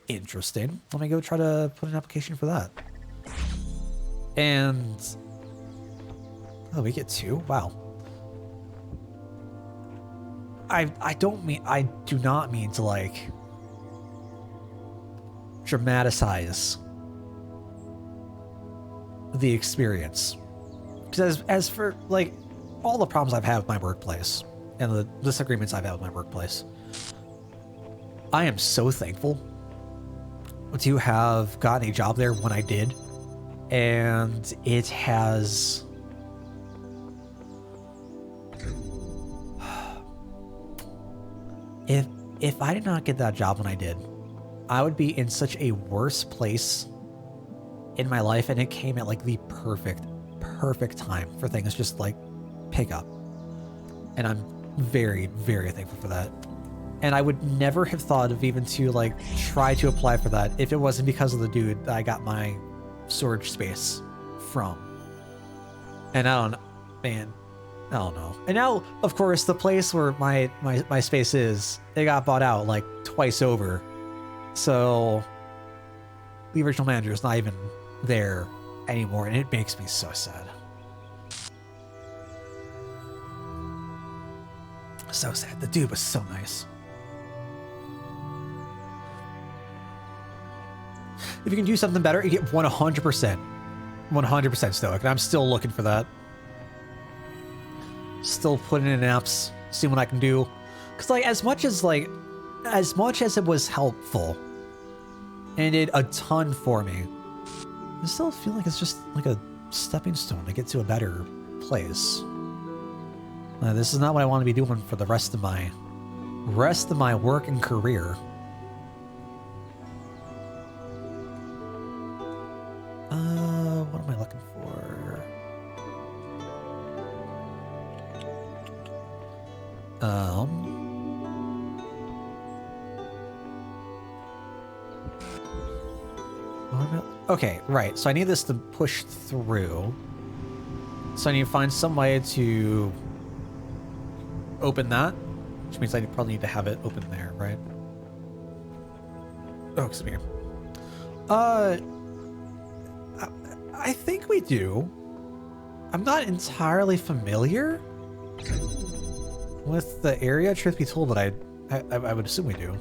interesting. Let me go try to put an application for that. And oh, we get 2. Wow. I do not mean to like dramatize the experience, because as for like all the problems I've had with my workplace and the disagreements I've had with my workplace, I am so thankful to have gotten a job there when I did, and it has if I did not get that job when I did, I would be in such a worse place in my life, and it came at like the perfect time for things just like pick up, and I'm very, very thankful for that. And I would never have thought of even to like try to apply for that if it wasn't because of the dude that I got my storage space from. And I don't know, man, I don't know. And now, of course, the place where my space is, it got bought out like twice over. So the original manager is not even there anymore, and it makes me so sad. So sad. The dude was so nice. If you can do something better, you get 100%. 100% Stoic, and I'm still looking for that. Still putting in apps, seeing what I can do. Because, like, as much as it was helpful, and it did a ton for me, I still feel like it's just like a stepping stone to get to a better place. This is not what I want to be doing for the rest of my work and career. What am I looking for? Okay, right. So I need this to push through. So I need to find some way to open that, which means I probably need to have it open there, right? Oh, excuse me. I think we do. I'm not entirely familiar with the area, truth be told, but I would assume we do.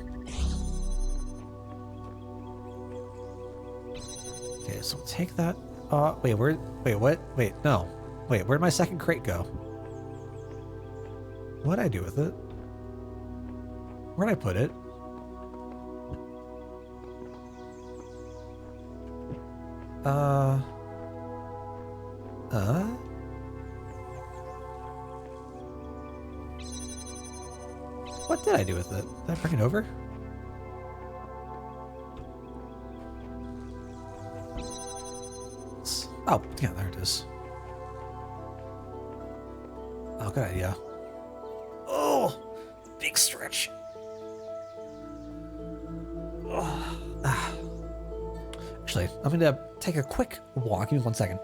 Okay, so take that. Wait, what? Wait, no. Wait, where'd my second crate go? What'd I do with it? Where'd I put it? What did I do with it? Did I bring it over? Oh, yeah, there it is. Oh, good idea. Oh, big stretch. Oh. Ah. Actually, I'm going to take a quick walk. Give me 1 second.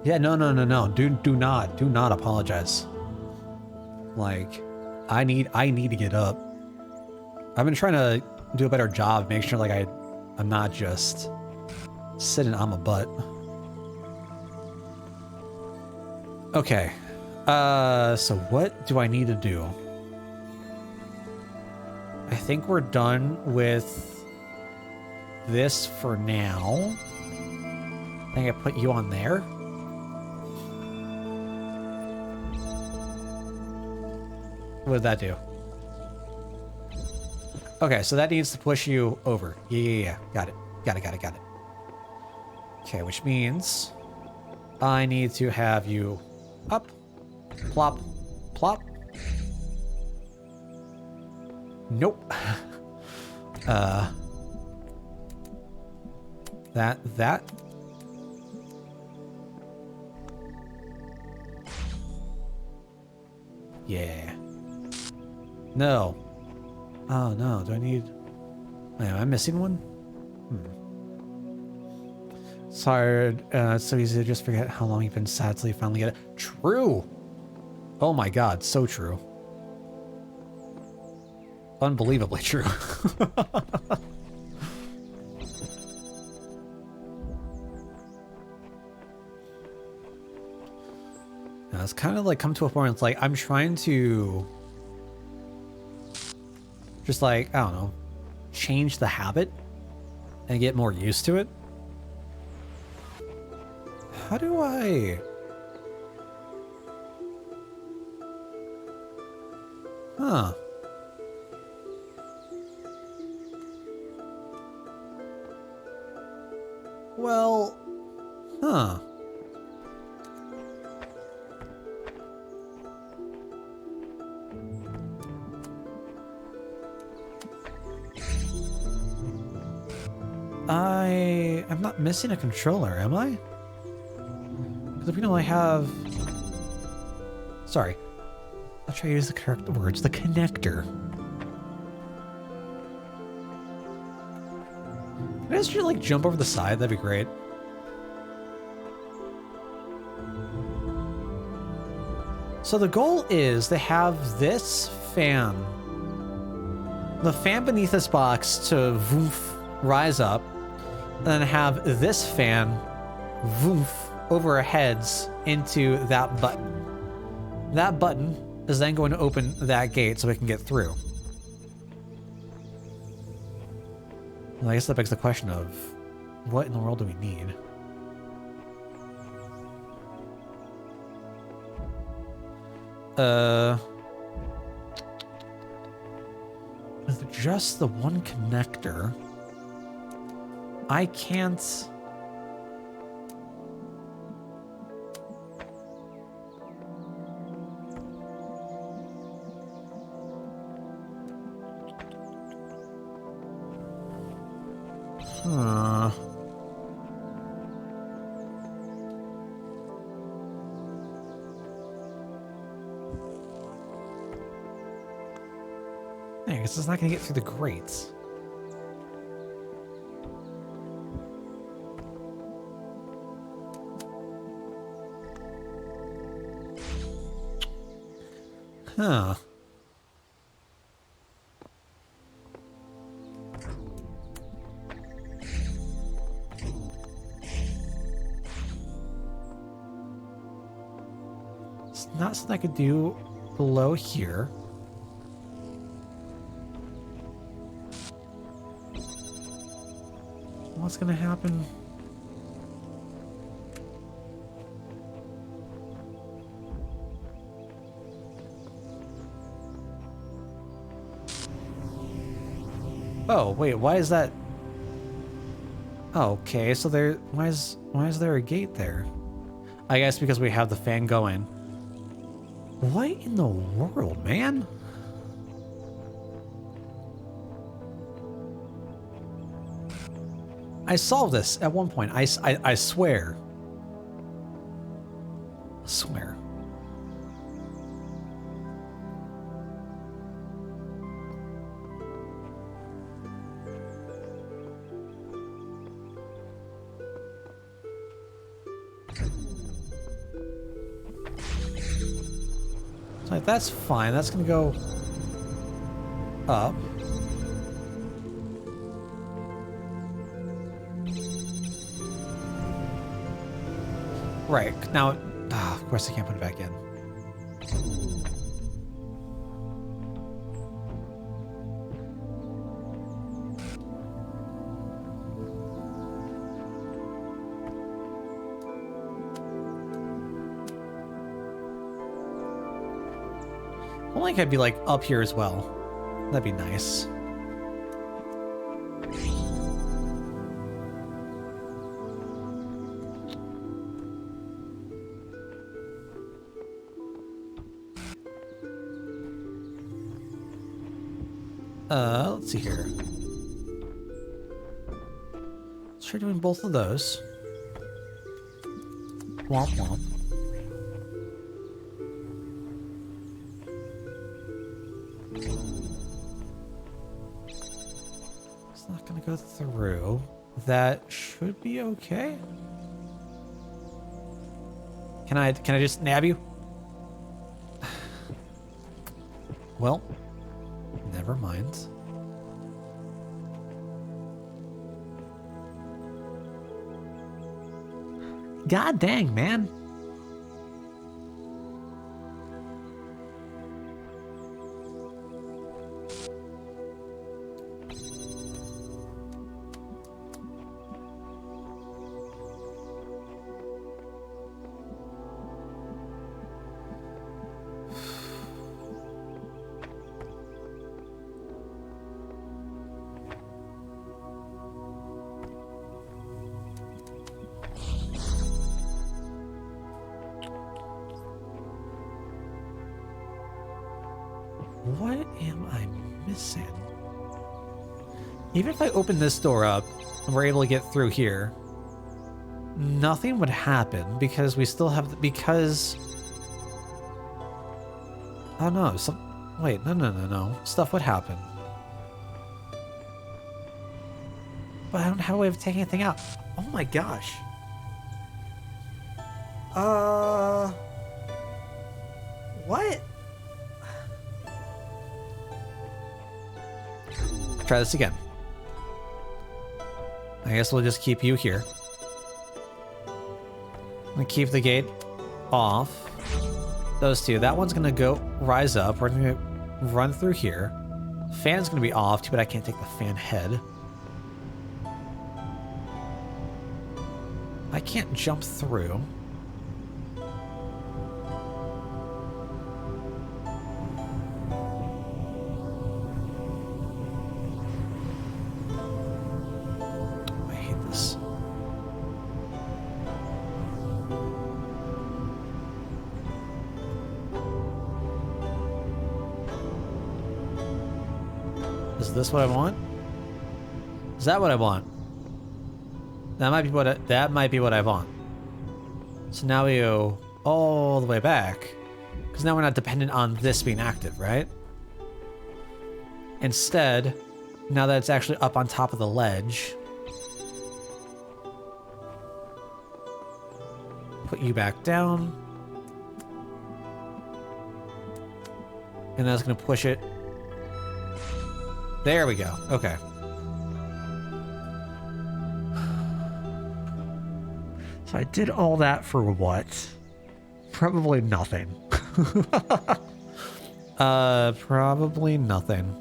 Yeah, no. Do not apologize. Like, I need to get up. I've been trying to do a better job, make sure like I'm not just sitting on my butt. Okay. So what do I need to do? I think we're done with this for now. I think I put you on there. What did that do? Okay, so that needs to push you over. Yeah. Got it. Okay, which means I need to have you up. Plop. Plop. Nope. That. Yeah. No. Oh no, do I need... Wait, am I missing one? It's hard. It's so easy to just forget how long you've been sad till you finally get it. True! Oh my god, so true. Unbelievably true. It's kind of like come to a point where it's like I'm trying to just like, I don't know, change the habit and get more used to it. How do I... Huh. Well, huh. I'm not missing a controller, am I? Because if we only have... Sorry. I'll try to use the correct words. The connector. Can I just like jump over the side? That'd be great. So the goal is to have this fan, the fan beneath this box to woof, rise up, and then have this fan woof over our heads into that button. That button is then going to open that gate so we can get through. Well, I guess that begs the question of what in the world do we need? With just the one connector, I can't... Huh. I guess it's not going to get through the grates. Huh. It's not something I could do below here. What's gonna happen? Oh, wait, why is that? Okay, so there, why is there a gate there? I guess because we have the fan going. What in the world, man? I solved this at one point. I swear. I swear. So that's fine. That's gonna go up. Right, now, of course I can't put it back in. I think I'd be like up here as well. That'd be nice. Let's see here. Let's try doing both of those. Womp womp. It's not gonna go through. That should be okay. Can I just nab you? Well, never mind. God dang, man. What am I missing? Even if I open this door up and we're able to get through here, nothing would happen because we still have because oh no, wait, no. Stuff would happen. But I don't have a way of taking anything out. Oh my gosh. What? Try this again. I guess we'll just keep you here. I'm gonna keep the gate off. Those two. That one's gonna go rise up. We're gonna run through here. Fan's gonna be off too, but I can't take the fan head. I can't jump through. I hate this. Is this what I want? Is that what I want? That might be what I want. So now we go all the way back, because now we're not dependent on this being active, right? Instead, now that it's actually up on top of the ledge, put you back down, and that's gonna push it. There we go. Okay. So I did all that for what? Probably nothing. Probably nothing.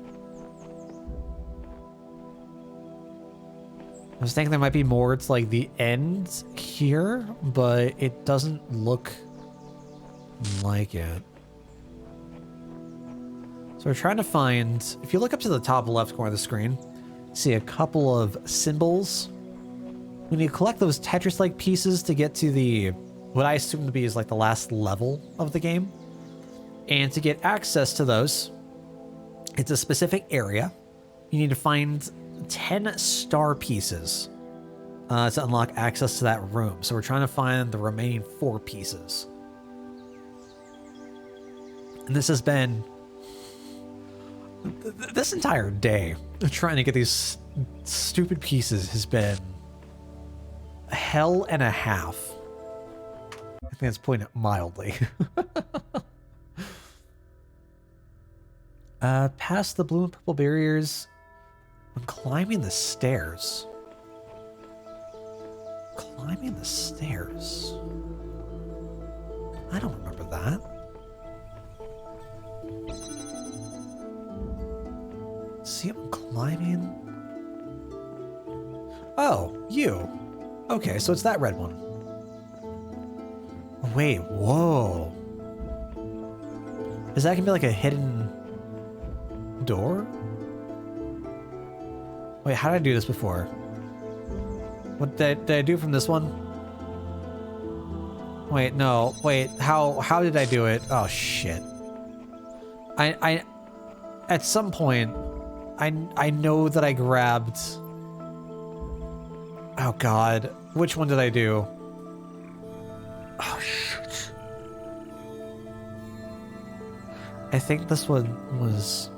I was thinking there might be more to like the end here, but it doesn't look like it. So we're trying to find, if you look up to the top left corner of the screen, see a couple of symbols. We need to collect those Tetris-like pieces to get to the, what I assume to be is like the last level of the game. And to get access to those, it's a specific area. You need to find 10 star pieces to unlock access to that room. So we're trying to find the remaining 4 pieces. And this has been, this entire day, trying to get these stupid pieces has been hell and a half. I think that's putting it mildly. Past the blue and purple barriers when climbing the stairs. Climbing the stairs? I don't remember that. See him climbing? Oh, you. Okay, so it's that red one. Wait, whoa. Is that gonna be like a hidden door? Wait, how did I do this before? What did I do from this one? Wait, no. Wait, how did I do it? Oh shit. I at some point I know that I grabbed. Oh god. Which one did I do? Oh shit. I think this one was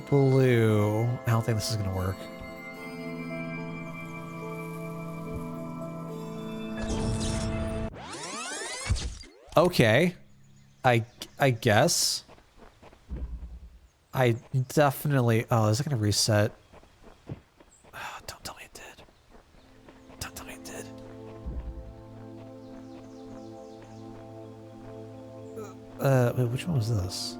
blue. I don't think this is gonna work. Okay. I guess. I definitely... Oh, is it gonna reset? Oh, don't tell me it did. Don't tell me it did. Wait, which one was this?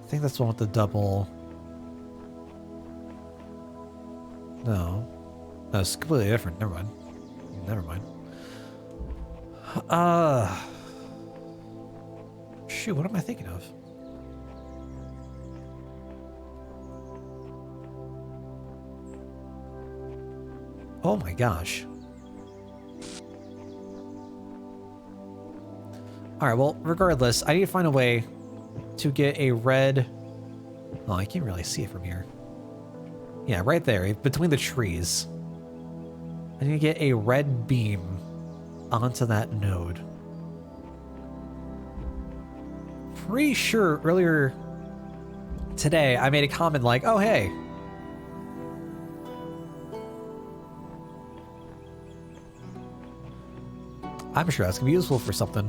I think that's the one with the double... No. No, it's completely different. Never mind. Never mind. Shoot, what am I thinking of? Oh my gosh. Alright, well, regardless, I need to find a way to get a red Oh, I can't really see it from here. Yeah, right there, between the trees. I need to get a red beam onto that node. Pretty sure earlier today I made a comment like, oh hey. I'm sure that's gonna be useful for something.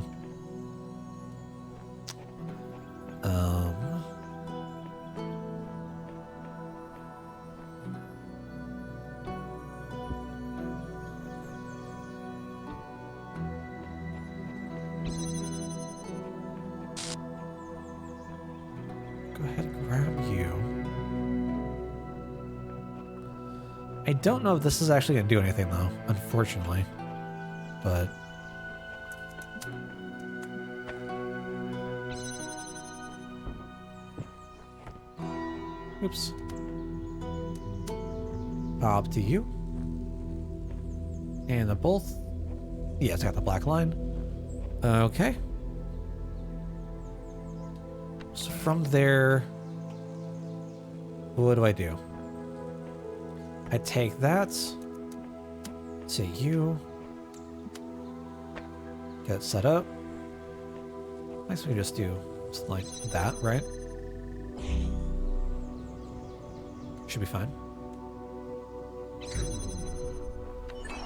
Go ahead and grab you. I don't know if this is actually gonna do anything though, unfortunately. But oops. Pop to you. And the both. Yeah, it's got the black line. Okay. So from there, what do? I take that to you. Get it set up. I guess we just do something like that, right? Should be fine.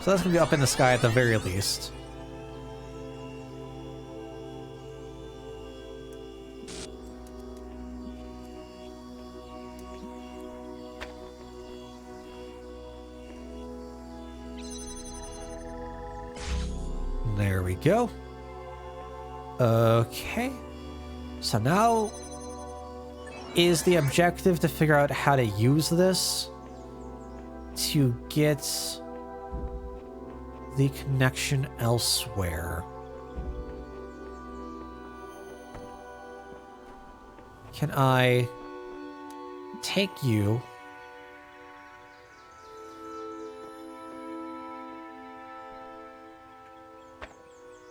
So that's gonna be up in the sky at the very least. There we go. Okay. So now is the objective to figure out how to use this to get the connection elsewhere. Can I take you?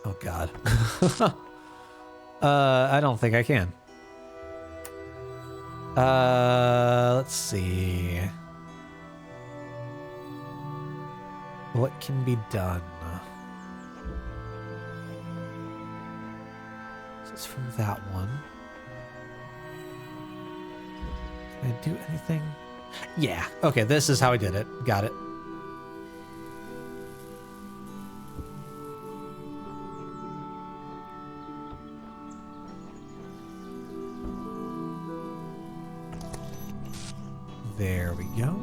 Oh God. I don't think I can. Let's see. What can be done? So it's from that one. Can I do anything? Yeah. Okay, this is how I did it. Got it. There we go.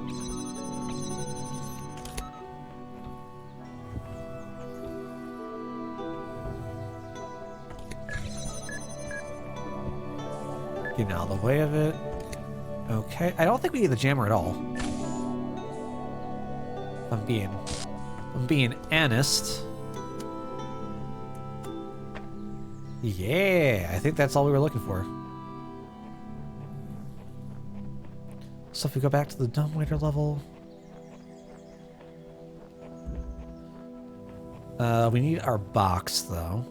Getting out of the way of it. Okay. I don't think we need the jammer at all. If I'm being honest. Yeah, I think that's all we were looking for. So if we go back to the dumbwaiter level, we need our box though.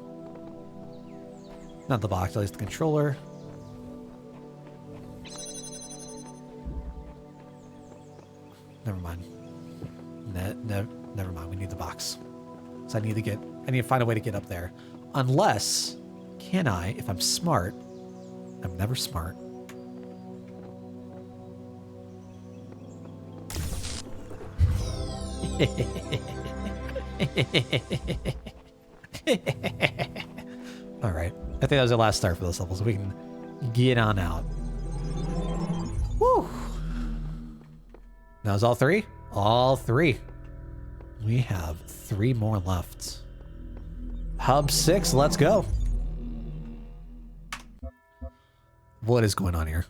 Not the box, at least the controller. Never mind. Never mind. We need the box. So I need to find a way to get up there. Unless, can I, if I'm smart, I'm never smart. Alright. I think that was the last start for this level, so we can get on out. Woo! That was all three? All three. We have 3 more left. Hub 6, let's go. What is going on here?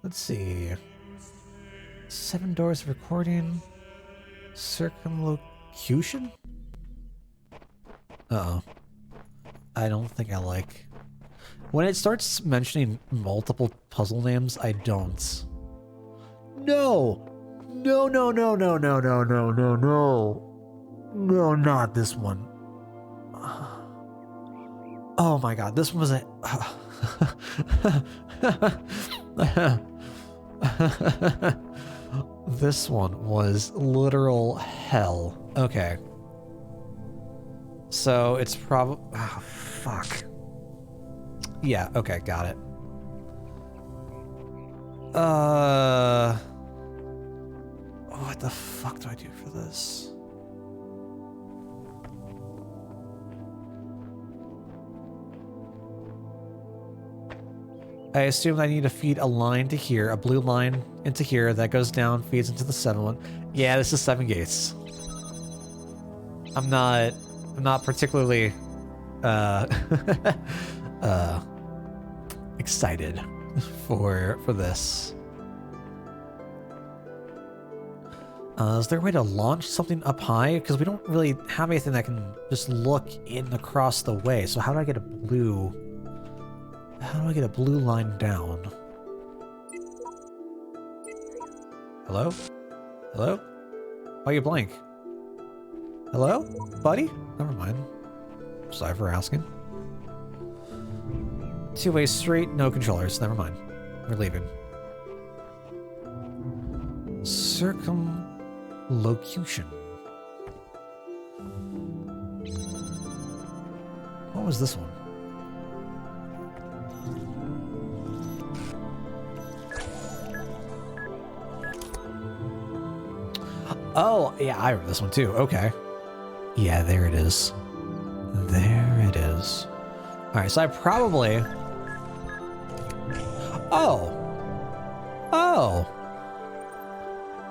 Let's see. 7 doors of recording. Circumlocution? Uh-oh. I don't think I like. When it starts mentioning multiple puzzle names, I don't. No! No, no, no, no, no, no, no, no, no. No, not this one. Oh my god, this one was a... This one was literal hell. Okay. So it's probably... Oh, fuck. Yeah, okay, got it. What the fuck do I do for this? I assume I need to feed a line to here, a blue line into here, that goes down, feeds into the 7 one. Yeah, this is 7 gates. I'm not particularly excited for this. Is there a way to launch something up high? Because we don't really have anything that can just look in across the way. So how do I get a blue... How do I get a blue line down? Hello? Hello? Why you blank? Hello? Buddy? Never mind. Sorry for asking. 2-way straight, no controllers. Never mind. We're leaving. Circumlocution. What was this one? Oh, yeah, I remember this one too. Okay. Yeah, there it is. There it is. Alright, so I probably... Oh! Oh!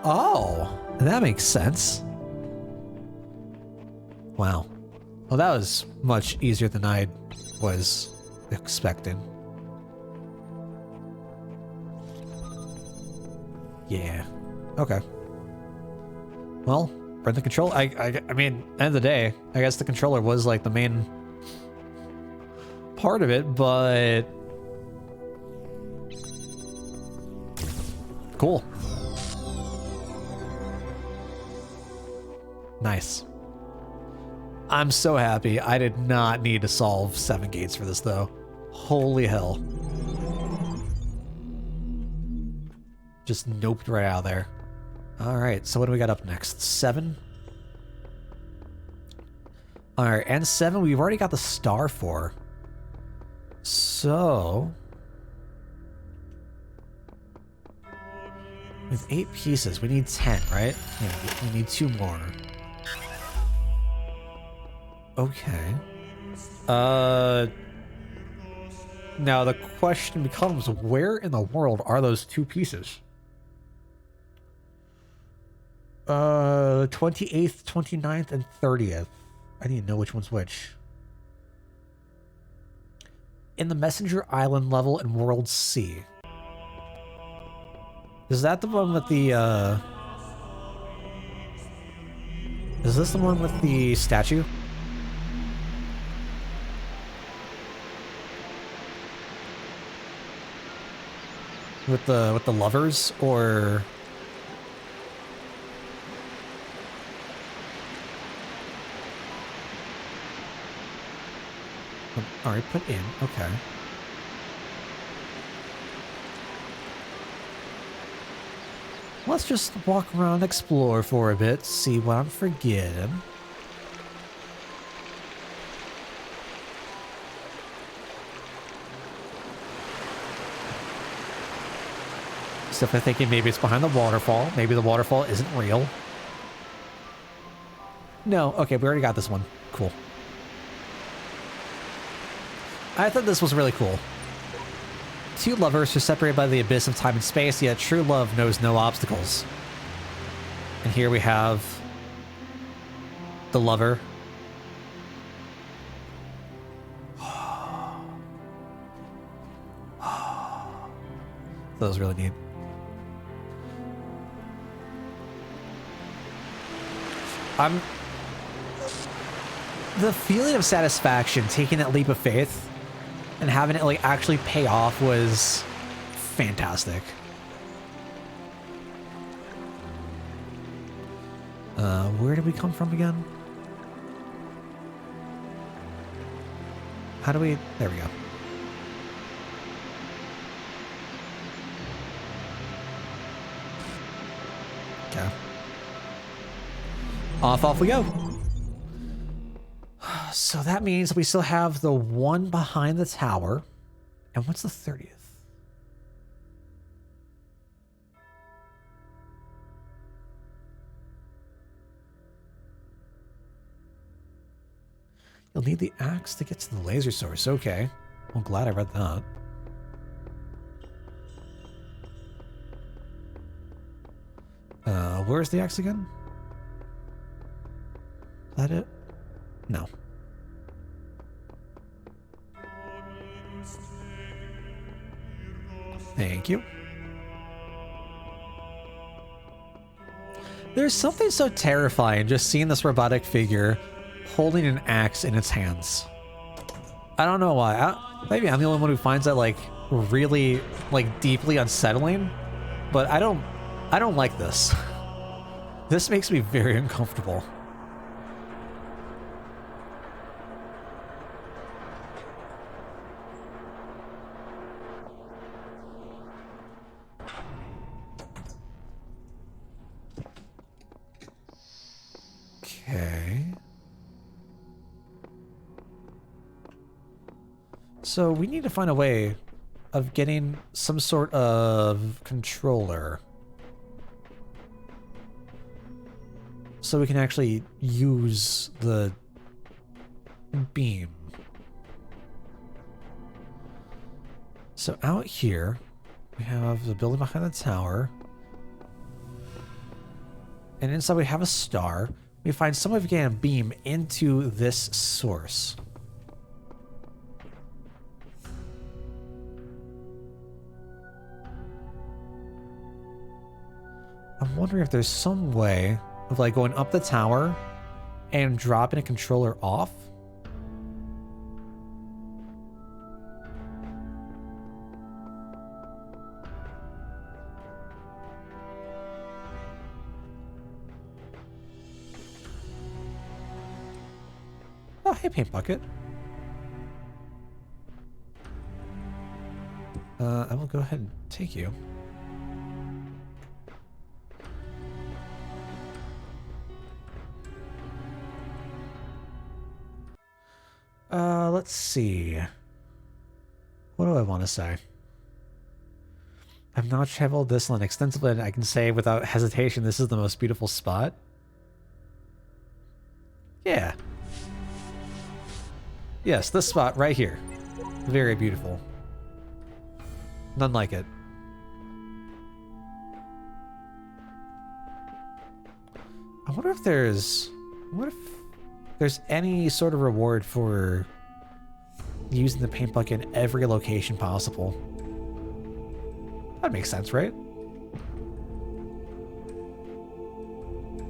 Oh! That makes sense. Wow. Well, that was much easier than I was expecting. Yeah. Okay. Well, for the control, I mean, end of the day, I guess the controller was like the main part of it, but cool. Nice. I'm so happy. I did not need to solve 7 gates for this, though. Holy hell. Just noped right out of there. Alright, so what do we got up next? 7? Alright, and 7 we've already got the star for. So... with 8 pieces, we need 10, right? Yeah, we need 2 more. Okay. Now the question becomes, where in the world are those 2 pieces? 28th, 29th, and 30th. I need to know which one's which. In the Messenger Island level in World C. Is that the one with the, is this the one with the statue? With the lovers, or... Alright, put in. Okay. Let's just walk around, explore for a bit, see what I'm forgetting. Stuff I'm thinking maybe it's behind the waterfall. Maybe the waterfall isn't real. No, okay, we already got this one. Cool. I thought this was really cool. 2 lovers are separated by the abyss of time and space, yet true love knows no obstacles. And here we have the lover. That was really neat. the feeling of satisfaction taking that leap of faith and having it like actually pay off was fantastic. Where did we come from again? How do we... There we go. Okay. Off we go. So that means we still have the one behind the tower. And what's the 30th? You'll need the axe to get to the laser source. Okay. Well, glad I read that. Where's the axe again? Is that it? No. Thank you. There's something so terrifying just seeing this robotic figure holding an axe in its hands. I don't know why. Maybe I'm the only one who finds that like really like deeply unsettling, but I don't like this. This makes me very uncomfortable. Okay. So we need to find a way of getting some sort of controller so we can actually use the beam. So out here, we have the building behind the tower. And inside we have a star. We find some way of getting a beam into this source. I'm wondering if there's some way of like going up the tower and dropping a controller off. Oh, hey, paint bucket. I will go ahead and take you. Let's see. What do I want to say? I've now traveled this land extensively, and I can say without hesitation this is the most beautiful spot. Yeah. Yes, this spot right here. Very beautiful. None like it. I wonder if there's... What if there's any sort of reward for using the paint bucket in every location possible? That makes sense, right?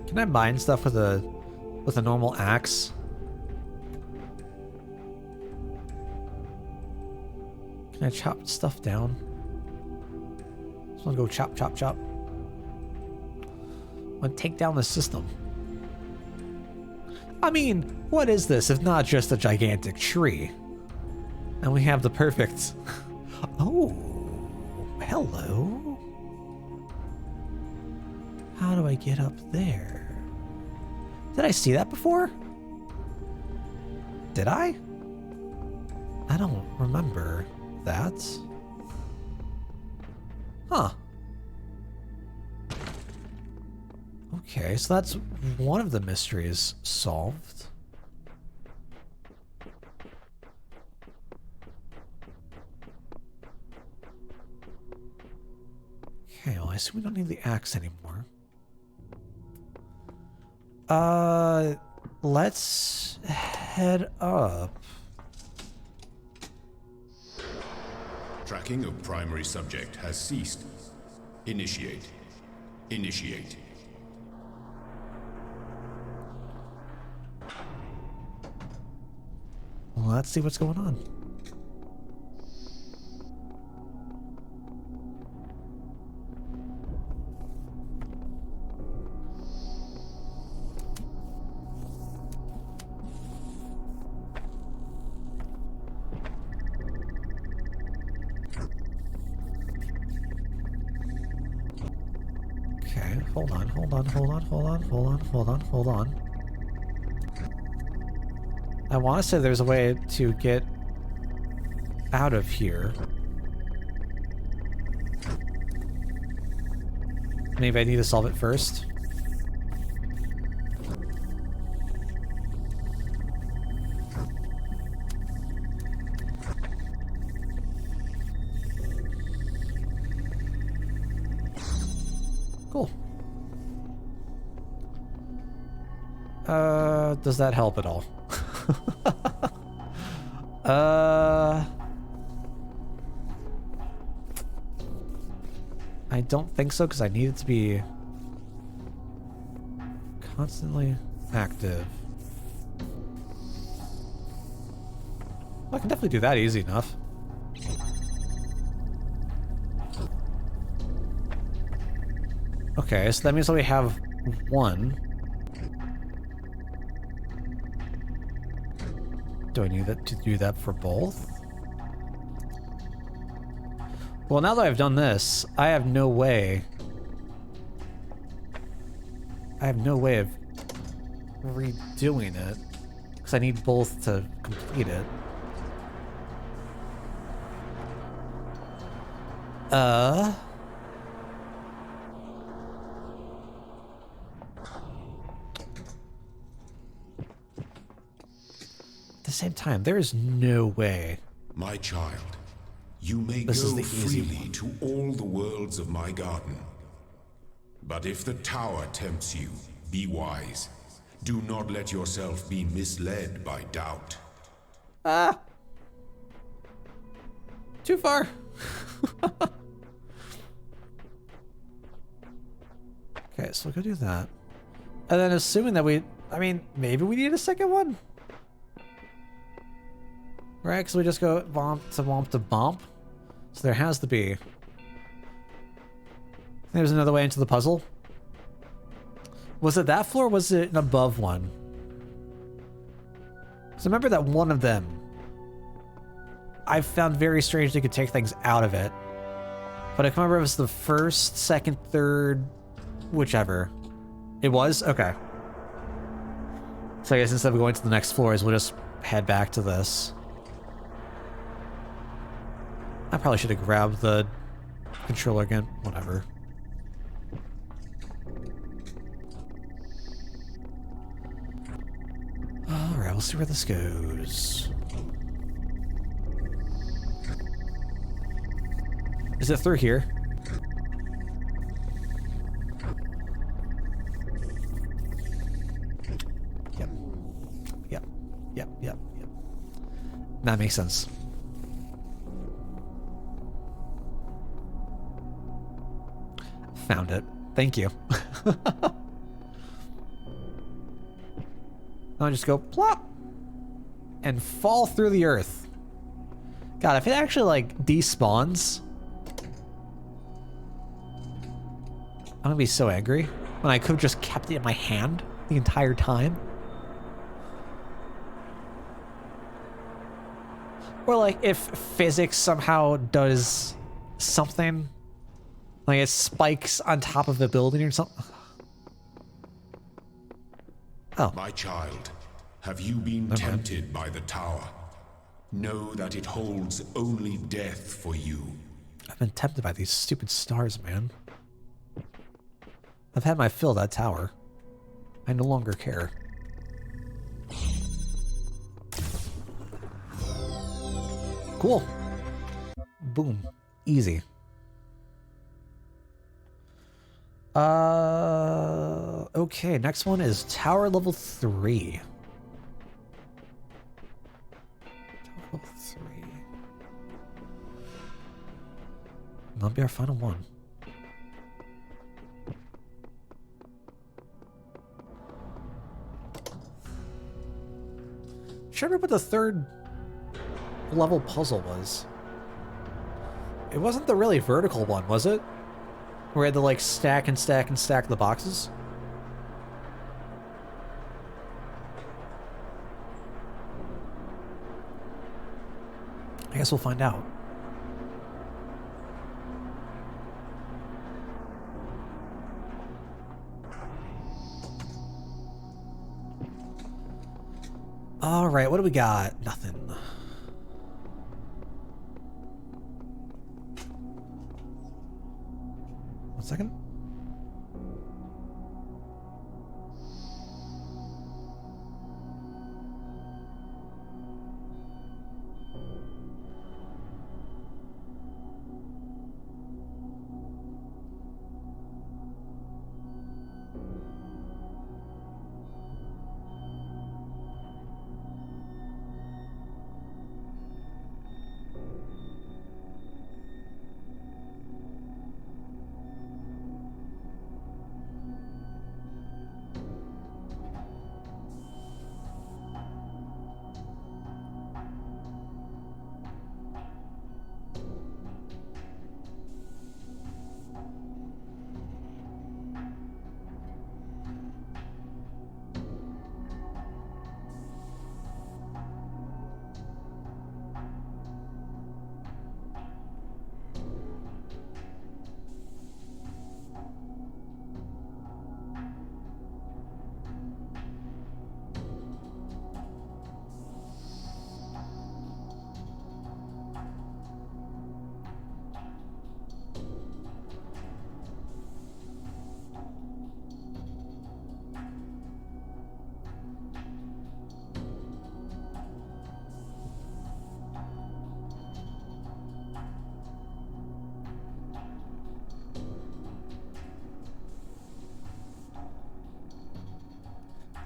Can I mine stuff with a normal axe? Can I chop stuff down? Just want to go chop, chop, chop. I want to take down the system. I mean, what is this if not just a gigantic tree? And we have the perfect... Oh, hello. How do I get up there? Did I see that before? Did I? I don't remember that. Huh. Okay, so that's one of the mysteries solved. Okay, well, I assume we don't need the axe anymore. Let's head up. Tracking of primary subject has ceased. Initiate. Initiate. Well, let's see what's going on. Okay, hold on. I want to say there's a way to get out of here. Maybe I need to solve it first. Cool. Does that help at all? I don't think so, because I need it to be constantly active. Well, I can definitely do that easy enough. Okay, so that means that we have one. Do I need that to do that for both? Well, now that I've done this, I have no way of redoing it, because I need both to complete it. At the same time, there is no way. My child, you may This is go the easy freely to all the worlds of my garden. But if the tower tempts you, be wise. Do not let yourself be misled by doubt. Ah! Too far. Okay, so we'll go do that. And then assuming that maybe we need a second one? Right, because we just go bump to bump to bump. So there has to be. There's another way into the puzzle. Was it that floor or was it an above one? So remember that one of them I found very strange they could take things out of it. But I can remember it was the first, second, third, whichever. It was? Okay. So I guess instead of going to the next floors, we'll just head back to this. I probably should have grabbed the controller again. Whatever. Alright, we'll see where this goes. Is it through here? Yep. Yep. Yep. Yep. Yep. That makes sense. Found it. Thank you. I'll just go plop and fall through the earth. God, if it actually like despawns, I'm gonna be so angry when I could have just kept it in my hand the entire time. Or like if physics somehow does something, like it spikes on top of the building or something. Oh. My child, have you been tempted by the tower? Know that it holds only death for you. I've been tempted by these stupid stars, man. I've had my fill of that tower. I no longer care. Cool. Boom. Easy. Okay, next one is tower level 3. Tower level 3. That'll be our final one. Should I remember what the third level puzzle was. It wasn't the really vertical one, was it? Where we had to like stack and stack and stack the boxes? I guess we'll find out. All right, what do we got? Nothing. 1 second.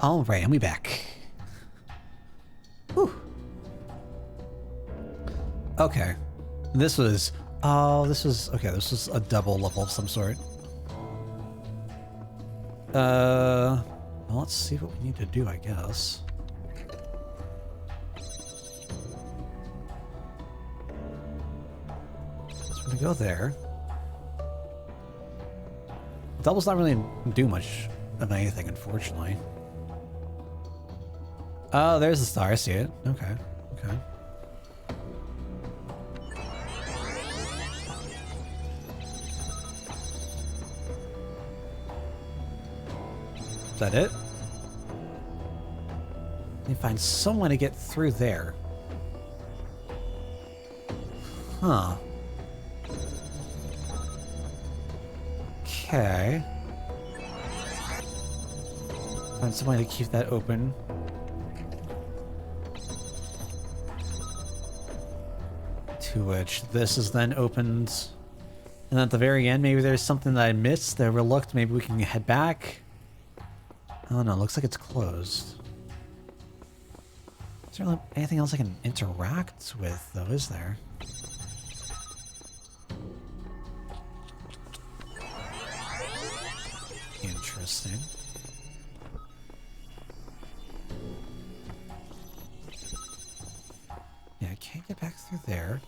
All right, and we back. Whew. Okay. This was... Oh, this was... Okay, this was a double level of some sort. Well, let's see what we need to do, I guess. So we go there. Doubles not really do much of anything, unfortunately. Oh, there's the star. I see it. Okay. Okay. Is that it? You find someone to get through there. Huh. Okay. Find someone to keep that open. To which this is then opened. And at the very end, maybe there's something that I missed, that overlooked. Maybe we can head back. Oh no, looks like it's closed. Is there anything else I can interact with, though, is there? Interesting. Yeah, I can't get back through there.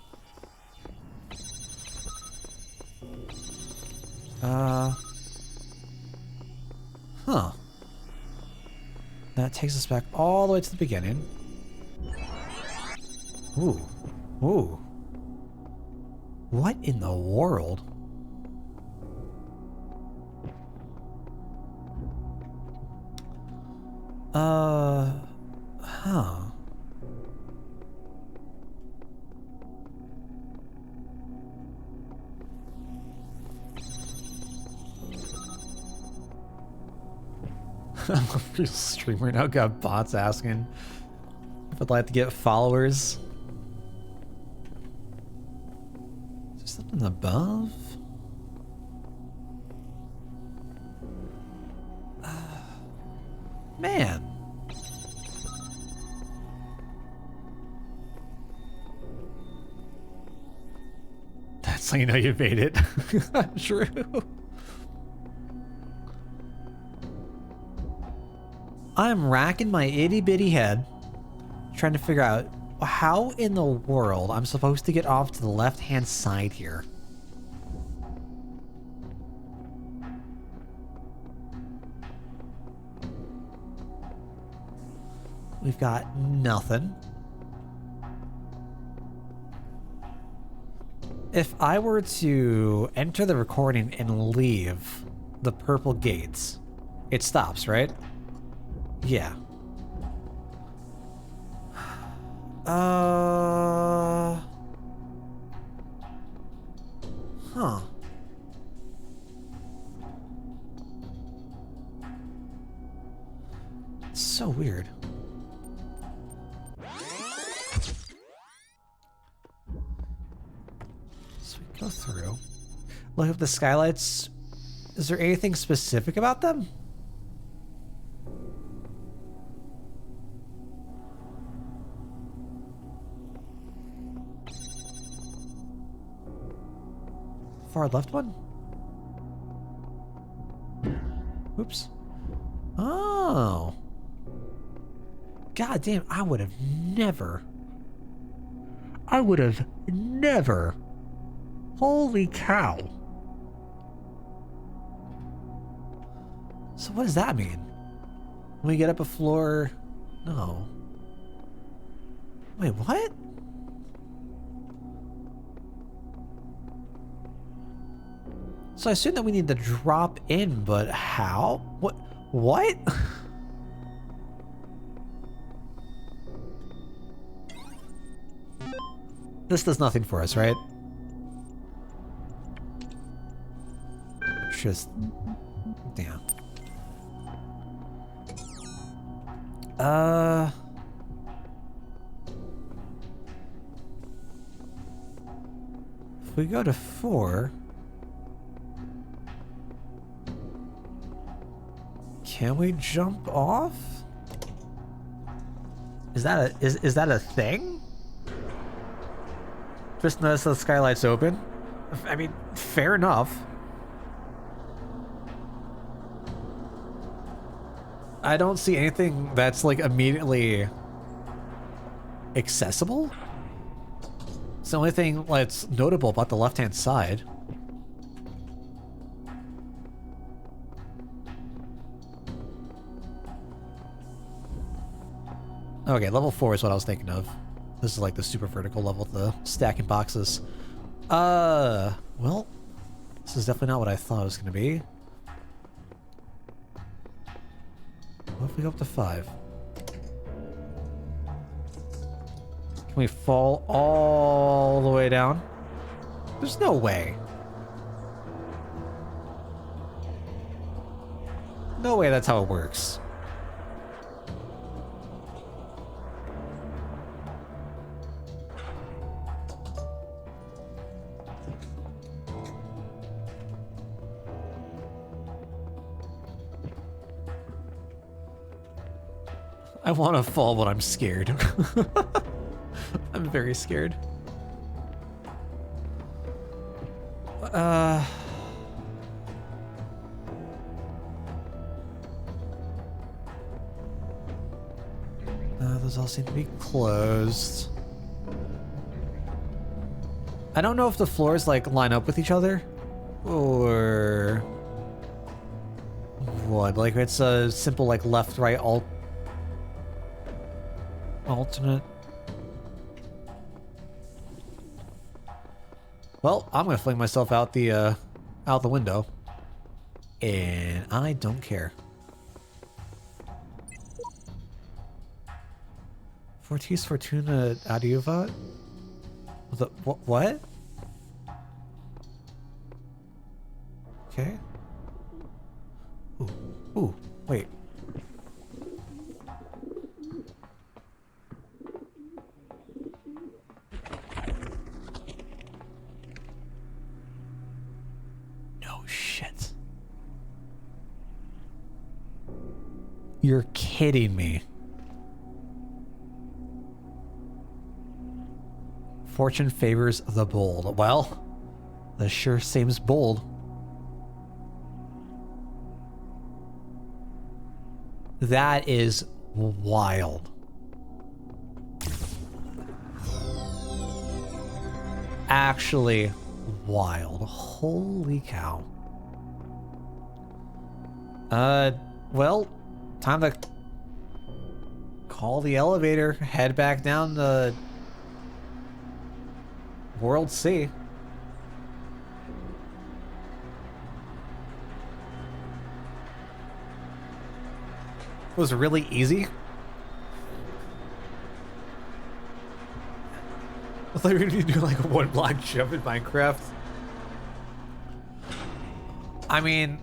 Huh. That takes us back all the way to the beginning. Ooh. Ooh. What in the world? Huh. I'm a real streamer now. Got bots asking if I'd like to get followers. Is there something above? Man. That's how you know you made it. True. I'm racking my itty bitty head trying to figure out how in the world I'm supposed to get off to the left-hand side here? We've got nothing. If I were to enter the recording and leave the purple gates, it stops, right? Yeah. Huh. It's so weird. So we go through. Look at the skylights. Is there anything specific about them? Far left one? Oops. Oh. God damn, I would have never. Holy cow. So what does that mean? When we get up a floor... No. Wait, what? So I assume that we need to drop in, but how? What? This does nothing for us, right? Just... Damn. If we go to 4... Can we jump off? Is that a thing? Just notice the skylight's open. I mean, fair enough. I don't see anything that's like immediately accessible. It's the only thing that's notable about the left-hand side. Okay, level 4 is what I was thinking of. This is like the super vertical level, the stacking boxes. Well, this is definitely not what I thought it was going to be. What if we go up to 5? Can we fall all the way down? There's no way. No way that's how it works. I want to fall, but I'm scared. I'm very scared. Those all seem to be closed. I don't know if the floors like line up with each other or what. Like it's a simple like left, right, alternate. Well, I'm gonna fling myself out the window, and I don't care. Fortis Fortuna Adiuvat? What? Okay. Ooh, wait. No shit. You're kidding me. Fortune favors the bold. Well, this sure seems bold. That is wild. actually wild. Holy cow. Well, time to call the elevator, head back down the World C. It was really easy. I thought you were gonna do like a one block jump in Minecraft. I mean,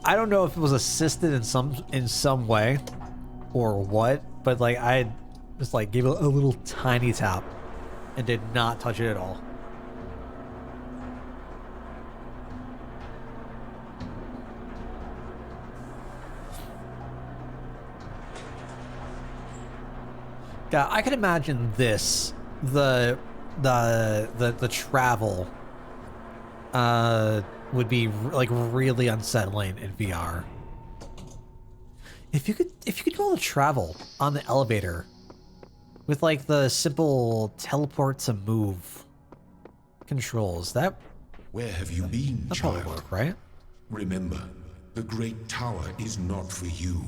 I don't know if it was assisted in some way or what, but like I just like gave it a little tiny tap and did not touch it at all. Yeah, I can imagine this, the travel would be like really unsettling in VR. If you could do all the travel on the elevator with like the simple teleport to move controls, Where have you been, that'd child? probably work, right? Remember, the Great Tower is not for you.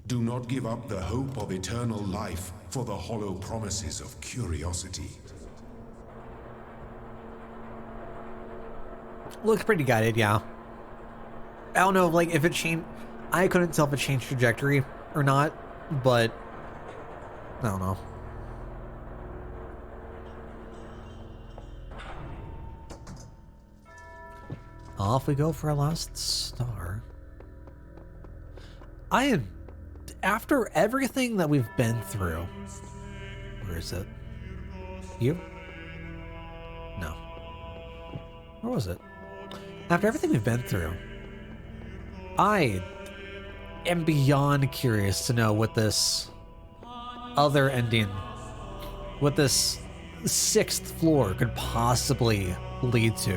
Do not give up the hope of eternal life for the hollow promises of curiosity. Looks pretty guided, yeah. I don't know, like, if it changed... I couldn't tell if it changed trajectory or not, but... I don't know. Off we go for our last star. I am... After everything that we've been through... Where is it? You? No. Where was it? After everything we've been through, I am beyond curious to know what this other ending, what this 6th floor could possibly lead to.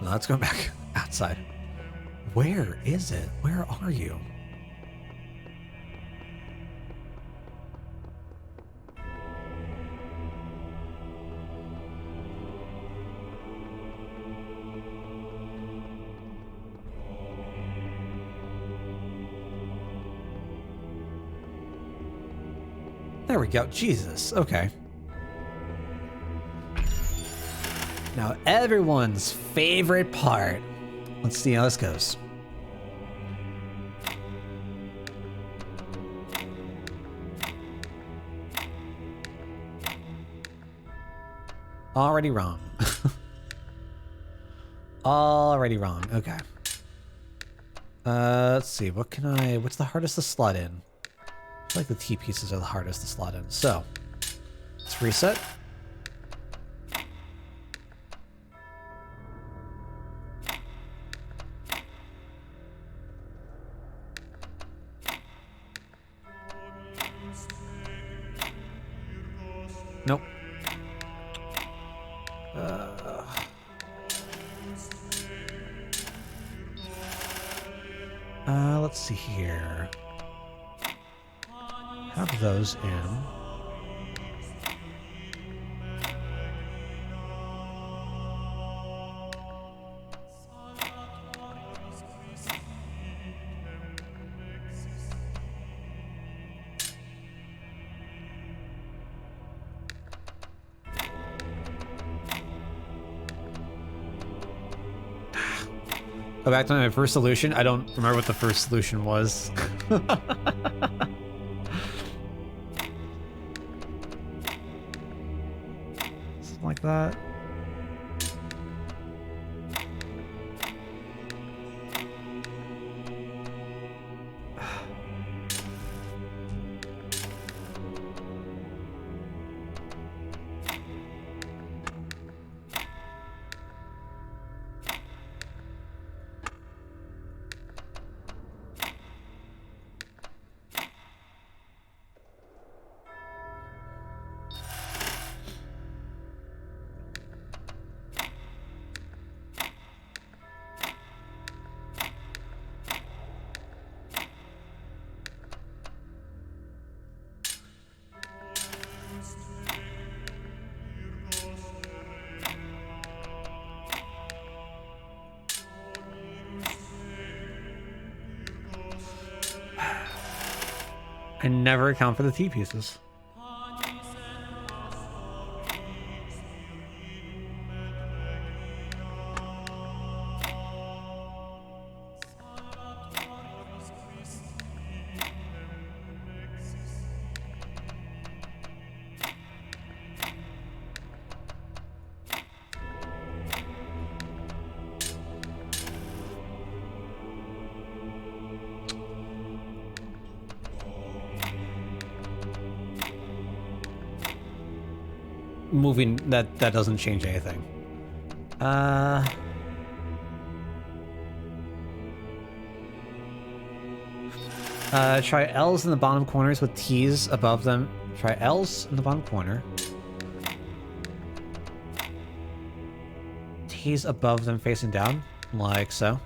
No, let's go back outside. Where is it? Where are you? There we go. Jesus. Okay. Now, everyone's favorite part. Let's see how this goes. Already wrong. Already wrong. Okay. Let's see. What's the hardest to slot in? I feel like the T pieces are the hardest to slot in. So, let's reset. Nope. Let's see here. Have those in. Go back to my first solution. I don't remember what the first solution was. Something like that. I never account for the T pieces. Moving that doesn't change anything. Try L's in the bottom corners with T's above them. Try L's in the bottom corner. T's above them facing down, like so.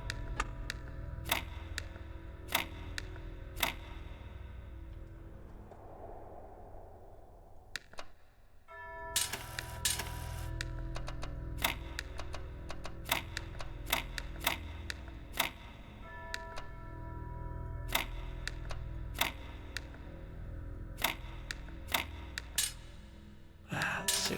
Let's see.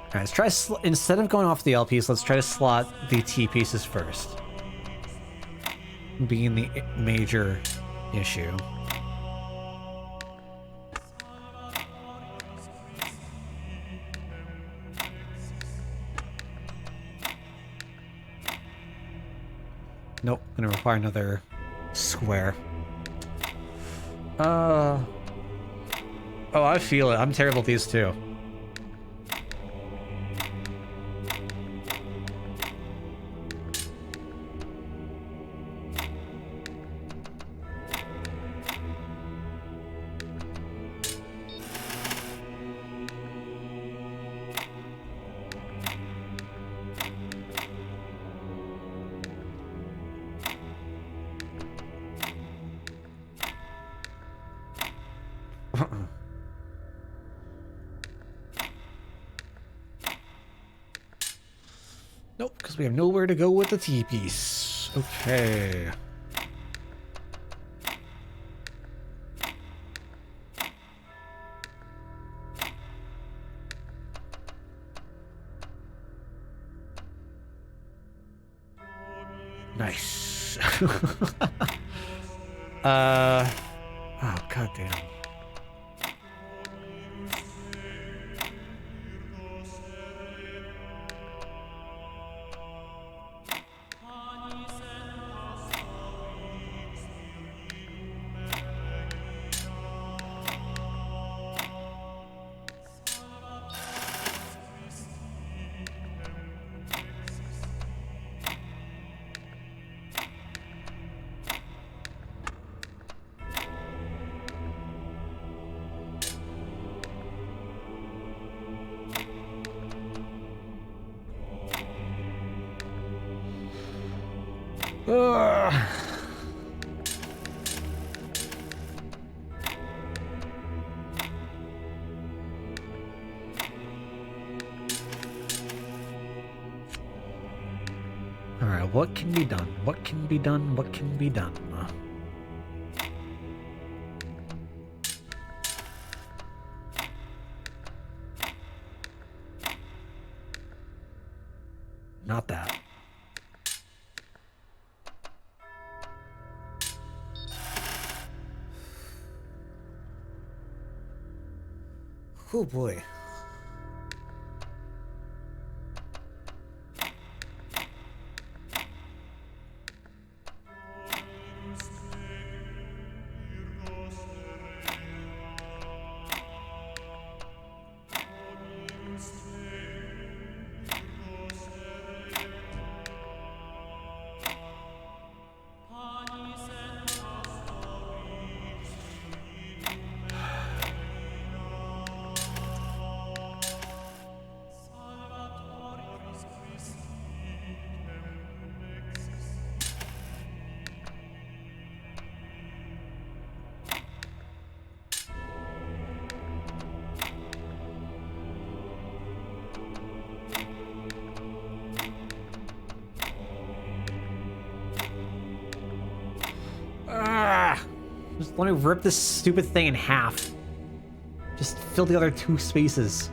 All right, let's try, instead of going off the L piece, let's try to slot the T pieces first. Being the major issue. Nope, gonna require another square. Oh, I feel it. I'm terrible at these too. Nope, because we have nowhere to go with the T-piece. Okay. Nice. Oh, goddamn. Ugh. All right, what can be done? What can be done? What can be done? Not that. Oh boy. let me rip this stupid thing in half. Just fill the other 2 spaces.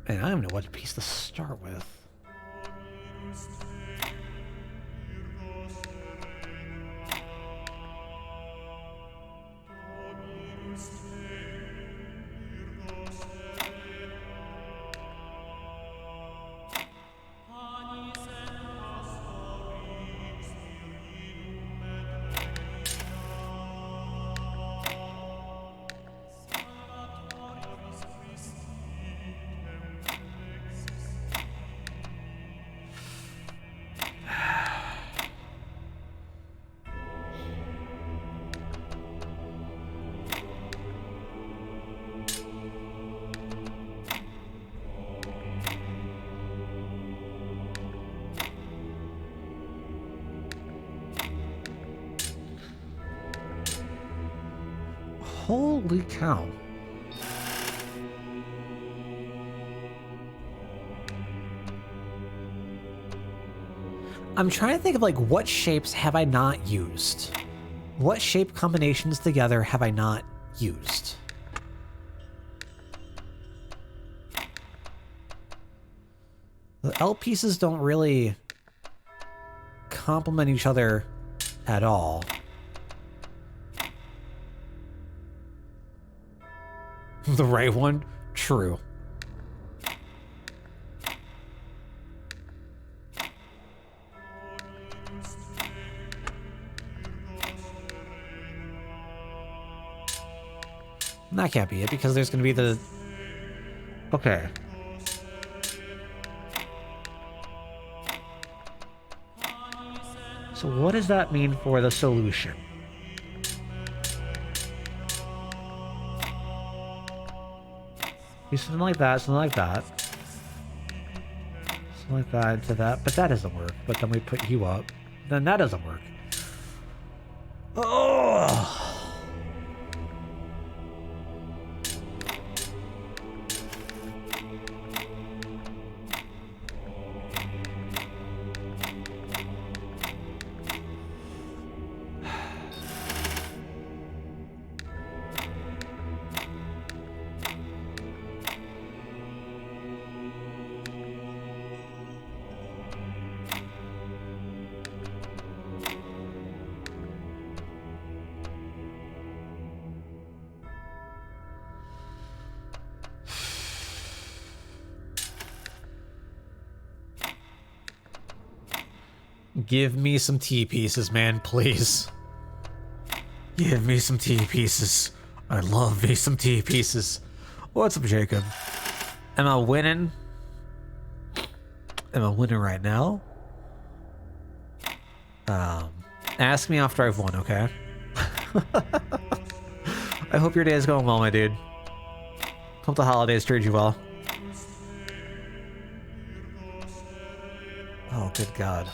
Man, I don't even know what piece to start with. Holy cow. I'm trying to think of like what shapes have I not used? What shape combinations together have I not used? The L pieces don't really complement each other at all. The right one? True. That can't be it, because there's gonna be the... Okay. So what does that mean for the solution? Be something like that, something like that. Something like that into that, but that doesn't work. But then we put you up. Then that doesn't work. Oh! Give me some T pieces, man, please. Give me some T pieces. I love me some T pieces. What's up, Jacob? Am I winning? Am I winning right now? Ask me after I've won, okay? I hope your day is going well, my dude. Hope the holidays treat you well. Oh, good God.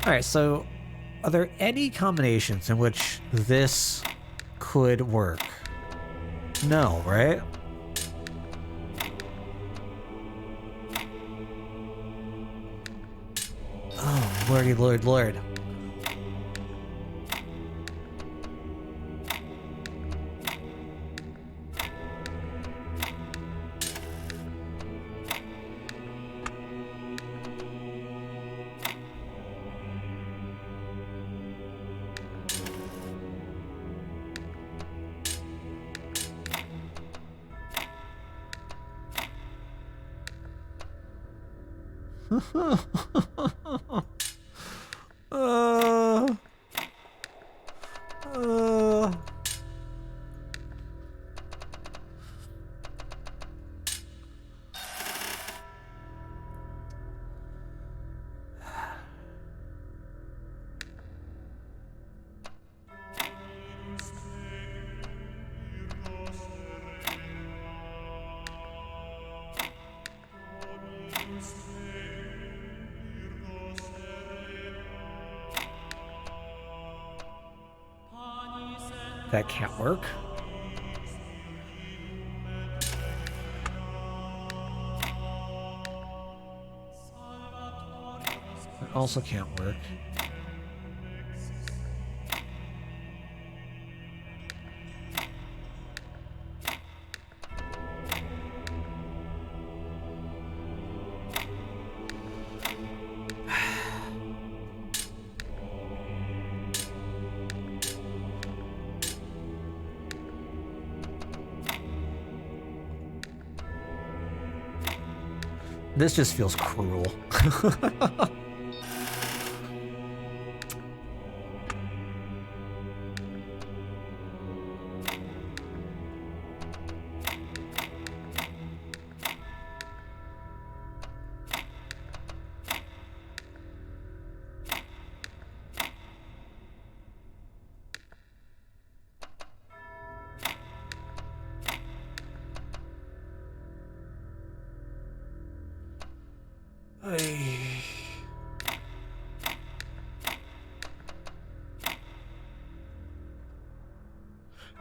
Alright, so are there any combinations in which this could work? No, right? Oh, lordy, lord, lord. uh, uh. That can't work. That also can't work. This just feels cruel.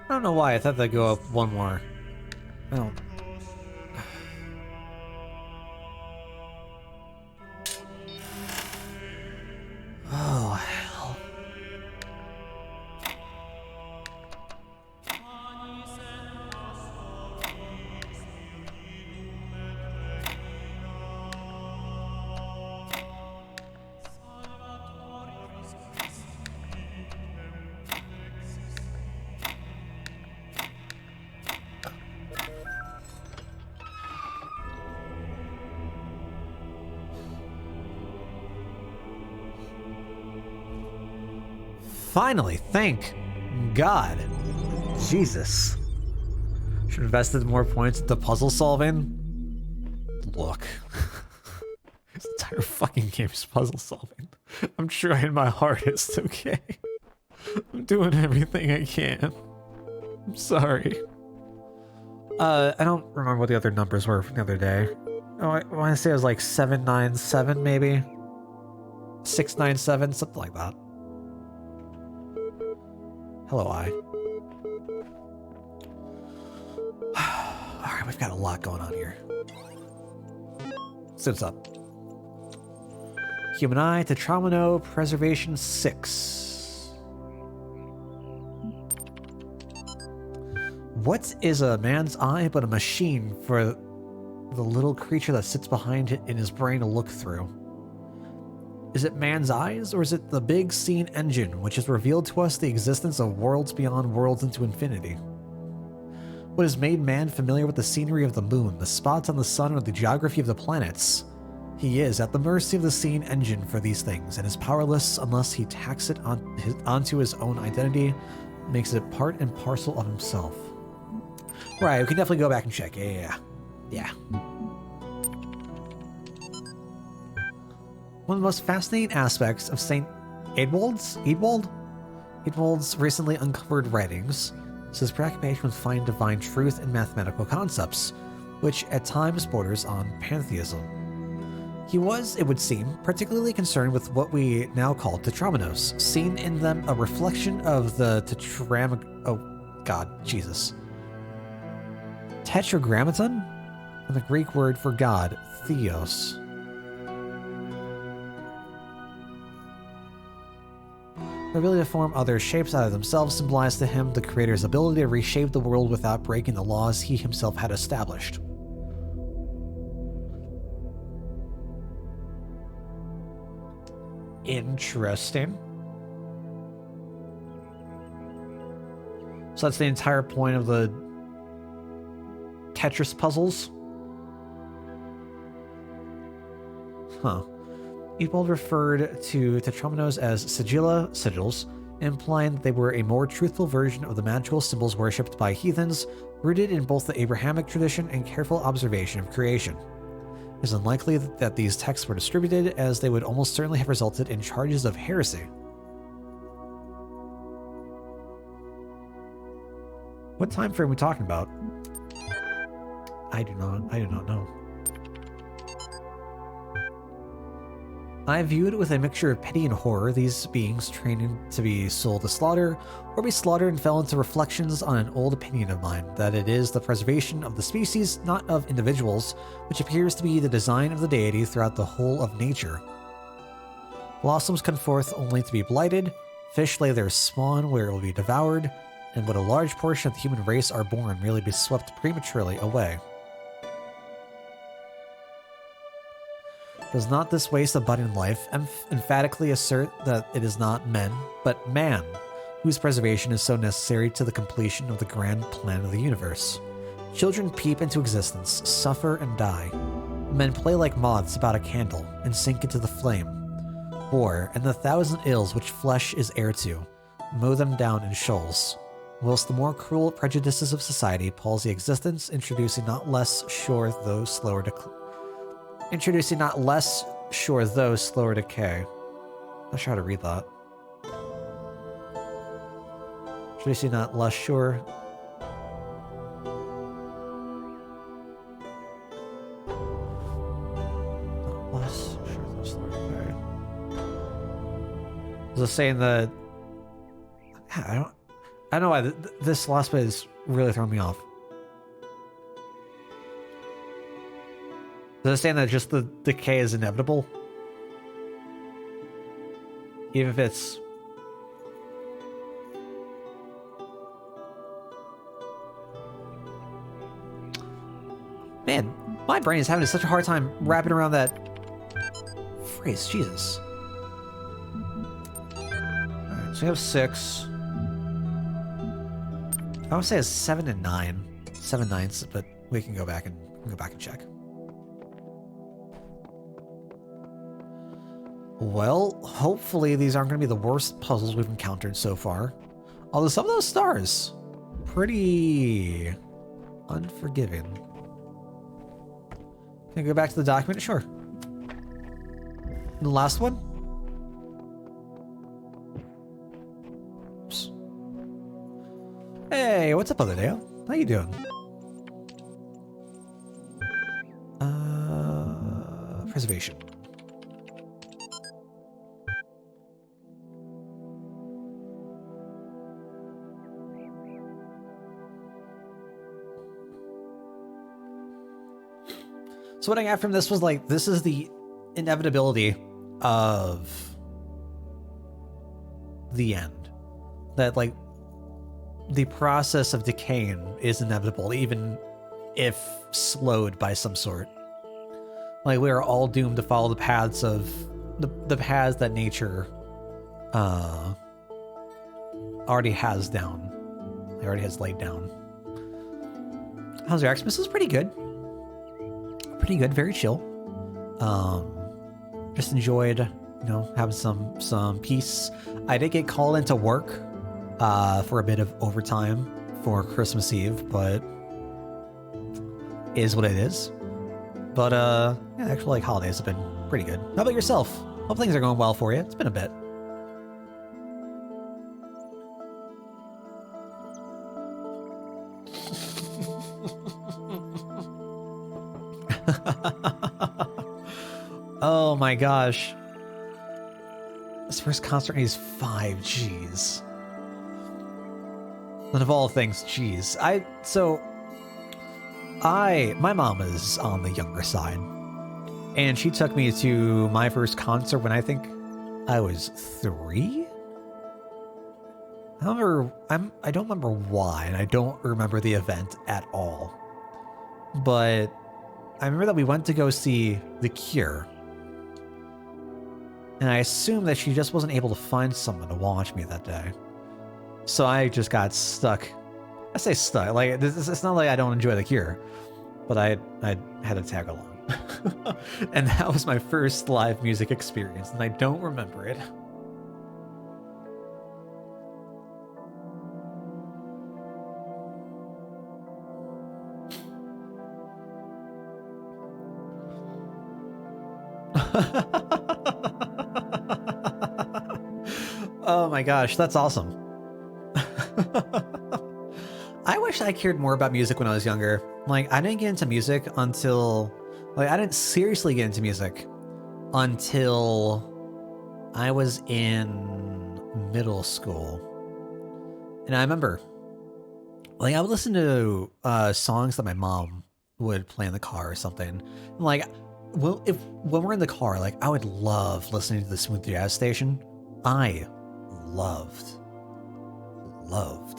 I don't know why I thought they'd go up one more. I don't. Oh, hell. Finally, thank God. Jesus. Should have invested more points into puzzle solving. Look. This entire fucking game is puzzle solving. I'm trying my hardest, okay? I'm doing everything I can. I'm sorry. I don't remember what the other numbers were from the other day. Oh, I want to say it was like 797 maybe? 697, something like that. Hello, I. Alright, we've got a lot going on here. So what's up? Human Eye, Tetramino, Preservation 6. What is a man's eye but a machine for the little creature that sits behind it in his brain to look through? Is it man's eyes, or is it the big scene engine, which has revealed to us the existence of worlds beyond worlds into infinity? What has made man familiar with the scenery of the moon, the spots on the sun, or the geography of the planets? He is at the mercy of the scene engine for these things, and is powerless unless he tacks it onto his own identity, makes it part and parcel of himself. Right, we can definitely go back and check. Yeah. One of the most fascinating aspects of St. Eadwald's recently uncovered writings is his preoccupation with finding divine truth in mathematical concepts, which at times borders on pantheism. He was, it would seem, particularly concerned with what we now call tetrominoes, seeing in them a reflection of the tetragrammaton, and the Greek word for God, theos. The ability to form other shapes out of themselves symbolized to him the creator's ability to reshape the world without breaking the laws he himself had established. Interesting. So that's the entire point of the Tetris puzzles. Huh. Eatbold referred to Tetrominoes as sigils, implying that they were a more truthful version of the magical symbols worshipped by heathens, rooted in both the Abrahamic tradition and careful observation of creation. It is unlikely that these texts were distributed, as they would almost certainly have resulted in charges of heresy. What time frame are we talking about? I do not know. I viewed with a mixture of pity and horror these beings training to be sold to slaughter, or be slaughtered, and fell into reflections on an old opinion of mine, that it is the preservation of the species, not of individuals, which appears to be the design of the deity throughout the whole of nature. Blossoms come forth only to be blighted, fish lay their spawn where it will be devoured, and but a large portion of the human race are born merely to be swept prematurely away. Does not this waste of budding life emphatically assert that it is not men, but man, whose preservation is so necessary to the completion of the grand plan of the universe? Children peep into existence, suffer, and die. Men play like moths about a candle, and sink into the flame. War, and the thousand ills which flesh is heir to, mow them down in shoals, whilst the more cruel prejudices of society palsy existence, introducing not less sure though slower decay. Not sure how to read that. Introducing not less sure. Less sure though slower decay. Was it saying that? I don't know why this last bit is really throwing me off. Does it saying that just the decay is inevitable? Even if it's... Man, my brain is having such a hard time wrapping around that phrase. Jesus. Alright, so we have 6. I would say it's 7 and 9. 7 ninths, but we can go back and check. Well, hopefully these aren't going to be the worst puzzles we've encountered so far. Although some of those stars, pretty unforgiving. Can I go back to the document? Sure. The last one? Oops. Hey, what's up, other Dale? How you doing? Preservation. So what I got from this was like, this is the inevitability of the end. That like, the process of decaying is inevitable, even if slowed by some sort. Like, we are all doomed to follow the paths of, the paths that nature already has down. It already has laid down. How's your Xmas? Is pretty good. Pretty good, very chill. Just enjoyed, you know, having some peace. I did get called into work for a bit of overtime for Christmas Eve, but it is what it is. But yeah, actually, like, holidays have been pretty good. How about yourself? Hope things are going well for you. It's been a bit. Oh my gosh. This first concert is 5 Gs. And of all things, G's. My mom is on the younger side. And she took me to my first concert when I think I was 3? I don't remember why, and I don't remember the event at all. But I remember that we went to go see The Cure. And I assume that she just wasn't able to find someone to watch me that day. So I just got stuck. I say stuck, like, it's not like I don't enjoy The Cure, but I had to tag along. And that was my first live music experience, and I don't remember it. Oh my gosh, that's awesome. I wish I cared more about music when I was younger. Like, I didn't get into music until... Like, I didn't seriously get into music until I was in middle school. And I remember, like, I would listen to songs that my mom would play in the car or something. And, like, well, when we're in the car, like, I would love listening to the smooth jazz station. I loved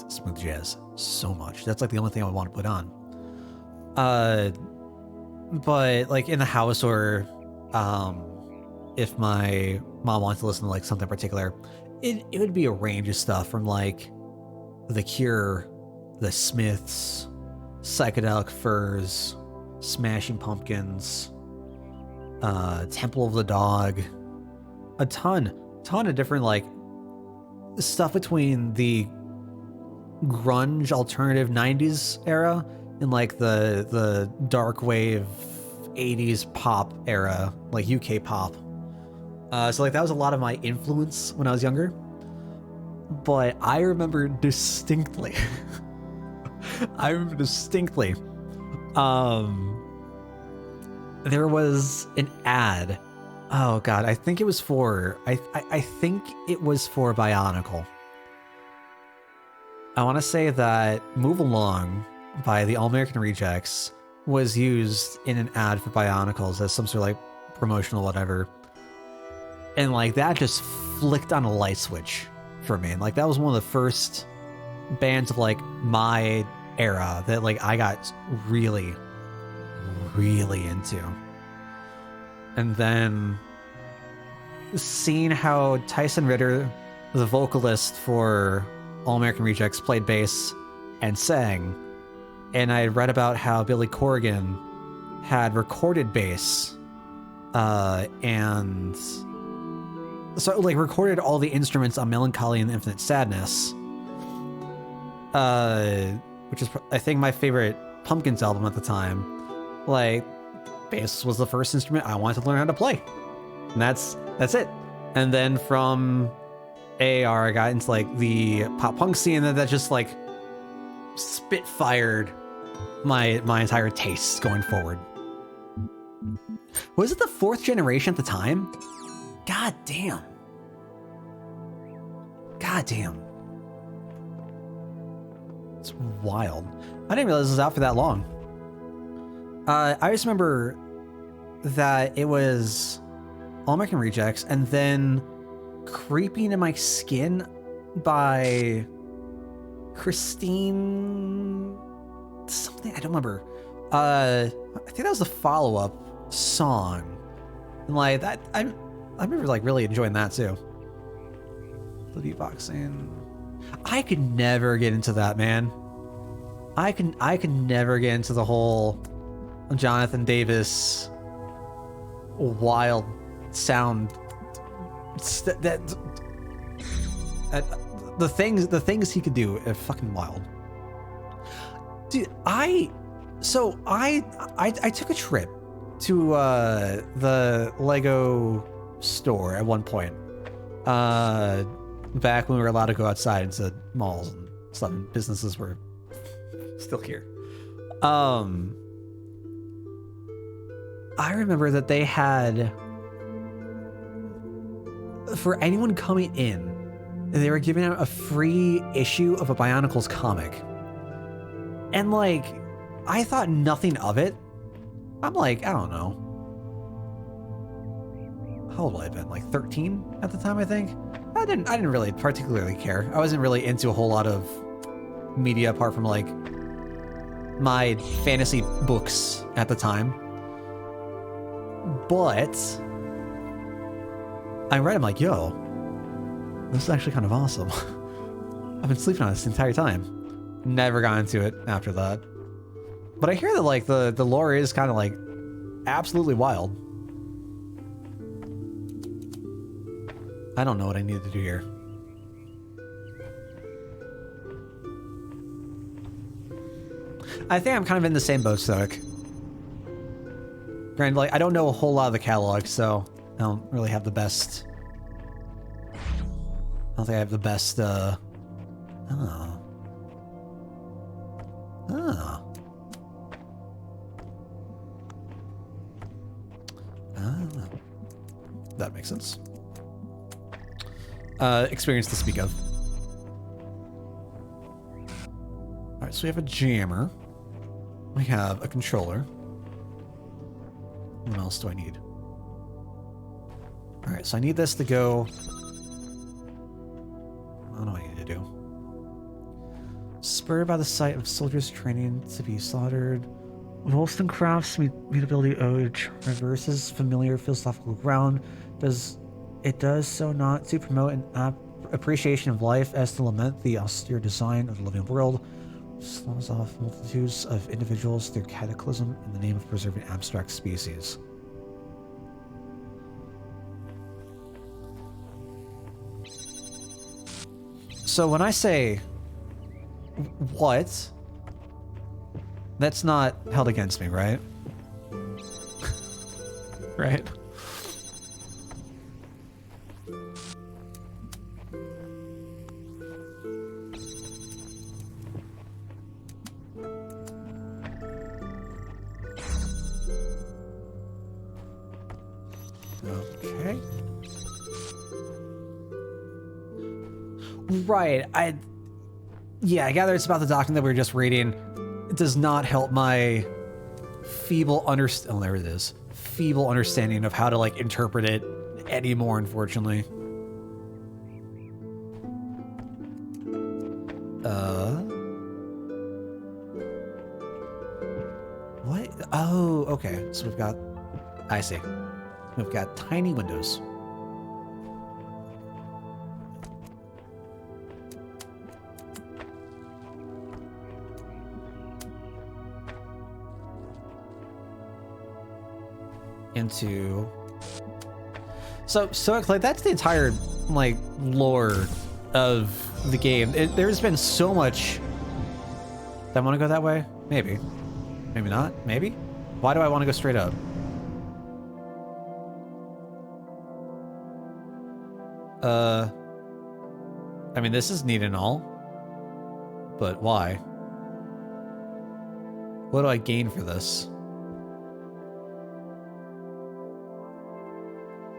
smooth jazz so much. That's like the only thing I would want to put on. But like in the house, or if my mom wanted to listen to like something particular, it would be a range of stuff from like The Cure, The Smiths, Psychedelic Furs, Smashing Pumpkins, Temple of the Dog, a ton of different like stuff between the grunge alternative 90s era and like the dark wave 80s pop era, like UK pop. So like that was a lot of my influence when I was younger. But I remember distinctly there was an ad. Oh god, I think it was for I think it was for Bionicle. I want to say that Move Along by the All American Rejects was used in an ad for Bionicles as some sort of like promotional whatever. And like that just flicked on a light switch for me. And like that was one of the first bands of like my era that like I got really into. And then seeing how Tyson Ritter, the vocalist for All American Rejects, played bass and sang, and I read about how Billy Corgan had recorded bass and so like recorded all the instruments on Melancholy and Infinite Sadness, which is I think my favorite Pumpkins album at the time. Like bass was the first instrument I wanted to learn how to play, and that's it. And then from AAR I got into like the pop punk scene, and that just like spitfired my entire tastes going forward. Was it the fourth generation at the time? God damn. It's wild. I didn't realize it was out for that long. I just remember that it was All American Rejects, and then Creeping in My Skin by Christine something, I don't remember. I think that was the follow-up song. And like that I remember like really enjoying that too. The beatboxing. I could never get into that, man. I could never get into the whole Jonathan Davis wild sound the things he could do are fucking wild. Dude, I took a trip to the Lego store at one point. Back when we were allowed to go outside into malls and stuff, and businesses were still here. I remember that they had, for anyone coming in, they were giving out a free issue of a Bionicles comic. And like, I thought nothing of it. I'm like, I don't know. How old would I have been? Like 13 at the time, I think. I didn't really particularly care. I wasn't really into a whole lot of media apart from like my fantasy books at the time. But I read, I'm like, yo, this is actually kind of awesome. I've been sleeping on this the entire time. Never got into it after that. But I hear that like the lore is kind of like absolutely wild. I don't know what I need to do here. I think I'm kind of in the same boat, Stoic. Granted, like, I don't know a whole lot of the catalog, so I don't really have the best... I don't think I have the best, Oh. Oh. Oh. That makes sense. Experience to speak of. Alright, so we have a jammer. We have a controller. What else do I need? Alright, so I need this to go... What do I need to do? Spurred by the sight of soldiers training to be slaughtered. Wollstonecraft's mutability ode traverses familiar philosophical ground. It does so not to promote an appreciation of life as to lament the austere design of the living world, which slows off multitudes of individuals through cataclysm in the name of preserving abstract species. So when I say what, that's not held against me, right? Right? Okay. Right, I gather it's about the document that we were just reading. It does not help my feeble there it is. Feeble understanding of how to, like, interpret it anymore, unfortunately. What? Oh, okay. So we've got... I see. We've got tiny windows. Into... So like, that's the entire, like, lore of the game. There's been so much... Do I want to go that way? Maybe. Maybe not. Maybe? Why do I want to go straight up? I mean, this is neat and all, but why? What do I gain for this?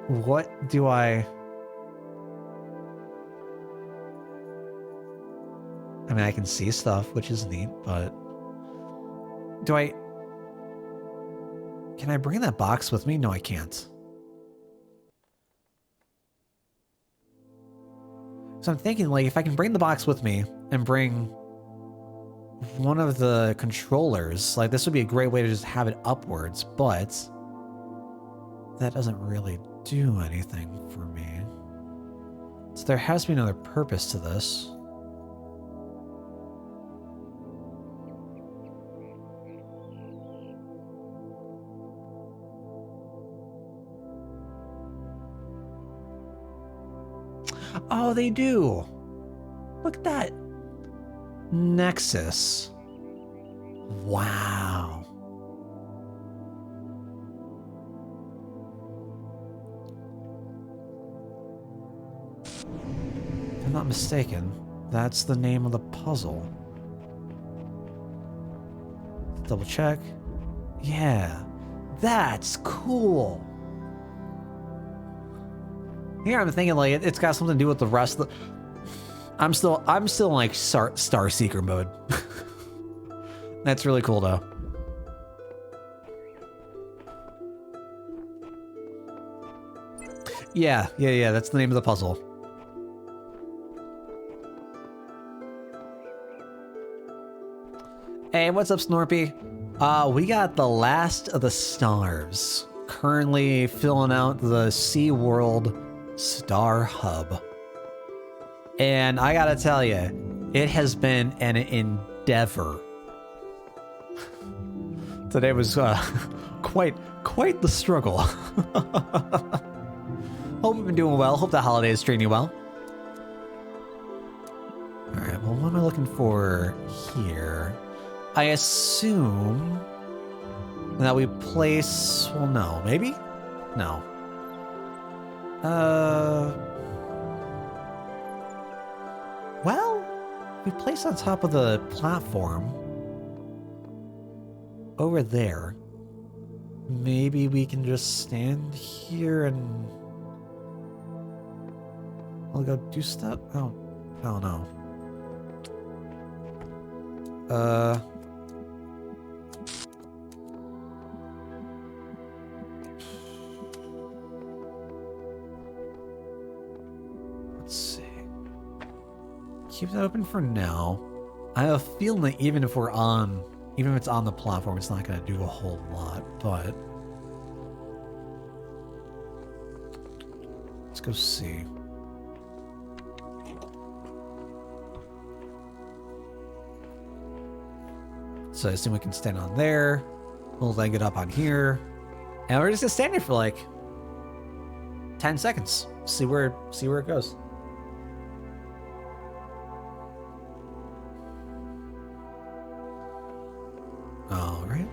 What do I... I mean, I can see stuff, which is neat, but... Do I... Can I bring that box with me? No, I can't. So I'm thinking, like, if I can bring the box with me and bring one of the controllers, like, this would be a great way to just have it upwards, but that doesn't really do anything for me. So there has to be another purpose to this. Oh, they do. Look at that. Nexus. Wow. If I'm not mistaken, that's the name of the puzzle. Double check. Yeah. That's cool. Here I'm thinking, like, it's got something to do with the rest of the... I'm still in, like, Star Seeker mode. That's really cool, though. Yeah, that's the name of the puzzle. Hey, what's up, Snorpy? We got the last of the stars. Currently filling out the SeaWorld Star Hub. And I gotta tell you, it has been an endeavor. Today was quite the struggle. Hope you've been doing well. Hope the holiday is treating you well. Alright, well, what am I looking for here? I assume that we place... Well, no. Maybe? No. Well, we place on top of the platform over there. Maybe we can just stand here and I'll go do stuff. I don't know. Let's see. Keep that open for now. I have a feeling that even if it's on the platform, it's not going to do a whole lot, but let's go see. So I assume we can stand on there. We'll leg it up on here. And we're just gonna stand here for like 10 seconds. See where it goes. All right.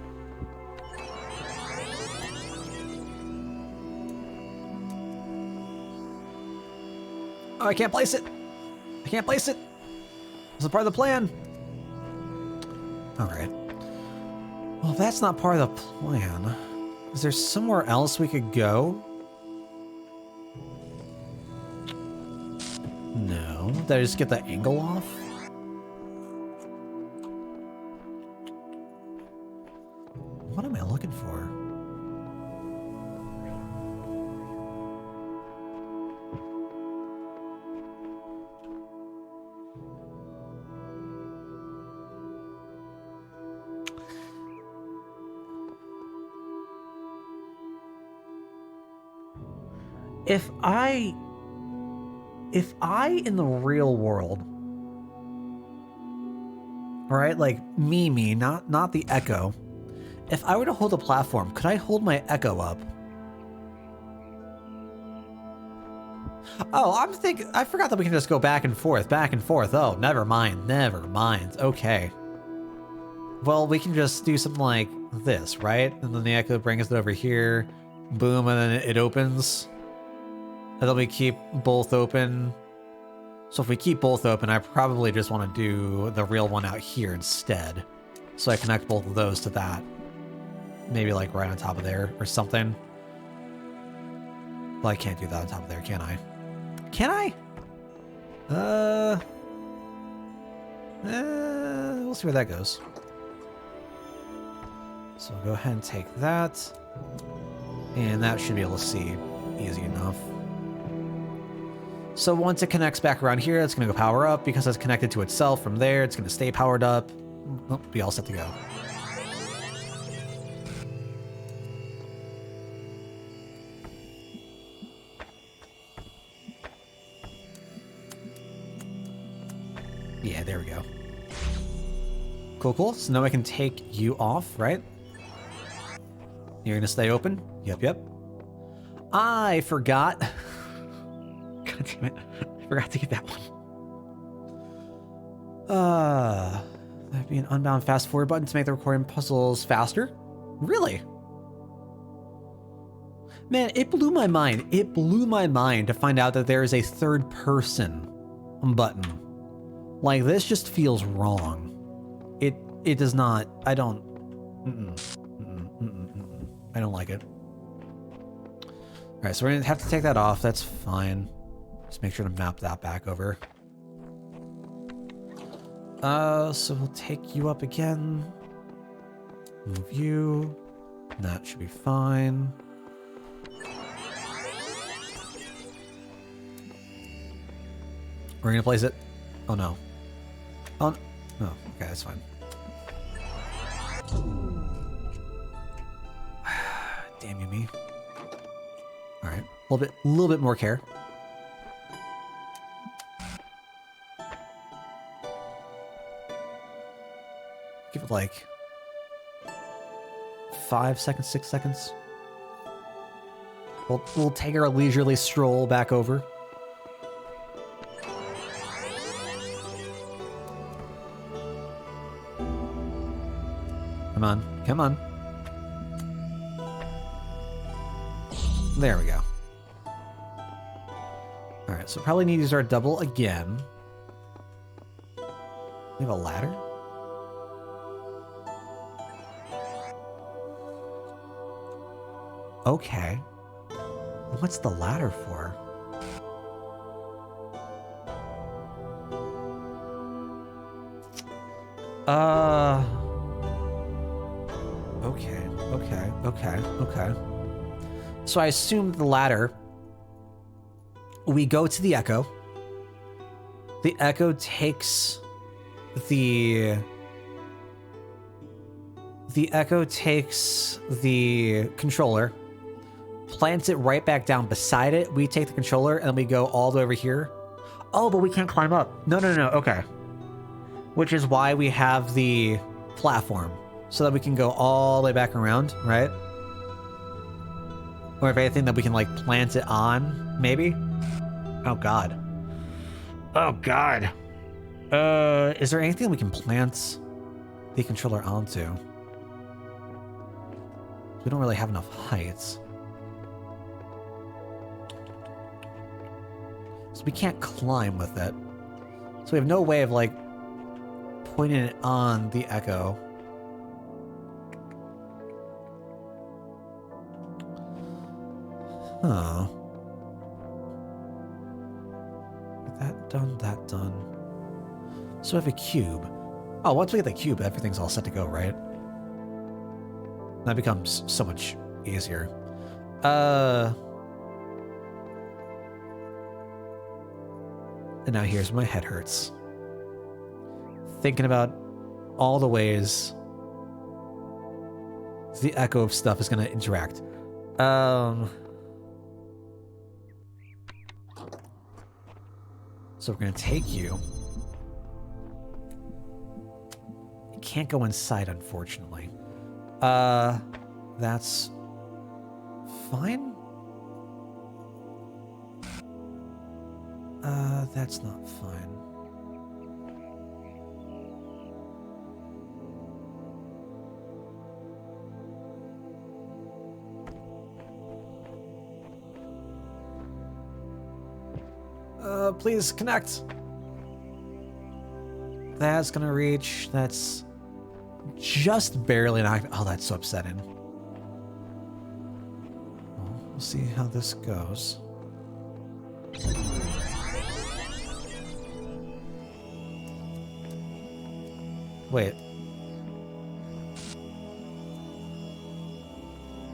Oh, I can't place it. I can't place it. It's a part of the plan. All right. Well, if that's not part of the plan, is there somewhere else we could go? No. Did I just get the angle off? What am I looking for? If I in the real world, right, like me, not the Echo, if I were to hold a platform, could I hold my Echo up? Oh, I forgot that we can just go back and forth. Oh, never mind. Okay. Well, we can just do something like this, right? And then the Echo brings it over here, boom, and then it opens. And then we keep both open. So if we keep both open, I probably just want to do the real one out here instead. So I connect both of those to that. Maybe like right on top of there or something. Well, I can't do that on top of there, can I? Can I? We'll see where that goes. So we'll go ahead and take that. And that should be able to see easy enough. So once it connects back around here, it's going to go power up. Because it's connected to itself from there, it's going to stay powered up. Oh, be all set to go. Yeah, there we go. Cool. So now I can take you off, right? You're going to stay open? Yep. I forgot. God damn it. I forgot to get that one. That'd be an unbound fast forward button to make the recording puzzles faster? Really? Man, it blew my mind. It blew my mind to find out that there is a third person button. Like, this just feels wrong. It does not. I don't. I don't like it. Alright, so we're gonna have to take that off. That's fine. Just make sure to map that back over. So we'll take you up again. Move you. That should be fine. We're gonna place it. Oh no. Oh no. Okay, that's fine. Damn you, me. All right, a little bit more care. Give it like 5 seconds, 6 seconds. We'll take our leisurely stroll back over. Come on, come on. There we go. Alright, so probably need to use our double again. We have a ladder? Okay. What's the ladder for? Okay. So I assume the ladder, we go to the Echo. The Echo takes the controller, plants it right back down beside it. We take the controller and we go all the way over here. Oh, but we can't climb up. No. Okay. Which is why we have the platform, so that we can go all the way back around, right? Or if anything, that we can, like, plant it on, maybe? Oh, God. Oh, God. Is there anything we can plant the controller onto? We don't really have enough heights. So we can't climb with it. So we have no way of, like, pointing it on the Echo. Huh. That done. So I have a cube. Oh, once we get the cube, everything's all set to go, right? That becomes so much easier. And now here's my head hurts. Thinking about all the ways the Echo of stuff is going to interact. So we're going to take you. You can't go inside, unfortunately. That's fine. That's not fine. Please connect. That's gonna reach. That's just barely not. Oh, that's so upsetting. Well, we'll see how this goes. Wait.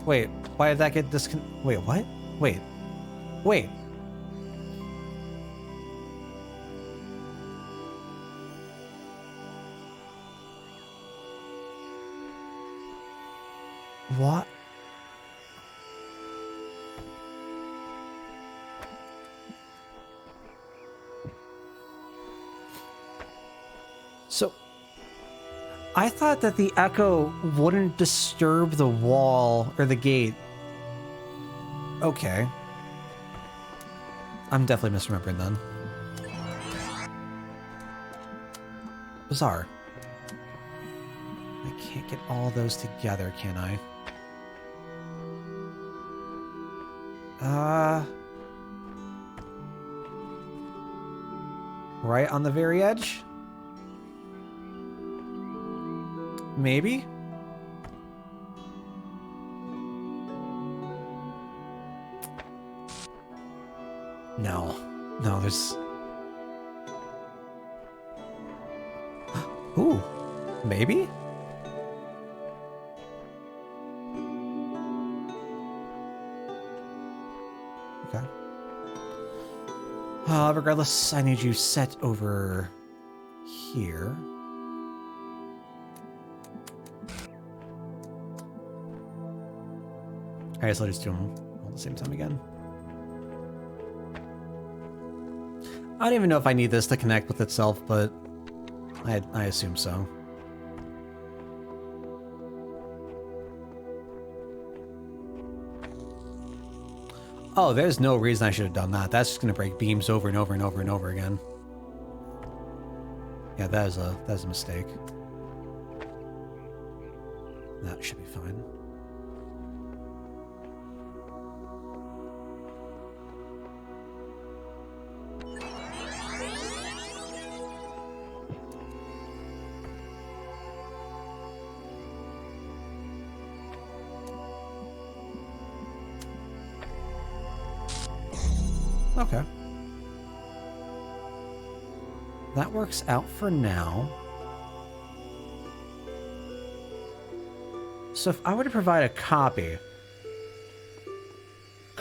Wait, why did that get Wait, what? Wait. What? So, I thought that the Echo wouldn't disturb the wall or the gate. Okay. I'm definitely misremembering then. Bizarre. I can't get all those together, can I? Right on the very edge? Maybe? No, there's... Ooh, maybe? Okay. Regardless, I need you set over here. Alright, so I'll just do them all at the same time again. I don't even know if I need this to connect with itself, but I assume so. Oh, there's no reason I should have done that. That's just going to break beams over and over and over and over again. Yeah, that is a mistake. That should be fine. Okay. That works out for now. So if I were to provide a copy,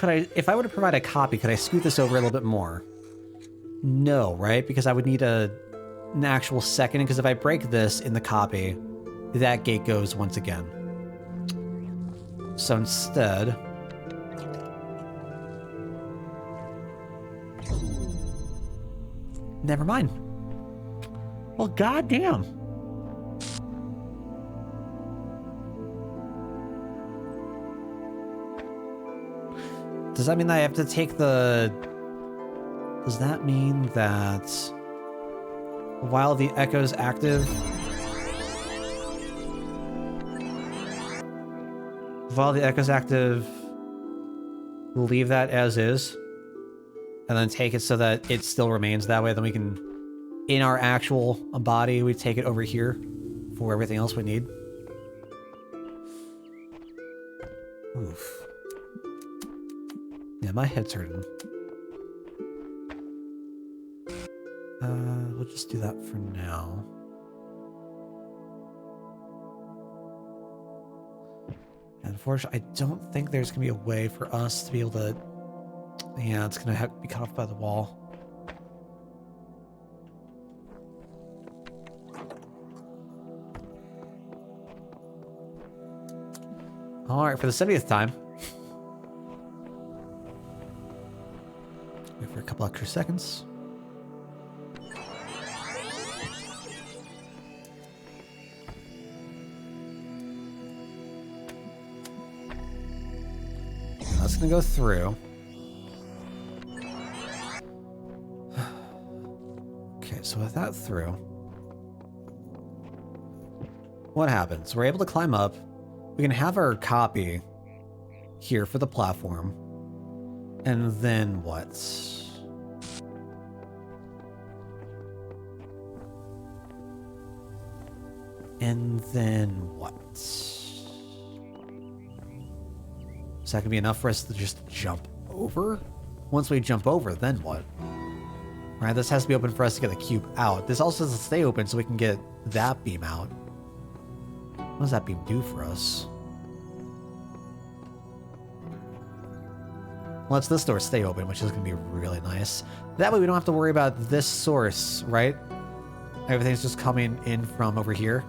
if I were to provide a copy, could I scoot this over a little bit more? No, right? Because I would need an actual second, because if I break this in the copy, that gate goes once again. So instead... Never mind. Well, goddamn. Does that mean that I have to take the... Does that mean that while the echo's active... While the echo's active, leave that as is? And then take it so that it still remains that way, then we can... In our actual body, we take it over here for everything else we need. Oof. Yeah, my head's hurting. We'll just do that for now. And unfortunately, I don't think there's gonna be a way for us to be able to... Yeah, it's gonna have to be cut off by the wall. Alright, for the 70th time. Wait for a couple extra seconds. That's gonna go through. Okay, so with that through, what happens? We're able to climb up. We can have our copy here for the platform. And then what? And then what? Is that gonna be enough for us to just jump over? Once we jump over, then what? Right, this has to be open for us to get the cube out. This also has to stay open so we can get that beam out. What does that beam do for us? Lets this door stay open, which is going to be really nice. That way we don't have to worry about this source, right? Everything's just coming in from over here.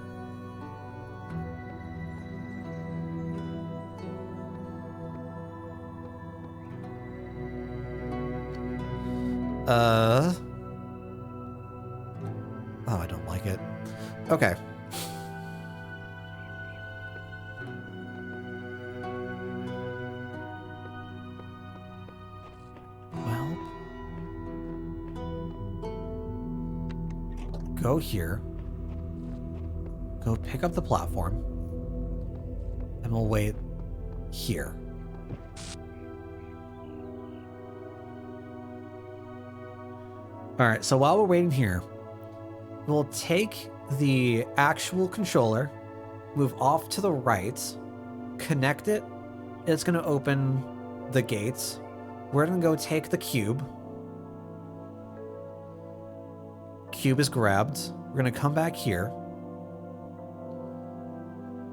Oh, I don't like it. Okay. Well, go here. Go pick up the platform. And we'll wait here. Alright, so while we're waiting here, we'll take the actual controller, move off to the right, connect it. It's going to open the gates. We're going to go take the cube. Cube is grabbed. We're going to come back here.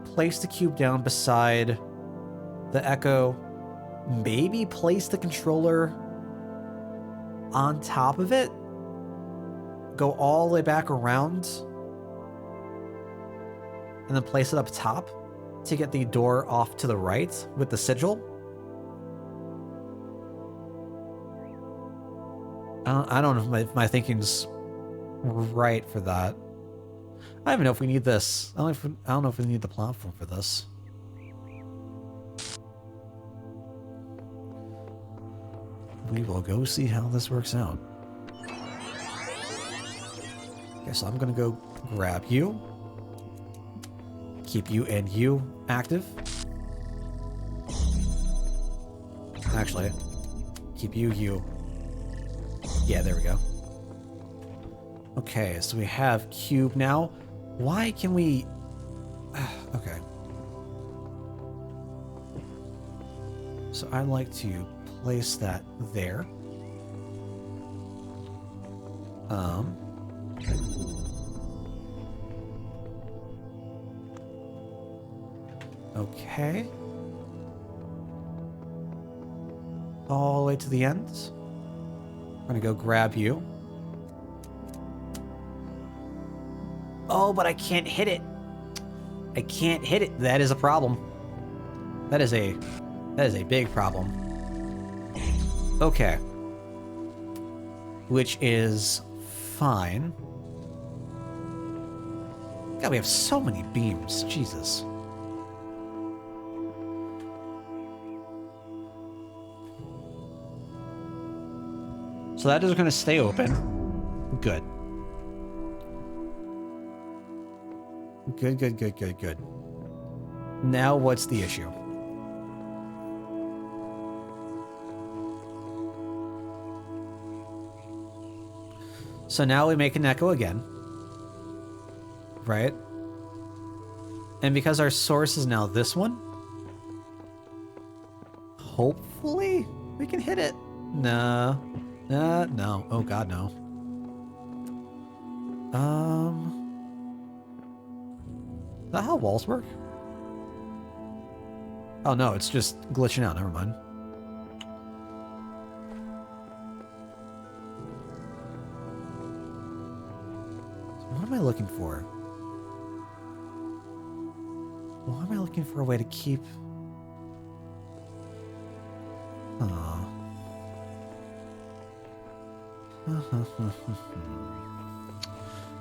Place the cube down beside the Echo. Maybe place the controller on top of it. Go all the way back around. And then place it up top to get the door off to the right with the sigil. I don't know if my thinking's right for that. I don't even know if we need this. I don't know if we need the platform for this. we will go see how this works out. Okay, so I'm gonna go grab you. Keep you and you active. Actually, keep you. Yeah, there we go. Okay, so we have cube now. Why can we... Okay. So I'd like to place that there. Okay. All the way to the end. I'm gonna go grab you. Oh, but I can't hit it. I can't hit it. That is a problem. That is a big problem. Okay. Which is fine. God, we have so many beams. Jesus. So that is going to stay open. Good. Good. Now what's the issue? So now we make an echo again. Right? And because our source is now this one, hopefully we can hit it. No. No. Oh god, no. Is that how walls work? Oh no, it's just glitching out. Never mind. So what am I looking for? Why am I looking for a way to keep...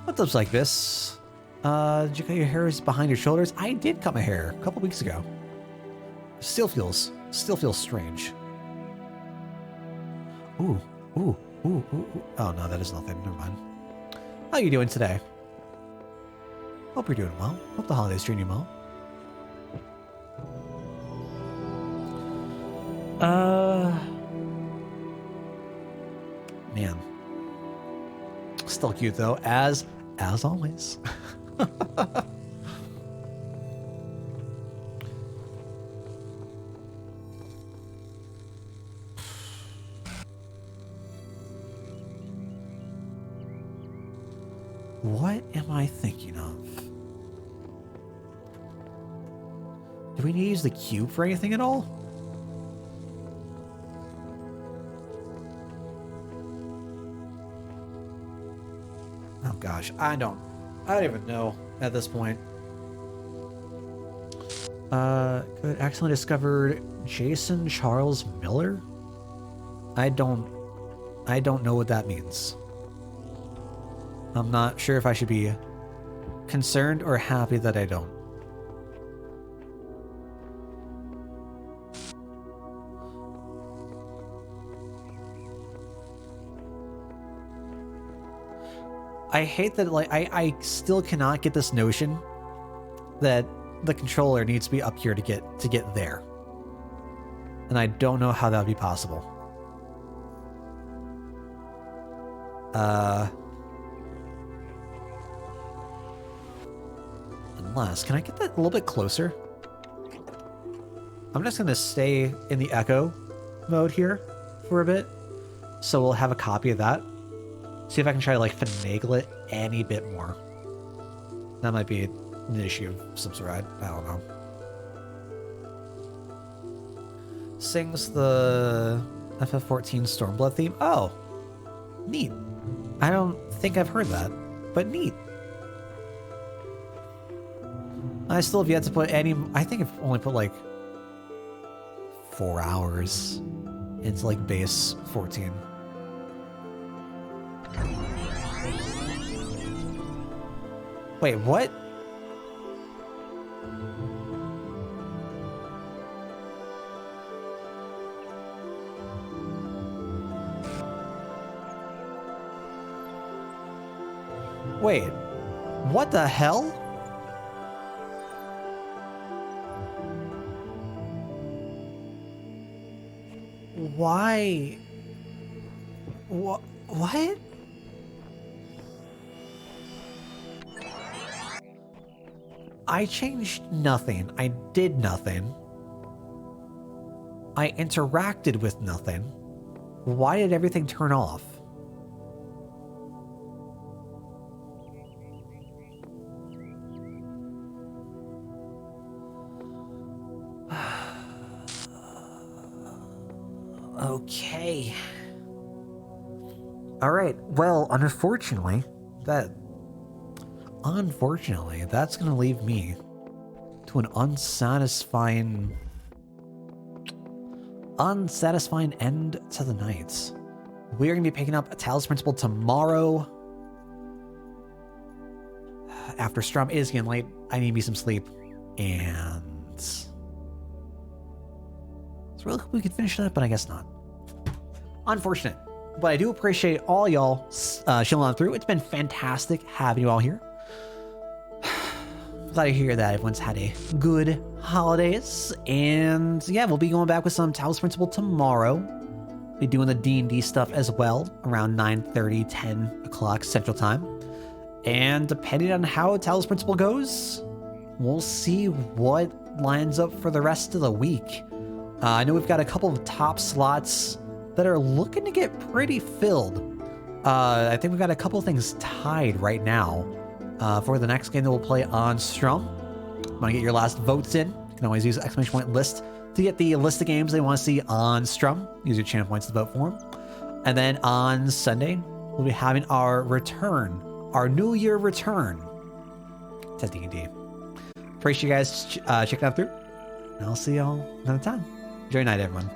What looks like this? Did you cut your hair behind your shoulders? I did cut my hair a couple weeks ago. Still feels strange. Ooh. Oh no, that is nothing. Never mind. How are you doing today? Hope you're doing well. Hope the holidays treating you well. Man. Still cute though, as always. What am I thinking of? Do we need to use the cube for anything at all? Oh gosh, I don't even know at this point. Good. Accidentally discovered Jason Charles Miller? I don't know what that means. I'm not sure if I should be concerned or happy that I don't. I hate that, like, I still cannot get this notion that the controller needs to be up here to get there. And I don't know how that would be possible. Unless, can I get that a little bit closer? I'm just gonna stay in the echo mode here for a bit. So we'll have a copy of that. See if I can try to like finagle it any bit more. That might be an issue of some sort. I don't know. Sings the FF14 Stormblood theme. Oh, neat. I don't think I've heard that, but neat. I still have yet to put any... I think I've only put like 4 hours into like base 14. Wait, what? What the hell? Why? What? I changed nothing. I did nothing. I interacted with nothing. Why did everything turn off? Okay. All right. Well, unfortunately, that's going to leave me to an unsatisfying end to the night. We are going to be picking up a Talos Principle tomorrow. After Strum is getting late, I need me some sleep. And it's really cool we could finish it up, but I guess not. Unfortunate. But I do appreciate all y'all chilling on through. It's been fantastic having you all here. Glad to hear that everyone's had a good holidays. And yeah, we'll be going back with some Talos Principle tomorrow. Be doing the D&D stuff as well, around 9:30, 10 o'clock Central Time. And depending on how Talos Principle goes, we'll see what lines up for the rest of the week. I know we've got a couple of top slots that are looking to get pretty filled. I think we've got a couple of things tied right now for the next game that we'll play on Strum. Want to get your last votes in? You can always use the exclamation point list to get the list of games they want to see on Strum. Use your channel points to vote for them. And then on Sunday, we'll be having our return, our New Year return to D&D. Appreciate you guys checking out through, and I'll see y'all another time. Enjoy your night, everyone.